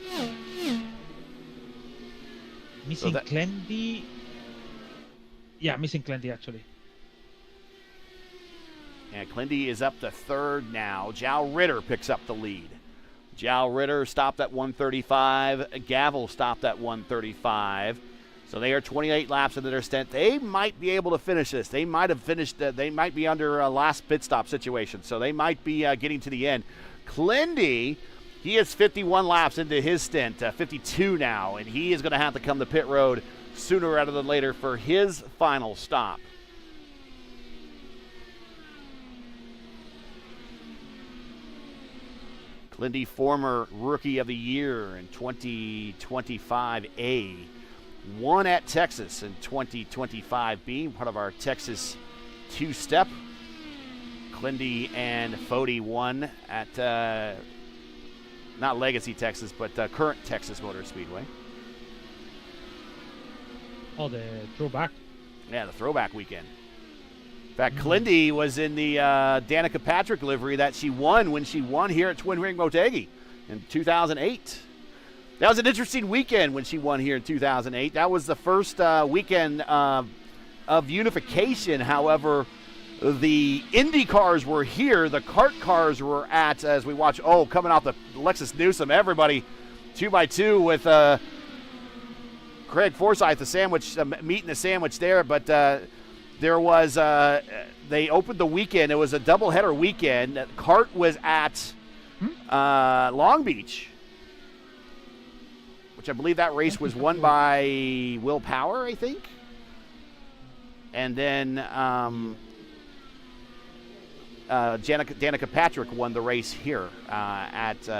Missing Clendy. Yeah, missing Clendy actually. And Clindy is up to 3rd now. Jow Ritter picks up the lead. Jow Ritter stopped at 135. Gavel stopped at 135. So they are 28 laps into their stint. They might be able to finish this. They might have finished. They might be under a last pit stop situation. So they might be getting to the end. Clindy, he is 51 laps into his stint, 52 now, and he is going to have to come to pit road sooner rather than later for his final stop. Clindy, former Rookie of the Year in 2025A, won at Texas in 2025B, part of our Texas two-step. Clindy and Foti won at, not Legacy, Texas, but current Texas Motor Speedway. Oh, the throwback. Yeah, the throwback weekend. In fact, Clindy was in the Danica Patrick livery that she won when she won here at Twin Ring Motegi in 2008. That was an interesting weekend when she won here in 2008. That was the first weekend of unification. However, the Indy cars were here. The kart cars were at, as we watch, coming off the Lexus Newsom, everybody 2x2 with Craig Forsyth, the sandwich, meat in the sandwich there. But there was, they opened the weekend. It was a doubleheader weekend. Kart was at Long Beach, which I believe that race was won by Will Power, I think. And then Danica Patrick won the race here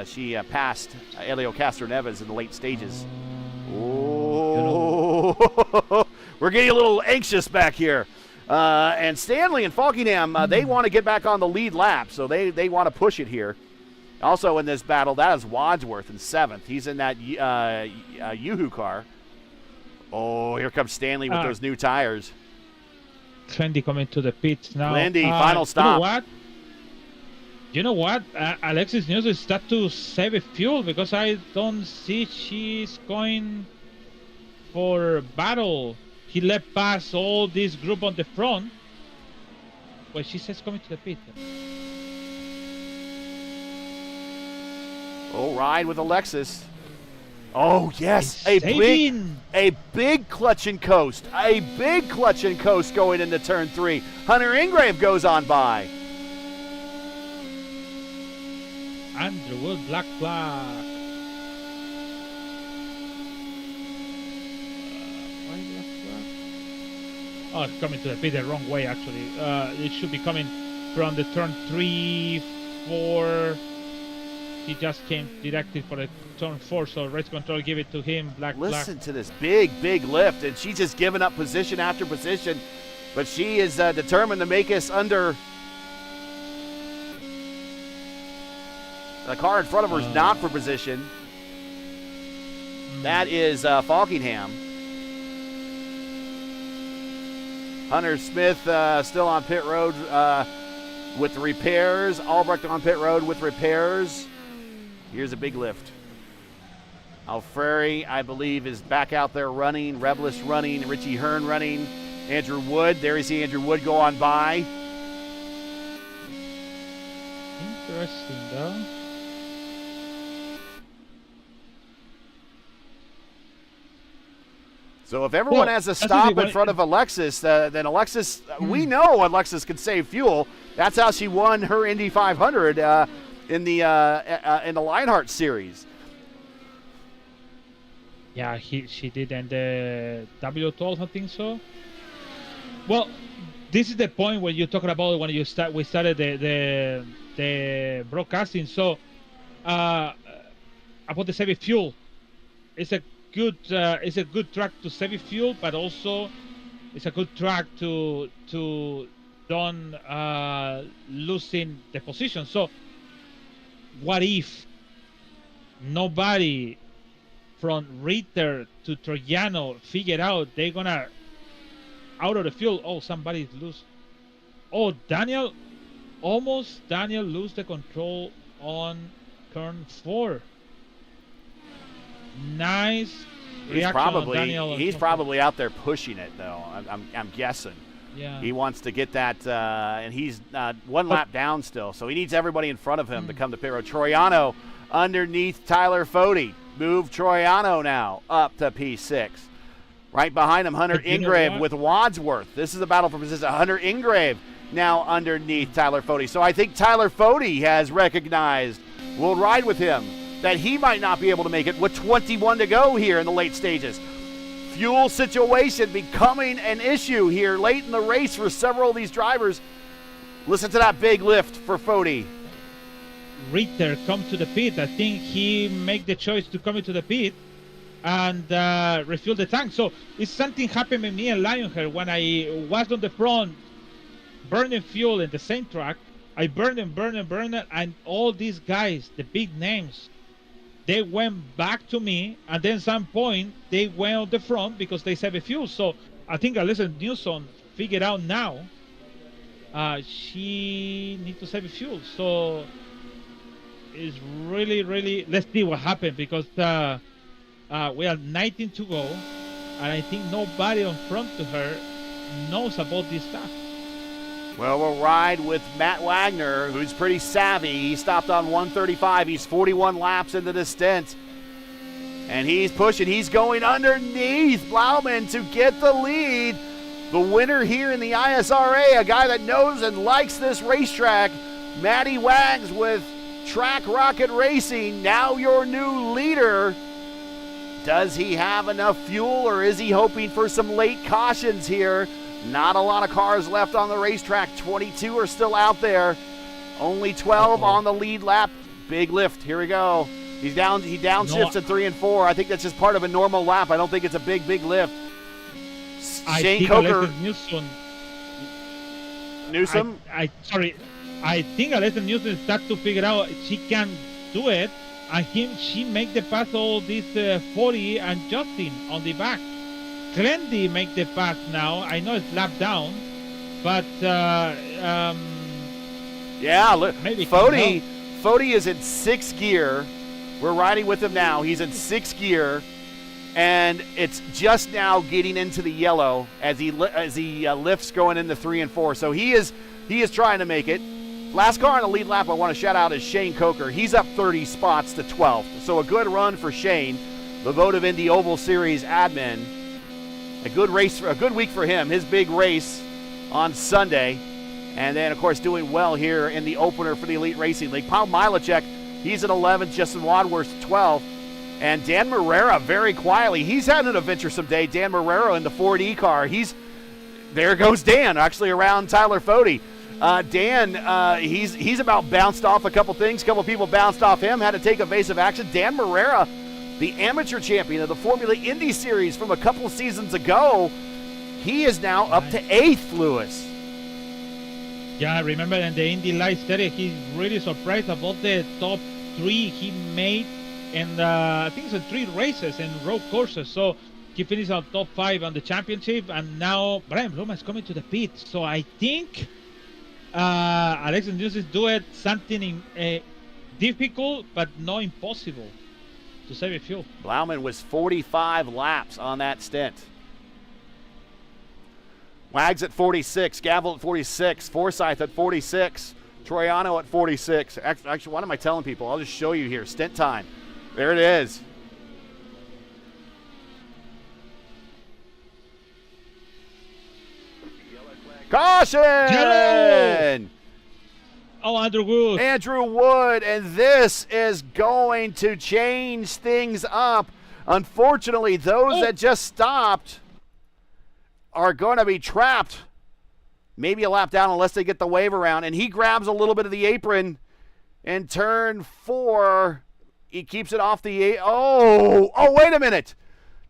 she passed Elio Castro-Neves in the late stages. Oh, we're getting a little anxious back here. And Stanley and Falkingham, they want to get back on the lead lap, so they want to push it here. Also in this battle, that is Wadsworth in 7th. He's in that Yoo-Hoo car. Oh, here comes Stanley with those new tires. Clendy coming to the pits now. Clendy, final stop. You know what? Alexis News is start to save fuel because I don't see she's going for battle. He left pass all this group on the front. Well, she says coming to the pit. Oh, ride with Alexis. Oh, yes. A big clutch and coast. A big clutch and coast going into turn 3. Hunter Ingrave goes on by. Andrew Wood, black flag. Why black flag? Oh, coming to the pit the wrong way, actually. It should be coming from the turn 3, 4. He just came directly for the turn 4, so race control give it to him. Listen to this big lift, and she's just giving up position after position, but she is determined to make us under. The car in front of her is not for position. That is Falkingham. Hunter Smith still on pit road with repairs. Albrecht on pit road with repairs. Here's a big lift. Alfreri, I believe, is back out there running. Reblis running. Richie Hearn running. Andrew Wood. There you see Andrew Wood go on by. Interesting, though. So if everyone has a stop in front of Alexis, then Alexis, we know Alexis can save fuel. That's how she won her Indy 500 in the Lionheart Series. Yeah, she did in the W12, I think so. Well, this is the point where you're talking about when we started the broadcasting. So about the saving fuel, it's a good track to save fuel, but also it's a good track to don't losing the position. So what if nobody from Ritter to Troiano figured out they're gonna out of the field? Oh, somebody's loose. Oh, Daniel lose the control on turn 4. Nice. He's probably out there pushing it, though. I'm guessing. Yeah. He wants to get that, and he's one lap down still, so he needs everybody in front of him to come to pit road. Troiano underneath Tyler Fode. Move Troiano now up to P6. Right behind him, Hunter Ingrave with Wadsworth. This is a battle for position. Hunter Ingrave now underneath Tyler Fode. So I think Tyler Fode has recognized, we'll ride with him, that he might not be able to make it with 21 to go here in the late stages. Fuel situation becoming an issue here late in the race for several of these drivers. Listen to that big lift for Fode. Ritter come to the pit. I think he make the choice to come into the pit and refuel the tank. So it's something happened with me and Lionheart when I was on the front burning fuel in the same track. I burned and all these guys, the big names, they went back to me, and then some point they went on the front because they saved fuel. So I think Alyssa Newsom figured out now she needs to save fuel. So it's really, let's see what happened, because we have 19 to go, and I think nobody on front to her knows about this stuff. Well, we'll ride with Matt Wagner, who's pretty savvy. He stopped on 135. He's 41 laps into the stint. And he's pushing. He's going underneath Blauman to get the lead. The winner here in the ISRA, a guy that knows and likes this racetrack, Matty Wags with Track Rocket Racing, now your new leader. Does he have enough fuel, or is he hoping for some late cautions here? Not a lot of cars left on the racetrack. 22 are still out there. Only 12 on the lead lap. Big lift. Here we go. He downshifts at 3 and 4. I think that's just part of a normal lap. I don't think it's a big lift. Shane Coker. Newsom? I think Alessa Newsom starts to figure out she can do it, and she make the pass all this 40 and Justin on the back. Glendy make the pass now. I know it's lap down, but maybe Fode is in 6th gear. We're riding with him now. He's in 6th gear, and it's just now getting into the yellow as he lifts going into 3 and 4. So he is trying to make it. Last car on the lead lap I want to shout out is Shane Coker. He's up 30 spots to 12th. So a good run for Shane, the Votive Indy Oval Series admin. A good week for him. His big race on Sunday. And then, of course, doing well here in the opener for the Elite Racing League. Paul Milacek, he's at 11th. Justin Wadworth, 12th. And Dan Marrera, very quietly. He's had an adventuresome day. Dan Marrera in the Ford E-car. there goes Dan, actually around Tyler Fode. Dan, he's about bounced off a couple things. A couple people bounced off him, had to take evasive action. Dan Morera, the amateur champion of the Formula Indy Series from a couple seasons ago, he is now up to 8th, Lewis. Yeah, I remember in the Indy Light Series, he's really surprised about the top 3 he made, and I think it's 3 races and road courses. So he finished on top 5 on the championship, and now Brian Roma is coming to the pit. So I think Alexis Newsom is doing something difficult, but not impossible to save fuel. Blauman was 45 laps on that stint. Wags at 46, Gavel at 46, Forsyth at 46, Troiano at 46. Actually, what am I telling people? I'll just show you here. Stint time. There it is. Caution! Yellow! Oh, Andrew Wood. Andrew Wood, and this is going to change things up. Unfortunately, those that just stopped are going to be trapped. Maybe a lap down unless they get the wave around. And he grabs a little bit of the apron in turn 4. He keeps it off the... Oh, wait a minute.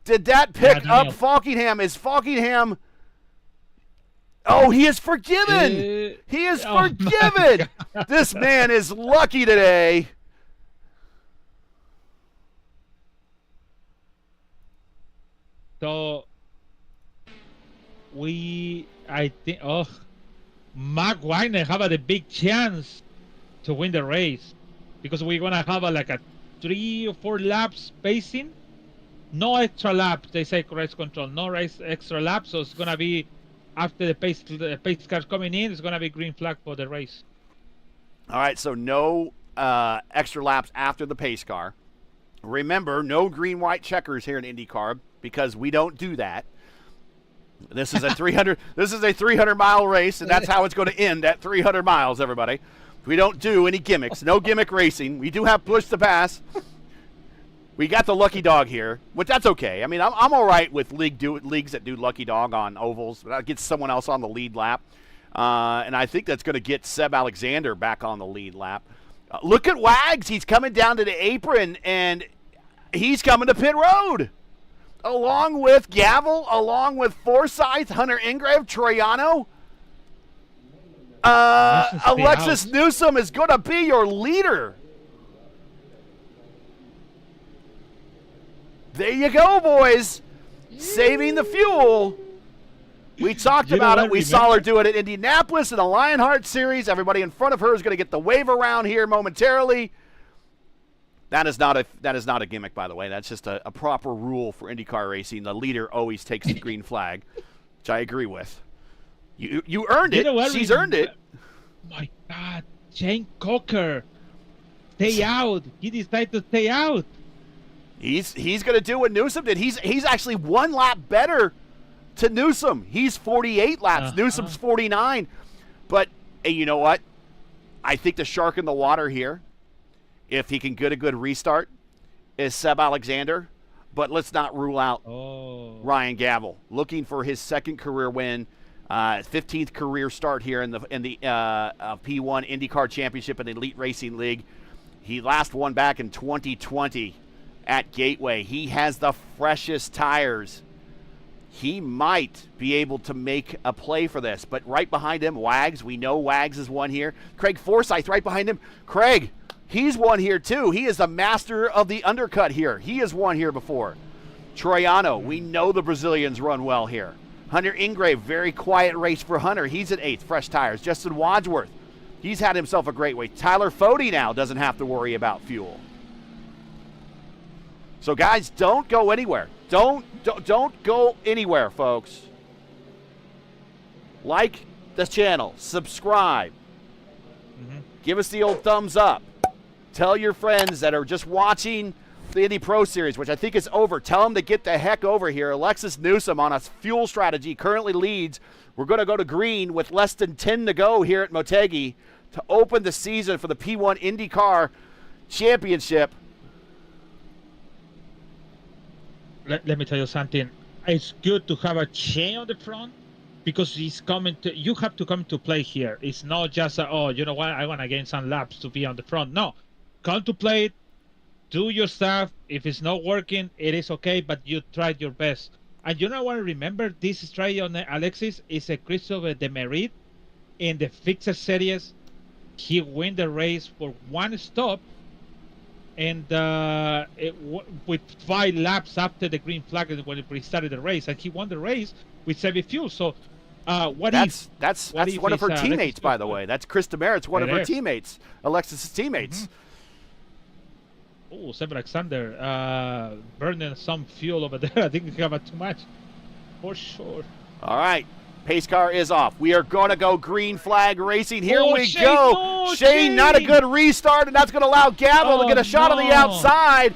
Did that pick up Falkingham? Is Falkingham... Oh, he is forgiven. He is forgiven. This man is lucky today. So, I think, Mark Wagner have a big chance to win the race, because we're going to have like a 3 or 4 laps pacing. No extra laps, they say race control. No extra laps, so it's going to be after the pace cars coming in, it's going to be green flag for the race. All right, so no extra laps after the pace car. Remember, no green-white checkers here in IndyCar, because we don't do that. This is a 300. This is a 300-mile race, and that's how it's going to end at 300 miles. Everybody, we don't do any gimmicks. No gimmick racing. We do have push to pass. We got the lucky dog here, but that's okay. I mean, I'm all right with leagues that do lucky dog on ovals. That gets someone else on the lead lap, and I think that's going to get Seb Alexander back on the lead lap. Look at Wags. He's coming down to the apron, and he's coming to pit road. Along with Gavel, along with Forsyth, Hunter Ingrave, Troiano. Alexis Newsom is going to be your leader. There you go, boys. Saving the fuel. We talked about it. We saw her do it at Indianapolis in the Lionheart Series. Everybody in front of her is going to get the wave around here momentarily. That is not a gimmick, by the way. That's just a proper rule for IndyCar racing. The leader always takes the green flag, which I agree with. You earned it. She's earned it. My God, Shane Coker, stay out. He decided to stay out. He's going to do what Newsom did. He's actually 1 lap better to Newsom. He's 48 laps. Newsom's 49. But hey, you know what? I think the shark in the water here, if he can get a good restart, is Seb Alexander. But let's not rule out Ryan Gavel, looking for his 2nd career win, 15th career start here in the P1 IndyCar Championship in the Elite Racing League. He last won back in 2020 at Gateway. He has the freshest tires. He might be able to make a play for this. But right behind him, Wags. We know Wags is one here. Craig Forsyth right behind him. Craig, he's one here too. He is the master of the undercut here. He has won here before. Troiano, we know the Brazilians run well here. Hunter Ingrave, very quiet race for Hunter. He's at 8th, fresh tires. Justin Wadsworth, he's had himself a great way. Tyler Fode now doesn't have to worry about fuel. So guys, don't go anywhere. Don't go anywhere, folks. Like the channel, subscribe. Give us the old thumbs up. Tell your friends that are just watching the Indy Pro Series, which I think is over. Tell them to get the heck over here. Alexis Newsom on a fuel strategy currently leads. We're going to go to green with less than 10 to go here at Motegi to open the season for the P1 IndyCar Championship. Let me tell you something. It's good to have a chain on the front, because he's coming to. You have to come to play here. It's not just oh, you know what? I want to gain some laps to be on the front. No, come to play. Do your stuff. If it's not working, it is okay. But you tried your best. And you know what? Remember this strategy on Alexis is a Christopher Demerit in the Fixer Series. He win the race for one stop, and with 5 laps after the green flag when he started the race, and he won the race with 7 fuel. So, that's one of her teammates, by the way. That's Chris Demerit's one of her teammates, Alexis' teammates. Mm-hmm. Oh, Seb Alexander burning some fuel over there. I think he got too much, for sure. All right. Pace car is off. We are going to go green flag racing. Here we Shane, go. no, Shane, not a good restart, and that's going to allow Gavel to get a shot on the outside.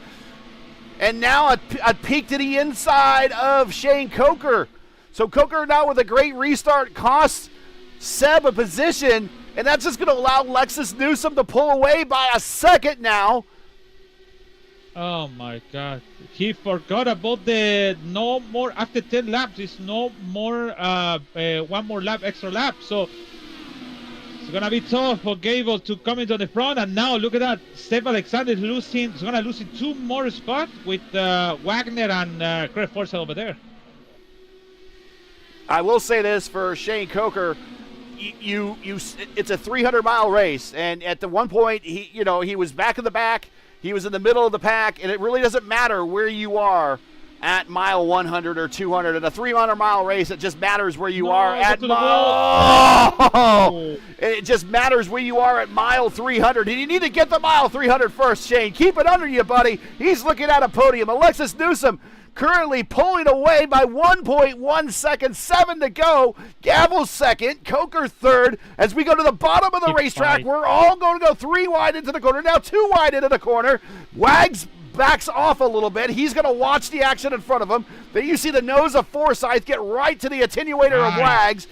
And now a peek to the inside of Shane Coker. So Coker now with a great restart costs Seb a position, and that's just going to allow Lexus Newsom to pull away by a second now. Oh my God! He forgot about the no more after 10 laps. It's no more one more lap, extra lap. So it's gonna be tough for Gable to come into the front. And now look at that, Steph Alexander is losing. He's gonna lose in 2 more spots with Wagner and Craig Forsyth over there. I will say this for Shane Coker. It's a 300-mile race, and at the one point he was back in the back. He was in the middle of the pack, and it really doesn't matter where you are at mile 100 or 200. In a 300-mile race, it just matters where you are at mile. It just matters where you are at mile 300. And you need to get the mile 300 first, Shane. Keep it under you, buddy. He's looking at a podium. Alexis Newsom currently pulling away by 1.1 seconds, 7 to go. Gavel second, Coker third. As we go to the bottom of the racetrack, we're all going to go 3 wide into the corner, now 2 wide into the corner. Wags backs off a little bit. He's going to watch the action in front of him. Then you see the nose of Forsyth get right to the attenuator of Wags.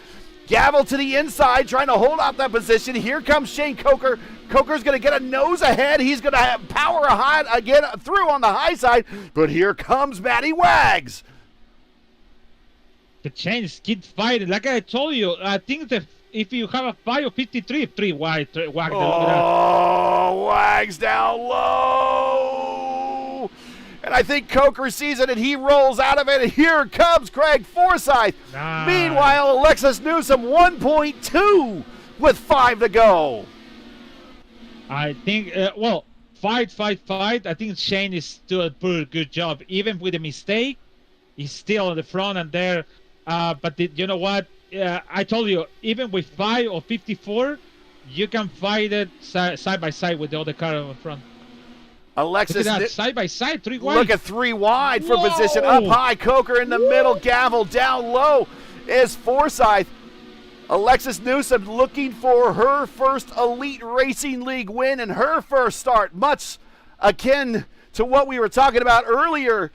Gavel to the inside, trying to hold out that position. Here comes Shane Coker. Coker's going to get a nose ahead. He's going to have power high again through on the high side. But here comes Matty Wags. The chains keep fighting. Like I told you, I think that if you have a 5 or 53, 3 wide. Oh, Wags down low. And I think Coker sees it, and he rolls out of it. And here comes Craig Forsyth. Nice. Meanwhile, Alexis Newsom 1.2 with 5 to go. I think, fight. I think Shane is doing a pretty good job. Even with a mistake, he's still on the front and there. But you know what? I told you, even with 5 or 54, you can fight it side by side with the other car in front. Alexis, look at that, side by side, 3 wide. Look at 3 wide for position. Up high, Coker in the middle, Gavel down low is Forsyth. Alexis Newsom looking for her first Elite Racing League win and her first start, much akin to what we were talking about earlier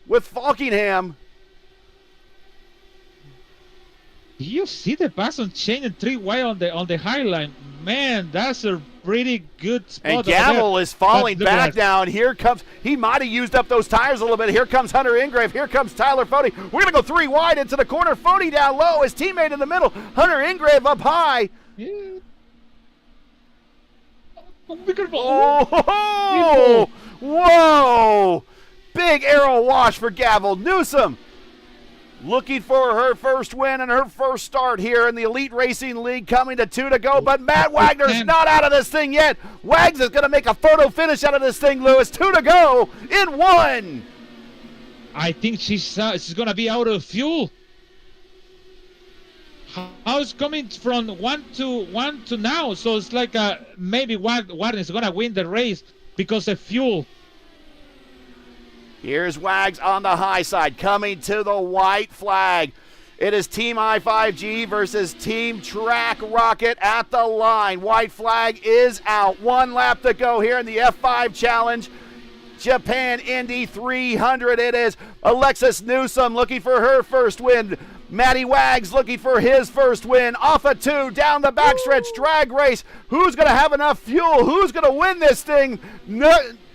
with Falkingham. Do you see the pass on Shane and 3 wide on the high line? Man, that's a pretty good spot. And Gavel is falling back now, and here comes, he might have used up those tires a little bit. Here comes Hunter Ingrave. Here comes Tyler Fody. We're going to go 3 wide into the corner. Fody down low, his teammate in the middle. Hunter Ingrave up high. Yeah. Oh, whoa. Big arrow wash for Gavel. Newsom looking for her first win and her first start here in the Elite Racing League, coming to 2 to go. But Matt Wagner's not out of this thing yet. Wags is going to make a photo finish out of this thing, Lewis. 2 to go in 1. I think she's going to be out of fuel. How's coming from 1 to now? So it's like maybe Wagner is going to win the race because of fuel. Here's Wags on the high side, coming to the white flag. It is Team I5G versus Team Track Rocket at the line. White flag is out. 1 lap to go here in the F5 Challenge. Japan Indy 300. It is Alexis Newsom looking for her first win. Matty Wags looking for his first win. Off a 2, down the backstretch, drag race. Who's going to have enough fuel? Who's going to win this thing?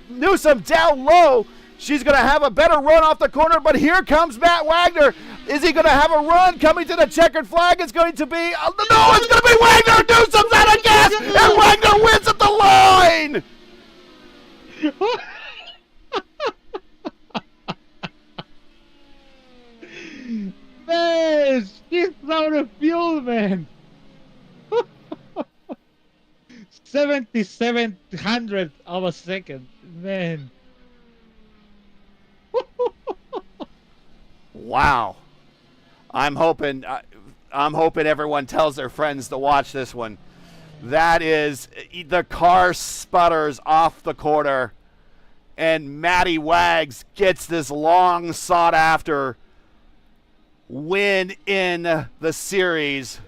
Newsom down low. She's going to have a better run off the corner, but here comes Matt Wagner. Is he going to have a run? Coming to the checkered flag is going to be... no, it's going to be Wagner. Newsom's out of gas, and Wagner wins at the line. Man, he's out of fuel, man. 77/100 of a second, man. Wow. I'm hoping everyone tells their friends to watch this one. That is, the car sputters off the corner, and Matty Wags gets this long sought after win in the series.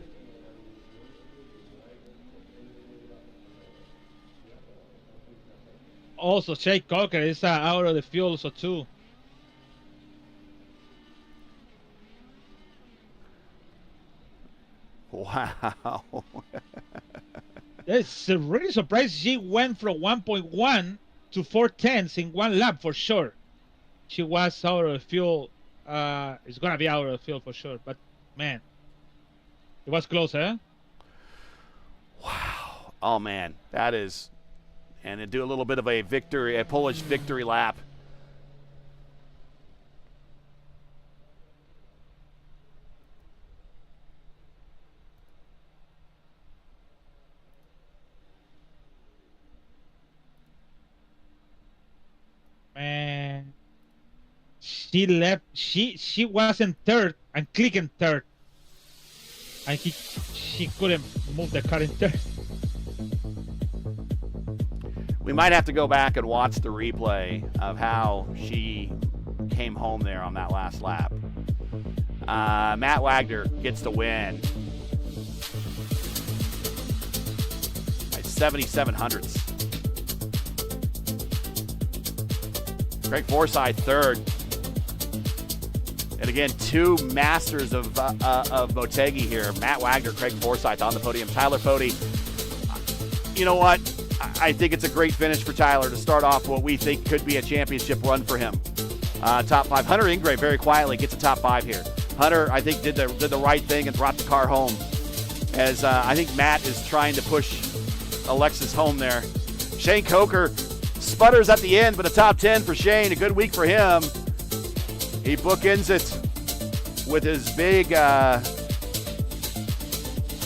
Also, Shea Coker is out of the fuel, so too. Wow. It's really surprised she went from 1.1 to 4/10 in one lap for sure. She was out of the fuel. It's gonna be out of the field for sure. But man, it was close, huh? Wow. Oh man, that is, and to do a little bit of a Polish victory lap. Man, she left. She was in third and clicking third, and she couldn't move the car in third. We might have to go back and watch the replay of how she came home there on that last lap. Matt Wagner gets the win by 77/100. Craig Forsyth third. And again, two masters of Motegi here. Matt Wagner, Craig Forsyth on the podium. Tyler Fode. You know what? I think it's a great finish for Tyler to start off what we think could be a championship run for him. Top five. Hunter Ingray very quietly gets a top five here. Hunter, I think, did the right thing and brought the car home. As I think Matt is trying to push Alexis home there. Shane Coker sputters at the end, but a top 10 for Shane. A good week for him. He bookends it with his big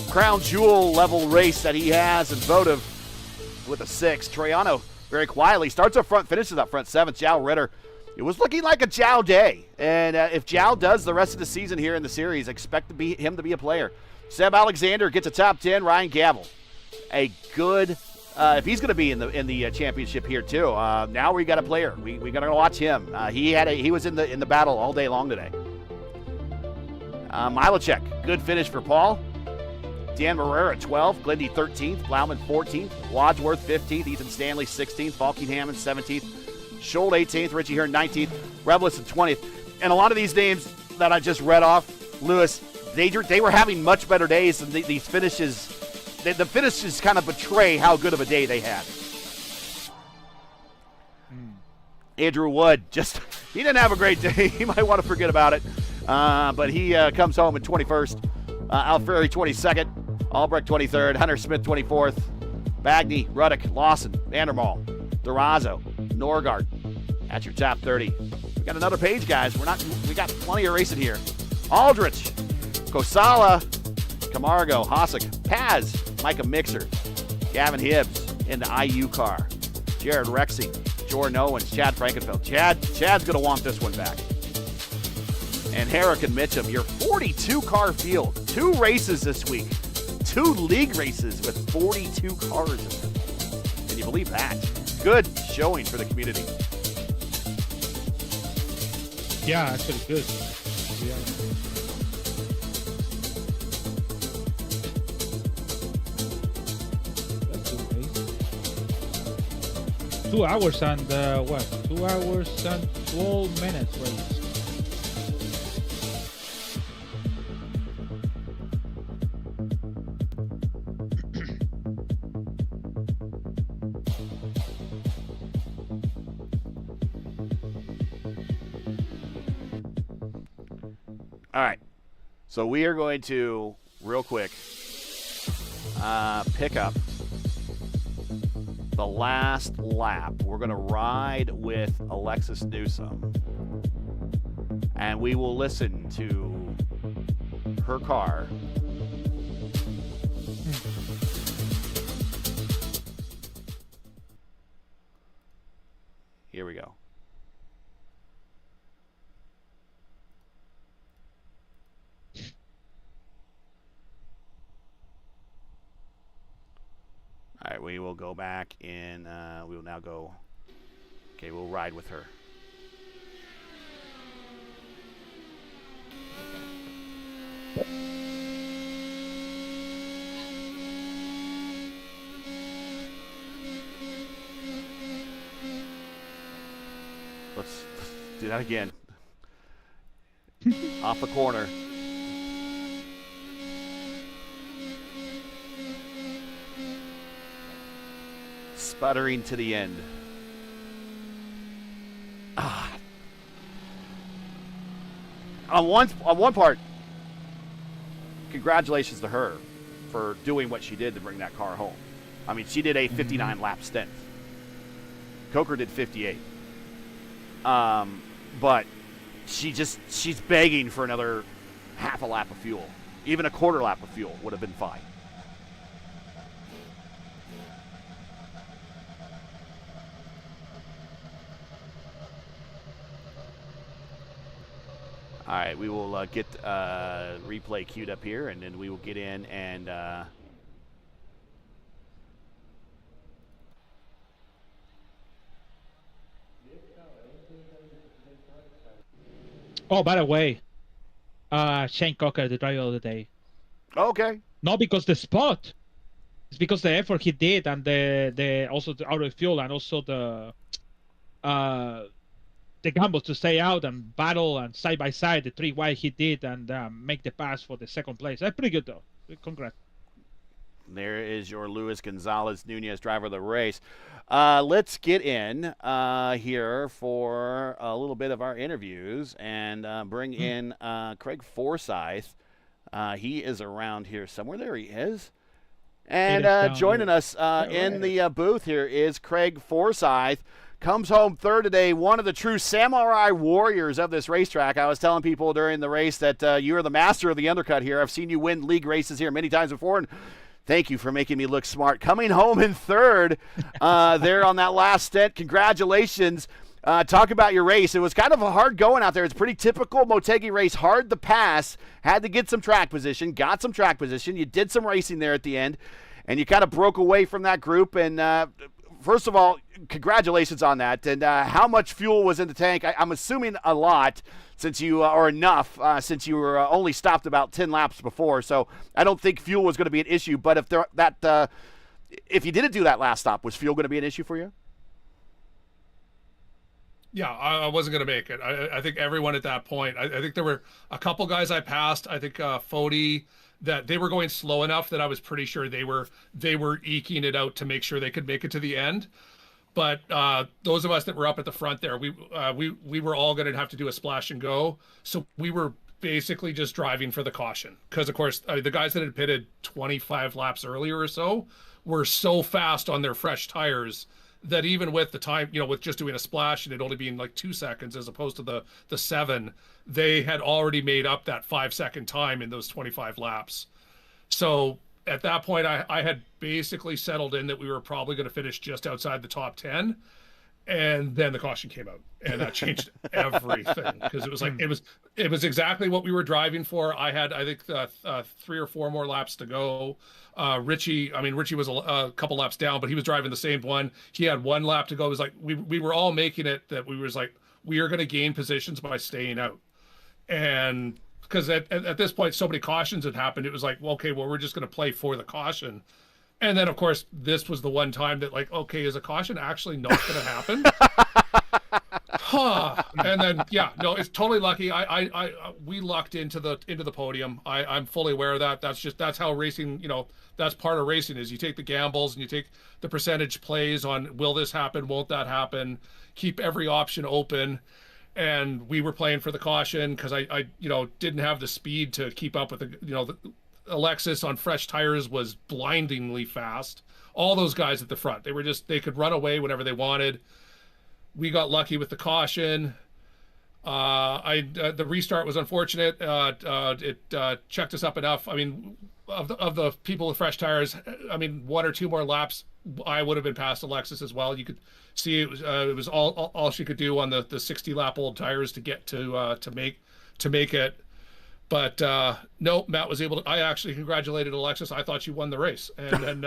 crown jewel level race that he has in votive with a 6. Troiano very quietly starts up front, finishes up front 7th. Joao Ritter. It was looking like a Joao day. And if Joao does the rest of the season here in the series, expect him to be a player. Seb Alexander gets a top 10. Ryan Gavel. A good... if he's going to be in the championship here too, now we got a player. We got to watch him. He was in the battle all day long today. Milacek, good finish for Paul. Dan Marrera 12th, Glendy 13th, Plowman 14th, Wadsworth 15th, Ethan Stanley 16th, Falkingham 17th, Scholl 18th, Richie Hearn 19th, Revelison 20th, and a lot of these names that I just read off, Lewis, they were having much better days than these finishes. The finishes kind of betray how good of a day they had. Andrew Wood, he didn't have a great day. He might want to forget about it. But he comes home in 21st. Alfieri 22nd. Albrecht 23rd. Hunter Smith 24th. Bagney, Ruddock, Lawson, Vandermaal, Durazo, Norgard. That's your top 30. We got another page, guys. We got plenty of racing here. Aldrich, Kosala, Camargo, Hossack, Paz, Micah Mixer, Gavin Hibbs in the IUCAR, Jared Rexing, Jordan Owens, Chad Frankenfeld. Chad's going to want this one back. And Herrick and Mitchum, your 42-car field. 2 races this week. 2 league races with 42 cars in them. Can you believe that? Good showing for the community. Yeah, actually good. Yeah. That's good race. 2 hours and 2 hours and 12 minutes race. All right. So we are going to, real quick, pick up the last lap. We're going to ride with Alexis Newsom. And we will listen to her car. Here we go. All right, we will go back in. We will now go. Okay, we'll ride with her. Let's do that again. Off the corner. Sputtering to the end. On one part, congratulations to her for doing what she did to bring that car home. I mean, she did a 59 lap stint. Coker did 58. But she's begging for another half a lap of fuel. Even a quarter lap of fuel would have been fine. All right, we will get replay queued up here, and then we will get in and Oh, by the way, Shane Cocker, the driver of the day. okay. Not because the spot, it's because the effort he did, and the also the out of fuel, and also the gamble to stay out and battle and side by side the 3 wide he did, and make the pass for the second place. That's pretty good though. Congrats. There is your Luis Gonzalez Nunez, driver of the race. Let's get in here for a little bit of our interviews and bring in Craig Forsyth. He is around here somewhere. There he is. And joining us in the booth here is Craig Forsyth. Comes home third today, one of the true samurai warriors of this racetrack. I was telling people during the race that you are the master of the undercut here. I've seen you win league races here many times before, and thank you for making me look smart. Coming home in third there on that last stint. Congratulations. Talk about your race. It was kind of a hard going out there. It's pretty typical Motegi race, hard to pass. Had to get some track position, got some track position. You did some racing there at the end, and you kind of broke away from that group. And first of all, congratulations on that. And how much fuel was in the tank? I'm assuming a lot, since you or enough, since you were only stopped about 10 laps before. So I don't think fuel was going to be an issue. But if you didn't do that last stop, was fuel going to be an issue for you? Yeah, I wasn't going to make it. I think everyone at that point, I think there were a couple guys I passed. I think Fody, that they were going slow enough that I was pretty sure they were eking it out to make sure they could make it to the end. But those of us that were up at the front there, we were all going to have to do a splash and go. So we were basically just driving for the caution, because of course the guys that had pitted 25 laps earlier or so were so fast on their fresh tires that even with the time, with just doing a splash and it only being like 2 seconds as opposed to the 7, they had already made up that 5-second time in those 25 laps. So at that point, I had basically settled in that we were probably going to finish just outside the top 10. And then the caution came out, and that changed everything, because it was like, it was exactly what we were driving for. I had, I think, 3 or 4 more laps to go. Richie was a couple laps down, but he was driving the same one. He had 1 lap to go. It was like, we were all making it that we was like, we are going to gain positions by staying out. And because at this point, so many cautions had happened, it was like, well, okay, well, we're just going to play for the caution. And then, of course, this was the one time that, like, okay, is a caution actually not going to happen? And then, yeah, no, it's totally lucky. We lucked into the podium. I'm fully aware of that. That's how racing, that's part of racing, is you take the gambles and you take the percentage plays on, will this happen, won't that happen, keep every option open. and we were playing for the caution because I didn't have the speed to keep up with the Alexis on fresh tires was blindingly fast. All those guys at the front, they could run away whenever they wanted. We got lucky with the caution. The restart was unfortunate. It checked us up enough. I mean, of the people with fresh tires, I mean, 1 or 2 more laps, I would have been past Alexis as well. You could see it was all she could do on the 60-lap-old tires to get to make it. But no, Matt was able to. I actually congratulated Alexis. I thought she won the race, and then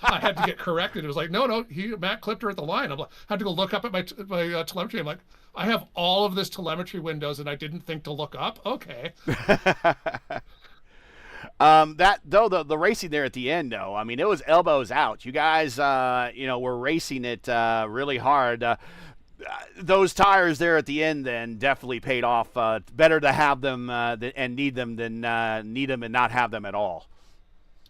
I had to get corrected. It was like, no, Matt clipped her at the line. I had to go look up at my telemetry. I'm like, I have all of this telemetry windows, and I didn't think to look up. Okay. The racing there at the end, though, I mean, it was elbows out. You guys, were racing it really hard. Those tires there at the end then definitely paid off. Better to have them and need them than need them and not have them at all.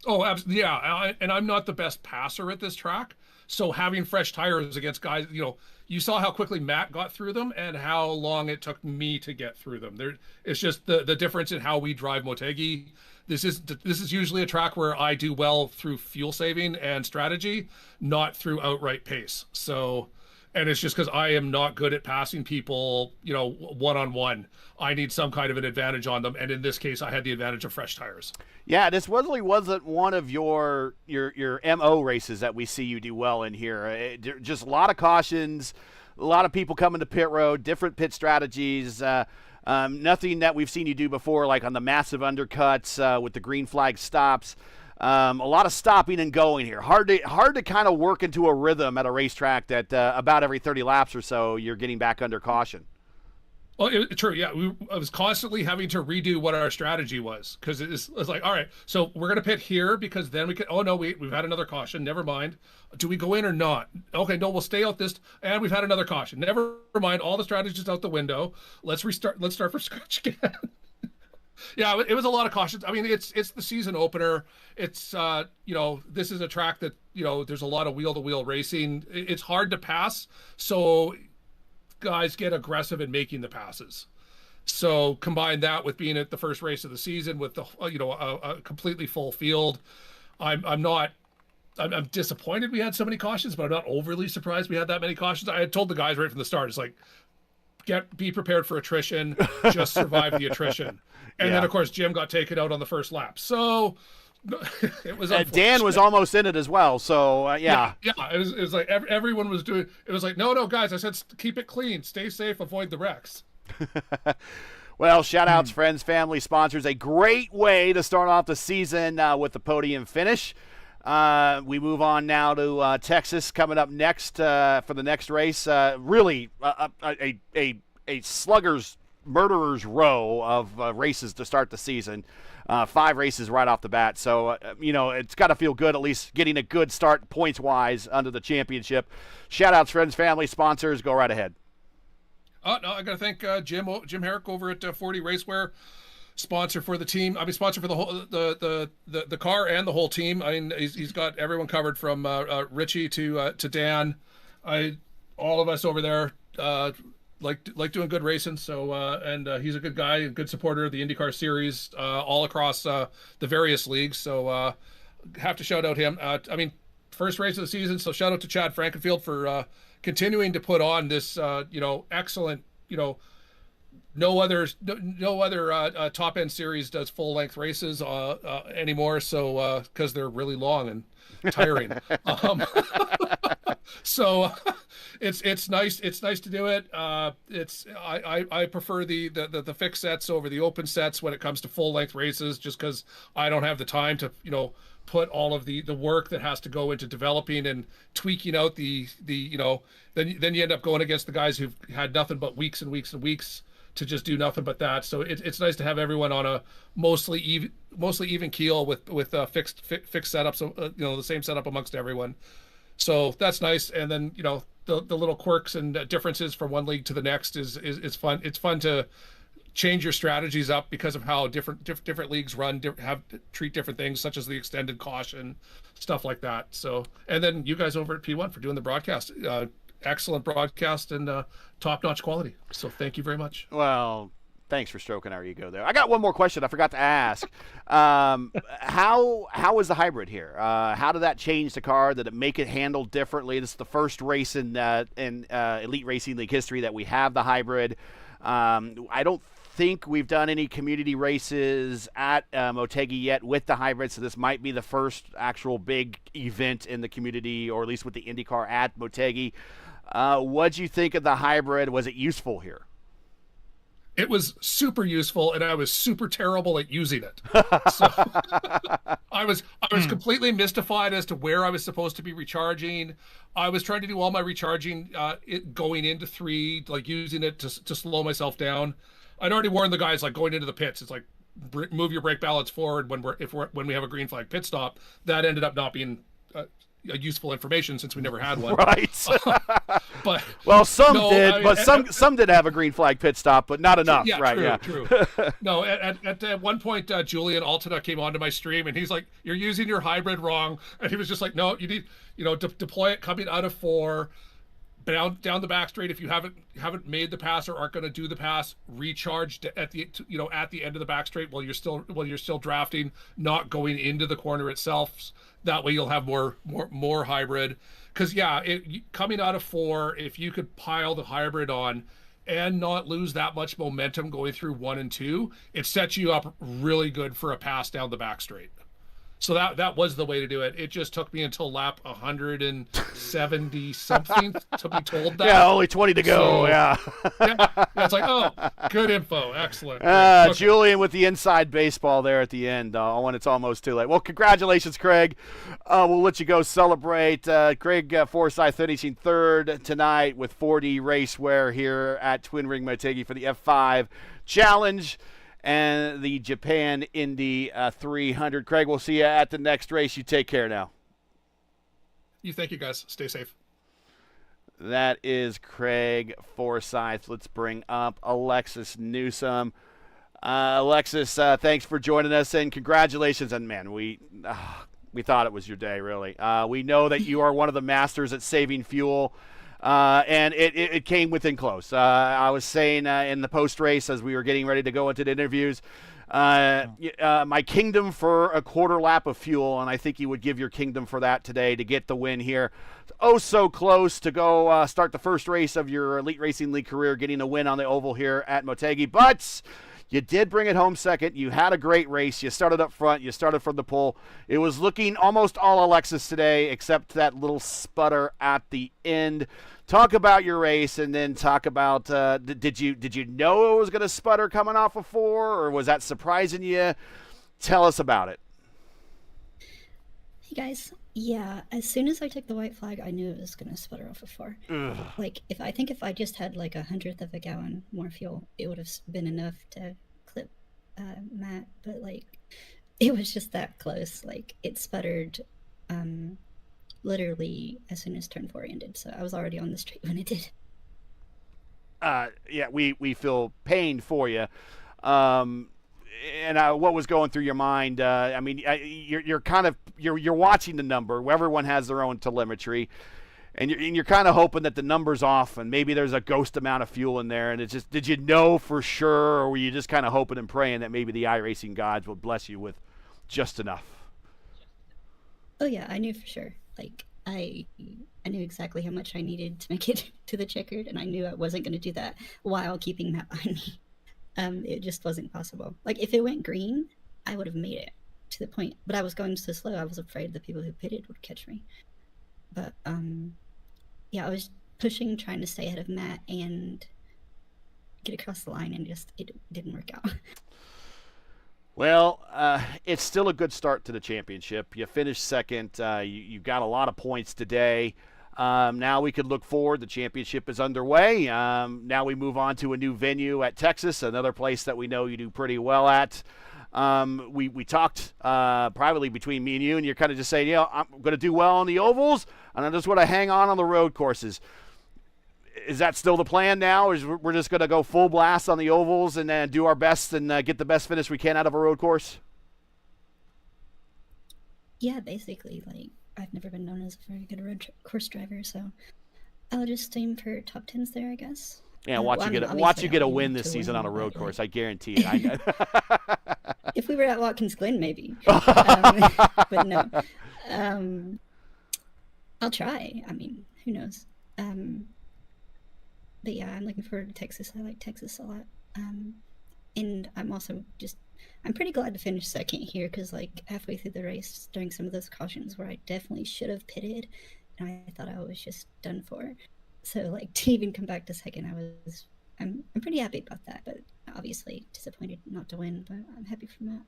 Oh, absolutely. Yeah. And I'm not the best passer at this track. So having fresh tires against guys, you saw how quickly Matt got through them and how long it took me to get through them. It's just the difference in how we drive Motegi. This is usually a track where I do well through fuel saving and strategy, not through outright pace. So, and it's just because I am not good at passing people, one-on-one. I need some kind of an advantage on them, and in this case, I had the advantage of fresh tires. Yeah, this really wasn't one of your MO races that we see you do well in here. Just a lot of cautions, a lot of people coming to pit road, different pit strategies. Nothing that we've seen you do before, like on the massive undercuts with the green flag stops. A lot of stopping and going here. Hard to kind of work into a rhythm at a racetrack that about every 30 laps or so you're getting back under caution. Well, true. Yeah, I was constantly having to redo what our strategy was because it was like, all right, so we're gonna pit here because then we could. Oh no, we've had another caution. Never mind. Do we go in or not? Okay, no, we'll stay out this. And we've had another caution. Never mind. All the strategies out the window. Let's restart. Let's start from scratch again. Yeah, it was a lot of cautions. I mean, it's the season opener. It's this is a track that there's a lot of wheel-to-wheel racing. It's hard to pass, so guys get aggressive in making the passes. So combine that with being at the first race of the season with the a completely full field. I'm disappointed we had so many cautions, but I'm not overly surprised we had that many cautions. I had told the guys right from the start, it's like, be prepared for attrition, just survive the attrition. And then of course Jim got taken out on the first lap. So it was Dan was almost in it as well. So yeah. It was like everyone was doing. It was like no guys. I said keep it clean, stay safe, avoid the wrecks. Well, shout outs, friends, family, sponsors. A great way to start off the season with the podium finish. We move on now to Texas coming up next for the next race. Really a slugger's murderer's row of races to start the season. 5 races right off the bat. So, it's got to feel good at least getting a good start points-wise under the championship. Shout-outs, friends, family, sponsors. Go right ahead. No, I got to thank Jim Herrick over at 40 Racewear, sponsor for the team. I mean, sponsor for the whole the car and the whole team. I mean, he's got everyone covered from Richie to Dan. All of us over there like doing good racing. So and he's a good guy, a good supporter of the IndyCar Series all across the various leagues. So have to shout out him. I mean, first race of the season. So shout out to Chad Frankenfield for continuing to put on this excellent. No other top end series does full length races anymore. So because they're really long and tiring. So it's nice to do it. I prefer the fixed sets over the open sets when it comes to full length races, just because I don't have the time to put all of the work that has to go into developing and tweaking out then you end up going against the guys who've had nothing but weeks and weeks and weeks to just do nothing but that. So it's nice to have everyone on a mostly even keel with fixed setups, the same setup amongst everyone. So that's nice. And then the little quirks and differences from one league to the next is fun. It's fun to change your strategies up because of how different leagues run, treat different things, such as the extended caution, stuff like that. So, and then you guys over at P1 for doing the broadcast. excellent broadcast and top-notch quality. So thank you very much. Well, thanks for stroking our ego there. I got one more question I forgot to ask. How was the hybrid here? How did that change the car? Did it make it handle differently? This is the first race in Elite Racing League history that we have the hybrid. I don't think we've done any community races at Motegi yet with the hybrid, so this might be the first actual big event in the community, or at least with the IndyCar at Motegi. What'd you think of the hybrid? Was it useful here? It was super useful, and I was super terrible at using it. So I was completely mystified as to where I was supposed to be recharging. I was trying to do all my recharging going into 3, like using it to slow myself down. I'd already warned the guys, like, going into the pits, it's like move your brake balance forward when we have a green flag pit stop. That ended up not being useful information since we never had one. Right. But well, some did, but some did have a green flag pit stop, but not enough. Yeah, right? True. No, at one point, Julian Altina came onto my stream and he's like, "You're using your hybrid wrong," and he was just like, "No, you need, deploy it coming out of 4." Down the back straight. If you haven't made the pass or aren't going to do the pass, recharge at the end of the back straight while you're still drafting, not going into the corner itself. That way you'll have more hybrid. Because coming out of 4, if you could pile the hybrid on and not lose that much momentum going through 1 and 2, it sets you up really good for a pass down the back straight. So that was the way to do it. It just took me until lap 170 something to be told that. Yeah, only 20 to go. So, yeah, it's like, oh, good info, excellent. Okay. Julian with the inside baseball there at the end when it's almost too late. Well, congratulations, Craig. We'll let you go celebrate. Craig Forsyth finishing 3rd tonight with 4D racewear here at Twin Ring Motegi for the F5 Challenge and the Japan Indy 300. Craig, we'll see you at the next race. You take care now. Thank you, guys. Stay safe. That is Craig Forsyth. Let's bring up Alexis Newsome. Alexis, thanks for joining us, and congratulations. And, man, we thought it was your day, really. We know that you are one of the masters at saving fuel. And it came within close. I was saying in the post-race as we were getting ready to go into the interviews, my kingdom for a quarter lap of fuel, and I think you would give your kingdom for that today to get the win here. Oh, so close to go start the first race of your Elite Racing League career, getting a win on the oval here at Motegi. But you did bring it home second. You had a great race. You started up front. You started from the pole. It was looking almost all Alexis today, except that little sputter at the end. Talk about your race, and then talk about did you know it was going to sputter coming off of 4, or was that surprising you? Tell us about it. Hey guys, yeah. As soon as I took the white flag, I knew it was going to sputter off of 4. Ugh. Like if I just had like 1/100 of a gallon more fuel, it would have been enough to clip Matt. But like, it was just that close. Like it sputtered. Literally as soon as turn 4 ended, so I was already on the straight when it did. Yeah, we feel pain for you. And what was going through your mind? I mean, you're watching the number. Everyone has their own telemetry, and you're kind of hoping that the number's off, and maybe there's a ghost amount of fuel in there. And it's just, did you know for sure, or were you just kind of hoping and praying that maybe the iRacing gods would bless you with just enough? Oh yeah, I knew for sure. Like I knew exactly how much I needed to make it to the checkered, and I knew I wasn't going to do that while keeping Matt behind me. It just wasn't possible. Like if it went green, I would have made it to the point, but I was going so slow. I was afraid the people who pitted would catch me. But yeah, I was pushing, trying to stay ahead of Matt and get across the line, and just it didn't work out. Well, it's still a good start to the championship. You finished second. You got a lot of points today. Now we could look forward. The championship is underway. Now we move on to a new venue at Texas, another place that we know you do pretty well at. We talked privately between me and you, and you're kind of just saying, I'm going to do well on the ovals, and I just want to hang on the road courses. Is that still the plan now? Is we're just going to go full blast on the ovals and do our best and get the best finish we can out of a road course? Yeah, basically. Like I've never been known as a very good road course driver, so I'll just aim for top 10s there, I guess. Yeah, watch you get a win this season on a road course. I guarantee it. If we were at Watkins Glen, maybe. But no. I'll try. I mean, who knows? But yeah, I'm looking forward to Texas. I like Texas a lot. And I'm also I'm pretty glad to finish second here, because like halfway through the race, during some of those cautions where I definitely should have pitted, and I thought I was just done for. So like to even come back to second, I'm pretty happy about that. But obviously disappointed not to win, but I'm happy from that.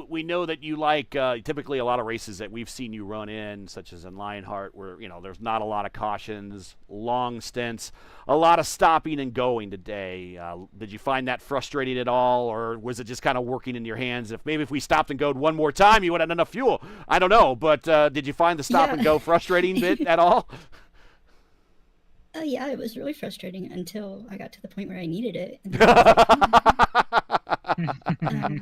We know that you like typically a lot of races that we've seen you run in, such as in Lionheart, where there's not a lot of cautions, long stints, a lot of stopping and going today. Did you find that frustrating at all, or was it just kind of working in your hands? If we stopped and goed one more time, you would have enough fuel. I don't know, but did you find the stop and go frustrating bit at all? Yeah, it was really frustrating until I got to the point where I needed it. And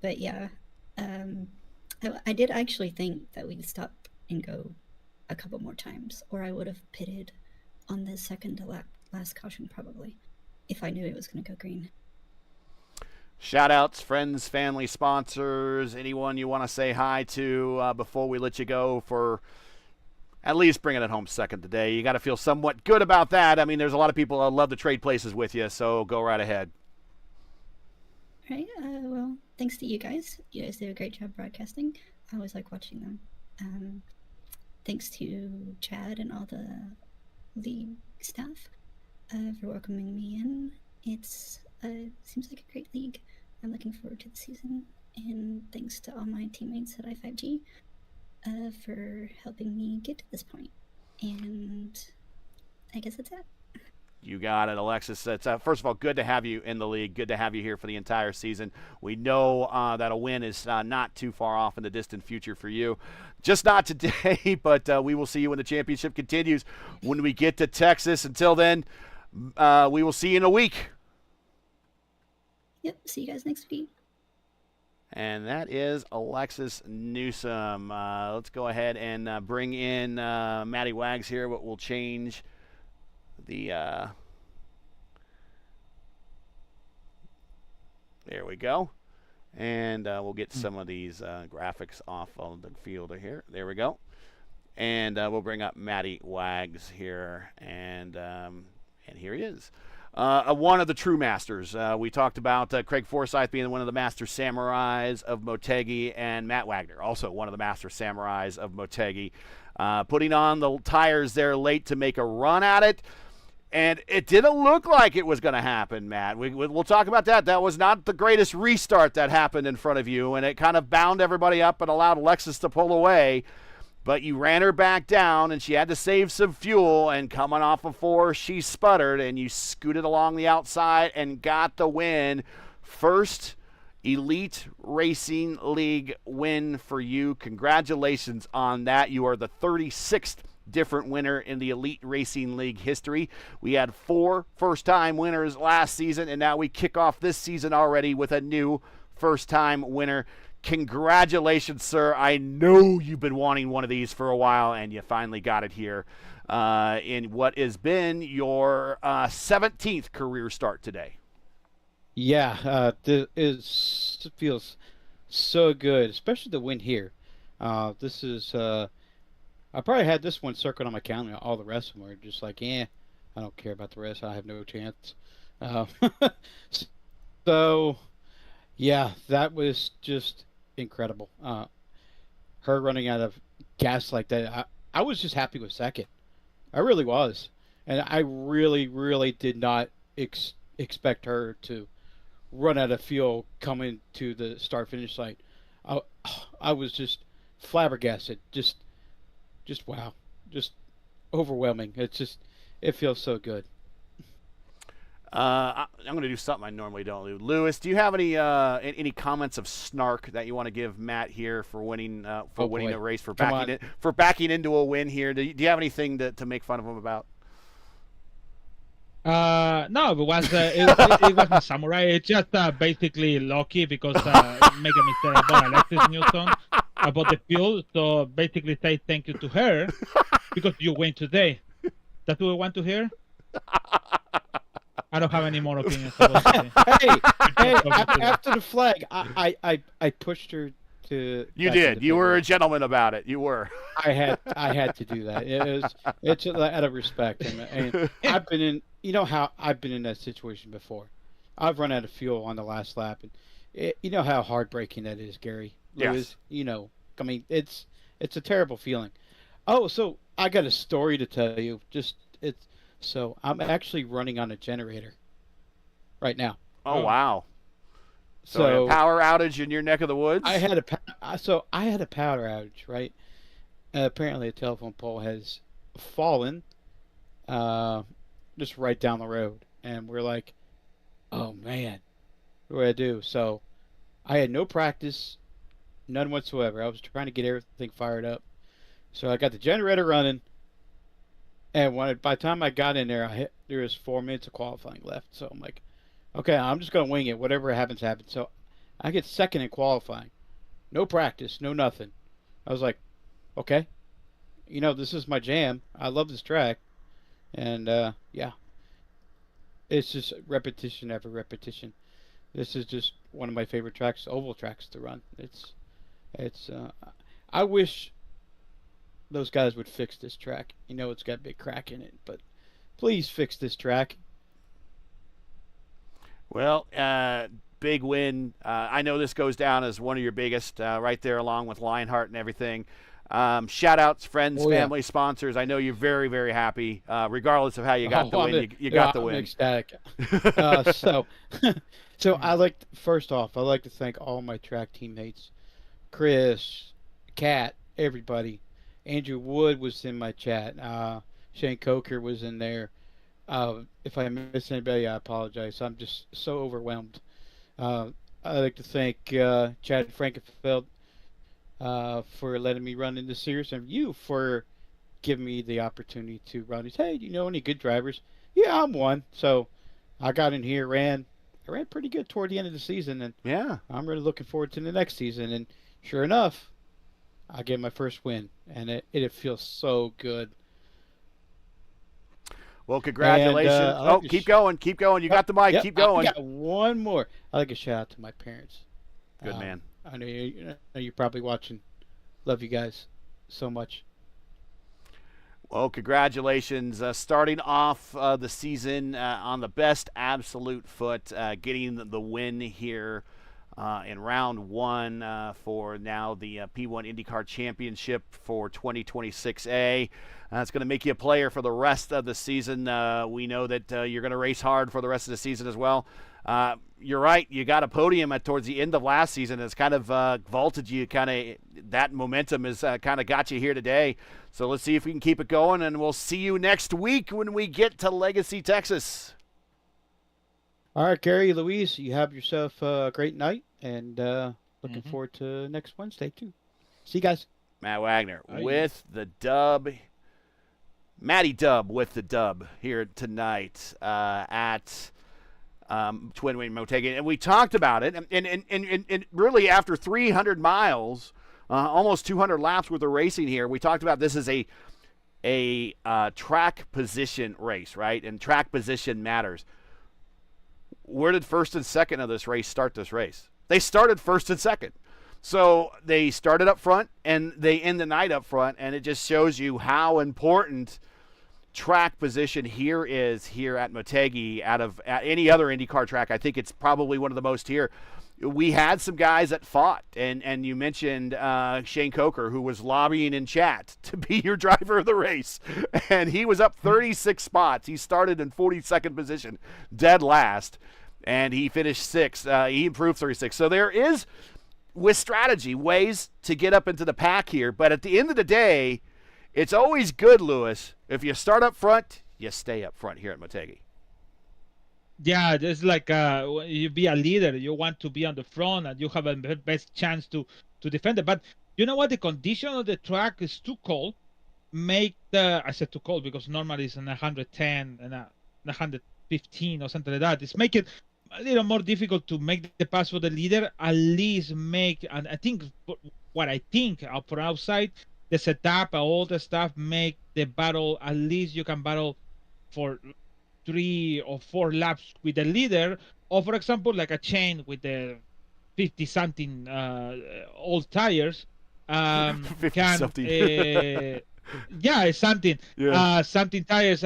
but yeah, I did actually think that we'd stop and go a couple more times, or I would have pitted on the second to last caution probably, if I knew it was going to go green. Shout outs, friends, family, sponsors, anyone you want to say hi to before we let you go for at least bringing it home second today. You got to feel somewhat good about that. I mean, there's a lot of people that love to trade places with you, so go right ahead. Right. Well, thanks to you guys. You guys do a great job broadcasting. I always like watching them. Thanks to Chad and all the league staff for welcoming me in. It's seems like a great league. I'm looking forward to the season. And thanks to all my teammates at i5G for helping me get to this point. And I guess that's it. You got it, Alexis. It's first of all, good to have you in the league. Good to have you here for the entire season. We know that a win is not too far off in the distant future for you. Just not today, but we will see you when the championship continues when we get to Texas. Until then, we will see you in a week. Yep, see you guys next week. And that is Alexis Newsom. Let's go ahead and bring in Maddie Wags here, but we'll change the there we go, and we'll get some of these graphics off of the field here. There we go, and we'll bring up Maddie Wags here, and here he is, one of the true masters. We talked about Craig Forsyth being one of the master samurais of Motegi, and Matt Wagner, also one of the master samurais of Motegi, putting on the tires there late to make a run at it. And it didn't look like it was going to happen, Matt. We'll talk about that. That was not the greatest restart that happened in front of you, and it kind of bound everybody up and allowed Alexis to pull away. But you ran her back down, and she had to save some fuel, and coming off of 4, she sputtered, and you scooted along the outside and got the win. First Elite Racing League win for you. Congratulations on that. You are the 36th different winner in the Elite Racing League history. We had 4 first-time winners last season, and now we kick off this season already with a new first-time winner. Congratulations, sir. I know you've been wanting one of these for a while, and you finally got it here in what has been your 17th career start today. Yeah, it feels so good, especially the win here. This is... I probably had this one circled on my calendar. All the rest of them were just like, I don't care about the rest. I have no chance. So, yeah, that was just incredible. Her running out of gas like that, I was just happy with second. I really was. And I really, really did not expect her to run out of fuel coming to the start-finish line. I was just flabbergasted. Just wow, just overwhelming. It feels so good. I'm going to do something I normally don't do. Lewis, do you have any comments of snark that you want to give Matt here for winning winning a race, for backing into a win here? Do you have anything to make fun of him about? No, it wasn't samurai. It's just basically lucky because make a mistake about Alexis Newsom about the fuel. So basically, say thank you to her, because you win today. That's what we want to hear. I don't have any more opinions about it. Hey, after the flag, I pushed her to. You did. You were a gentleman about it. You were. I had to do that. It's out of respect. And I've been in. You know how I've been in that situation before. I've run out of fuel on the last lap, and you know how heartbreaking that is, Gary. Lewis, Yes. You know, I mean, it's a terrible feeling. Oh, so I got a story to tell you. So I'm actually running on a generator right now. Oh, wow. So a power outage in your neck of the woods? I had a power outage, right? Apparently a telephone pole has fallen just right down the road. And we're like, oh, man, what do I do? So I had no practice, none whatsoever. I was trying to get everything fired up. So I got the generator running. And by the time I got in there, there was 4 minutes of qualifying left. So I'm like, okay, I'm just going to wing it. Whatever happens, happens. So I get second in qualifying. No practice, no nothing. I was like, okay, you know, this is my jam. I love this track. And, yeah, it's just repetition after repetition. This is just one of my favorite tracks, oval tracks to run. I wish those guys would fix this track. You know, it's got a big crack in it, but please fix this track. Well, big win. I know this goes down as one of your biggest, right there along with Lionheart and everything. Shout outs, friends, family, sponsors. I know you're very, very happy, regardless of how you got the win. You got the win. I'm ecstatic. So first off, I'd like to thank all my track teammates, Chris, Kat, everybody. Andrew Wood was in my chat. Shane Coker was in there. If I miss anybody, I apologize. I'm just so overwhelmed. I'd like to thank Chad Frankenfeld for letting me run in the series, and you for giving me the opportunity to run. Hey, do you know any good drivers? Yeah, I'm one. So I got in here, I ran pretty good toward the end of the season, and yeah, I'm really looking forward to the next season. And sure enough, I get my first win, and it feels so good. Well, congratulations. And, keep going. You got the mic. Yep, keep going. I got one more. I'd like a shout out to my parents. Good man. I know you're probably watching. Love you guys so much. Well, congratulations. Starting off the season on the best absolute foot, getting the win here in round one for now the P1 IndyCar Championship for 2026A. It's going to make you a player for the rest of the season. We know that you're going to race hard for the rest of the season as well. You're right. You got a podium towards the end of last season. It's kind of vaulted you. That momentum has kind of got you here today. So let's see if we can keep it going, and we'll see you next week when we get to Legacy, Texas. All right, Gary, Luis, you have yourself a great night, and looking forward to next Wednesday, too. See you guys. Matt Wagner with the dub. Matty Dub with the dub here tonight at Twin Wing Motegi. And we talked about it, and really after 300 miles, almost 200 laps worth of racing here, we talked about this is a track position race, right? And track position matters. Where did first and second of this race start this race? They started first and second. So they started up front, and they end the night up front, and it just shows you how important track position here is here at Motegi at any other IndyCar track. I think it's probably one of the most here. We had some guys that fought, and you mentioned Shane Coker, who was lobbying in chat to be your driver of the race, and he was up 36 spots. He started in 42nd position, dead last, and he finished 6th. He improved 36. So there is, with strategy, ways to get up into the pack here, but at the end of the day, it's always good, Lewis, if you start up front, you stay up front here at Motegi. Yeah, it's like you be a leader. You want to be on the front, and you have a best chance to defend it. But you know what? The condition of the track is too cold. I said too cold because normally it's in 110 and 115 or something like that. It's make it a little more difficult to make the pass for the leader. At least make, and I think what I think for outside, the setup, all the stuff make the battle, at least you can battle for 3 or 4 laps with the leader, or for example, like a chain with the 50 something old tires, 50 can something. yeah, it's something. Yeah. Something tires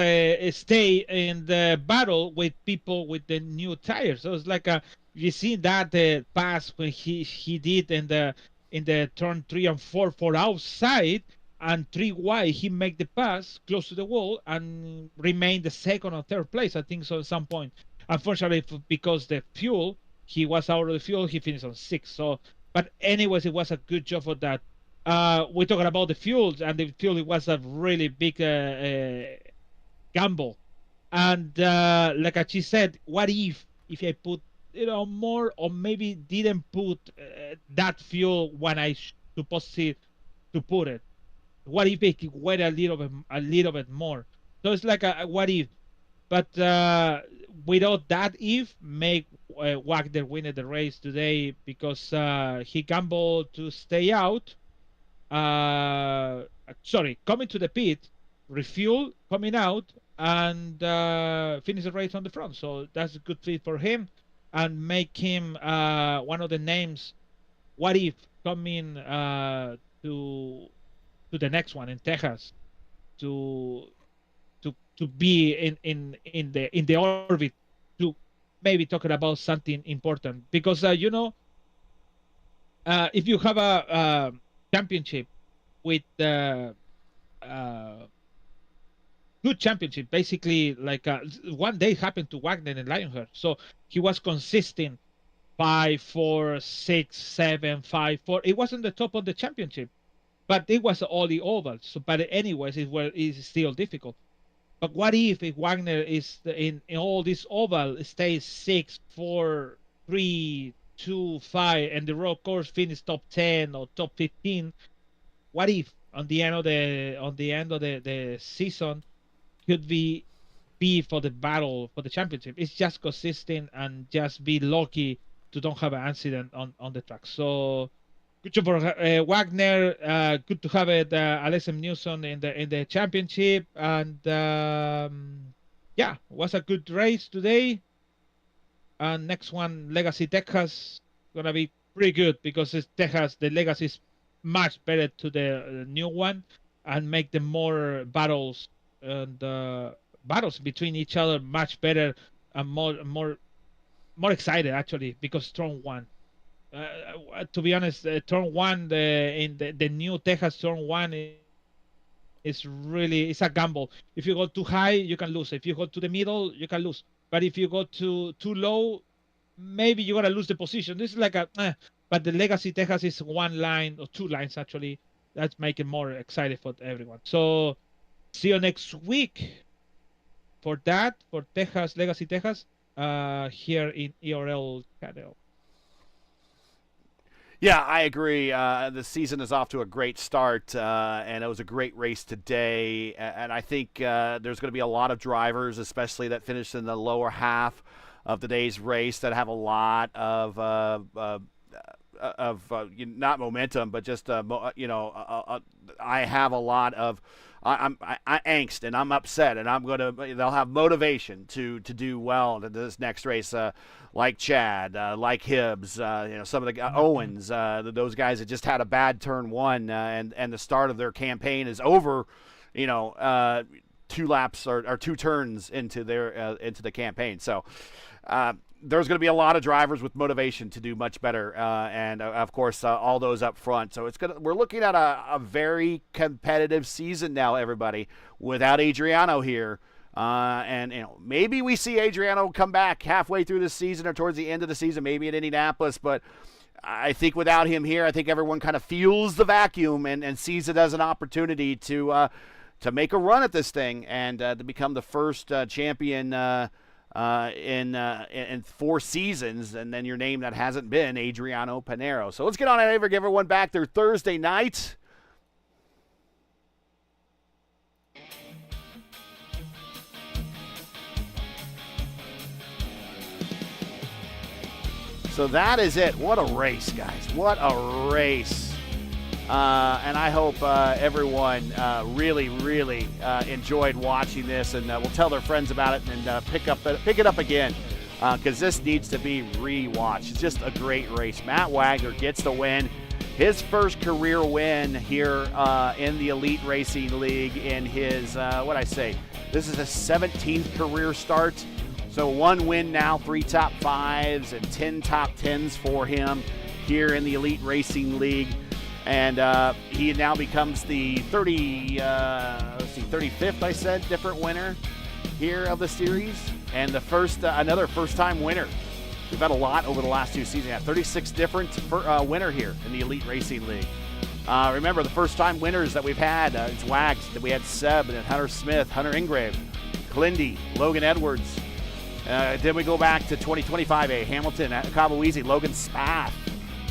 stay in the battle with people with the new tires. So it's like you see that pass when he did in the turn 3 and 4 for outside, and 3 wide he make the pass close to the wall and remain the second or third place, I think so, at some point. Unfortunately, because the fuel, he was out of the fuel, he finished on 6th. So, but anyways, it was a good job for that. We're talking about the fuels, and the fuel, it was a really big gamble. And like she said, what if I put more, or maybe didn't put that fuel when I supposed to put it? What if it went a little bit more? So it's like a what if. But without that if, make Wagner win the race today, because he gambled to stay out. Coming to the pit, refuel, coming out, and finish the race on the front. So that's a good fit for him, and make him one of the names. What if coming to the next one in Texas, to be in the orbit, to maybe talking about something important, because if you have a championship with good championship, basically, like one day happened to Wagner in Lionheart, so he was consistent 5, 4, 6, 7, 5, 4. It wasn't the top of the championship, but it was all the ovals. So, but anyways, it's still difficult. But what if Wagner is in all this oval, stays 6, 4, 3, 2, 5, and the road course finish top 10 or top 15? What if on the end of the season could be for the battle for the championship? It's just consistent and just be lucky to don't have an accident on the track. So good job for Wagner. Good to have it, Alessem Newson in the championship, and yeah, was a good race today. And next one, Legacy Texas, gonna be pretty good, because it's Texas. The Legacy is much better to the new one, and make the more battles and battles between each other much better and more excited, actually, because turn 1. To be honest, turn 1 in the new Texas turn 1 is really, it's a gamble. If you go too high, you can lose. If you go to the middle, you can lose. But if you go too low, maybe you're gonna lose the position. This is like but the Legacy Texas is 1 line or 2 lines, actually. That's making more excited for everyone. So see you next week for that, for Texas, Legacy Texas, here in ERL channel. Yeah, I agree. The season is off to a great start, and it was a great race today. And I think there's going to be a lot of drivers, especially that finished in the lower half of today's race, that have a lot of not momentum, but just I have a lot of I'm angst, and I'm upset, and they'll have motivation to do well in this next race, like Chad, like Hibbs, some of the Owens, those guys that just had a bad turn 1, and the start of their campaign is over, 2 laps or 2 turns into the campaign. So there's going to be a lot of drivers with motivation to do much better, and of course all those up front. So we're looking at a very competitive season now, everybody, without Adriano here, and maybe we see Adriano come back halfway through the season or towards the end of the season, maybe at Indianapolis. But I think without him here, I think everyone kind of feels the vacuum and sees it as an opportunity to make a run at this thing and to become the first champion in 4 seasons, and then your name that hasn't been Adriano Pinero. So let's get on over, give everyone back their Thursday night. So that is it. What a race, guys. What a race. And I hope everyone really enjoyed watching this, and will tell their friends about it and pick it up again, because this needs to be rewatched. It's just a great race. Matt Wagner gets the win. His first career win here in the Elite Racing League in his, this is his 17th career start. So 1 win now, 3 top 5s, and 10 top 10s for him here in the Elite Racing League. And he now becomes the 35th, I said, different winner here of the series. And the another first-time winner. We've had a lot over the last 2 seasons. 36 different winner here in the Elite Racing League. Remember, the first-time winners that we've had, it's Wags, that we had Seb, and Hunter Smith, Hunter Ingrave, Clindy, Logan Edwards. Then we go back to 2025 A, Hamilton, Kabaweezy, Logan Spath,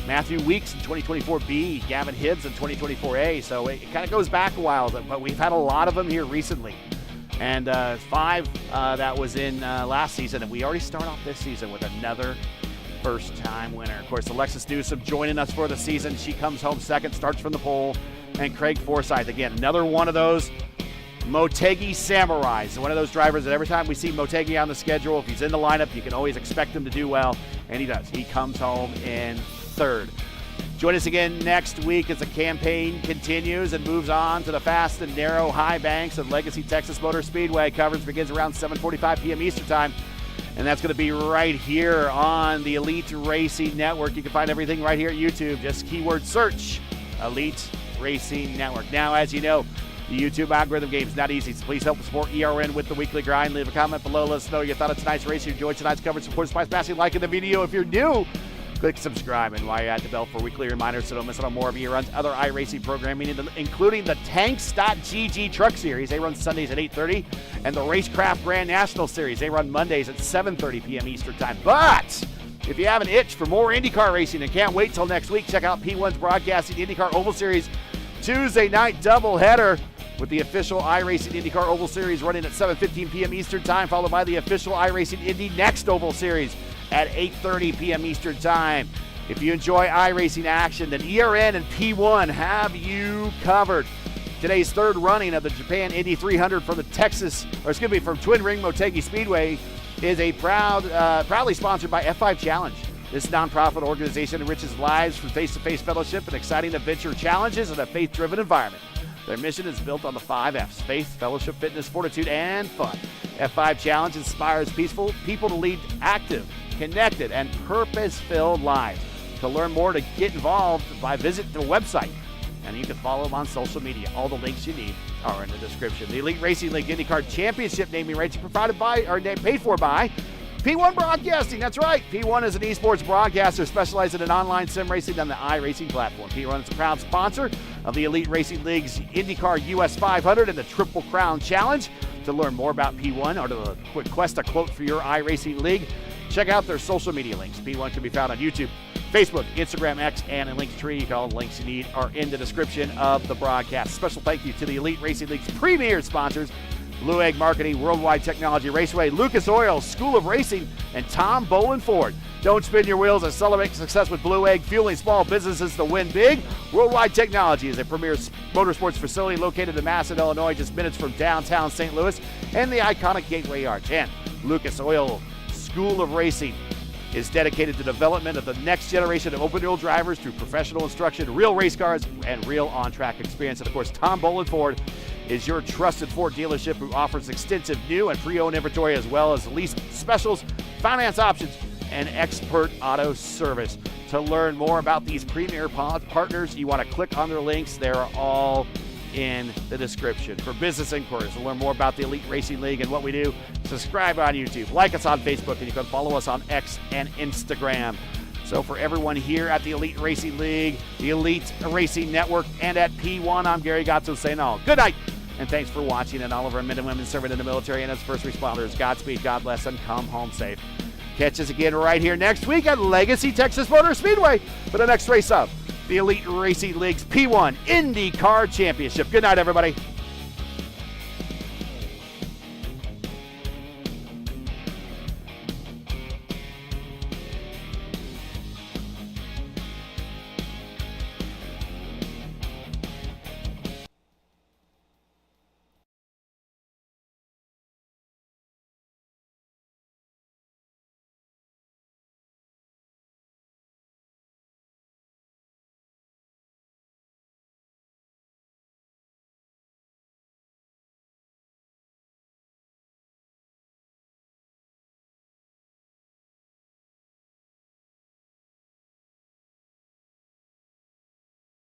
Matthew Weeks in 2024 B, Gavin Hibbs in 2024 A. So it kind of goes back a while, but we've had a lot of them here recently. And 5 that was in last season, and we already start off this season with another first-time winner. Of course, Alexis Newsom joining us for the season. She comes home second, starts from the pole. And Craig Forsyth, again, another one of those Motegi Samurais, one of those drivers that every time we see Motegi on the schedule, if he's in the lineup, you can always expect him to do well, and he does. He comes home in third. Join us again next week as the campaign continues and moves on to the fast and narrow high banks of Legacy Texas Motor Speedway. Coverage begins around 7:45 p.m. Eastern Time, and that's going to be right here on the Elite Racing Network. You can find everything right here at YouTube. Just keyword search Elite Racing Network. Now, as you know, the YouTube algorithm game is not easy, so please help support ERN with the weekly grind. Leave a comment below. Let us know your thought of tonight's race. You enjoyed tonight's coverage. Support us by smashing like in the video. If you're new, click subscribe, and while you're at the bell for weekly reminders so don't miss out on more of ERN's other iRacing programming, including the Tanks.GG Truck Series. They run Sundays at 8:30, and the Racecraft Grand National Series. They run Mondays at 7:30 p.m. Eastern Time. But if you have an itch for more IndyCar racing and can't wait till next week, check out P1's broadcasting IndyCar Oval Series Tuesday night doubleheader, with the official iRacing IndyCar Oval Series running at 7:15 p.m. Eastern Time, followed by the official iRacing Indy Next Oval Series at 8:30 p.m. Eastern Time. If you enjoy iRacing action, then ERN and P1 have you covered. Today's third running of the Japan Indy 300 from from Twin Ring Motegi Speedway is a proudly sponsored by F5 Challenge. This nonprofit organization enriches lives through face-to-face fellowship and exciting adventure challenges in a faith-driven environment. Their mission is built on the 5 F's: faith, fellowship, fitness, fortitude, and fun. F5 Challenge inspires people to lead active, connected, and purpose-filled lives. To learn more, to get involved, visit their website, and you can follow them on social media. All the links you need are in the description. The Elite Racing League IndyCar Championship naming rights are paid for by P1 Broadcasting. That's right. P1 is an esports broadcaster specializing in online sim racing on the iRacing platform. P1 is a proud sponsor of the Elite Racing League's IndyCar US 500 and the Triple Crown Challenge. To learn more about P1 or to request a quote for your iRacing league, check out their social media links. P1 can be found on YouTube, Facebook, Instagram, X, and in Linktree. All the links you need are in the description of the broadcast. Special thank you to the Elite Racing League's premier sponsors: Blue Egg Marketing, World Wide Technology Raceway, Lucas Oil, School of Racing, and Tom Bolin Ford. Don't spin your wheels and celebrate success with Blue Egg, fueling small businesses to win big. World Wide Technology is a premier motorsports facility located in Massillon, Illinois, just minutes from downtown St. Louis and the iconic Gateway Arch. And Lucas Oil School of Racing is dedicated to development of the next generation of open-wheel drivers through professional instruction, real race cars, and real on-track experience. And, of course, Tom Bolin Ford is your trusted Ford dealership who offers extensive new and pre-owned inventory as well as lease specials, finance options, and expert auto service. To learn more about these premier partners, you want to click on their links. They're all in the description. For business inquiries, to learn more about the Elite Racing League and what we do, subscribe on YouTube, like us on Facebook, and you can follow us on X and Instagram. So for everyone here at the Elite Racing League, the Elite Racing Network, and at P1, I'm Gary Gatto saying all. Good night, and thanks for watching, and all of our men and women serving in the military and as first responders. Godspeed, God bless, and come home safe. Catch us again right here next week at Legacy Texas Motor Speedway for the next race of the Elite Racing League's P1 IndyCar Championship. Good night, everybody.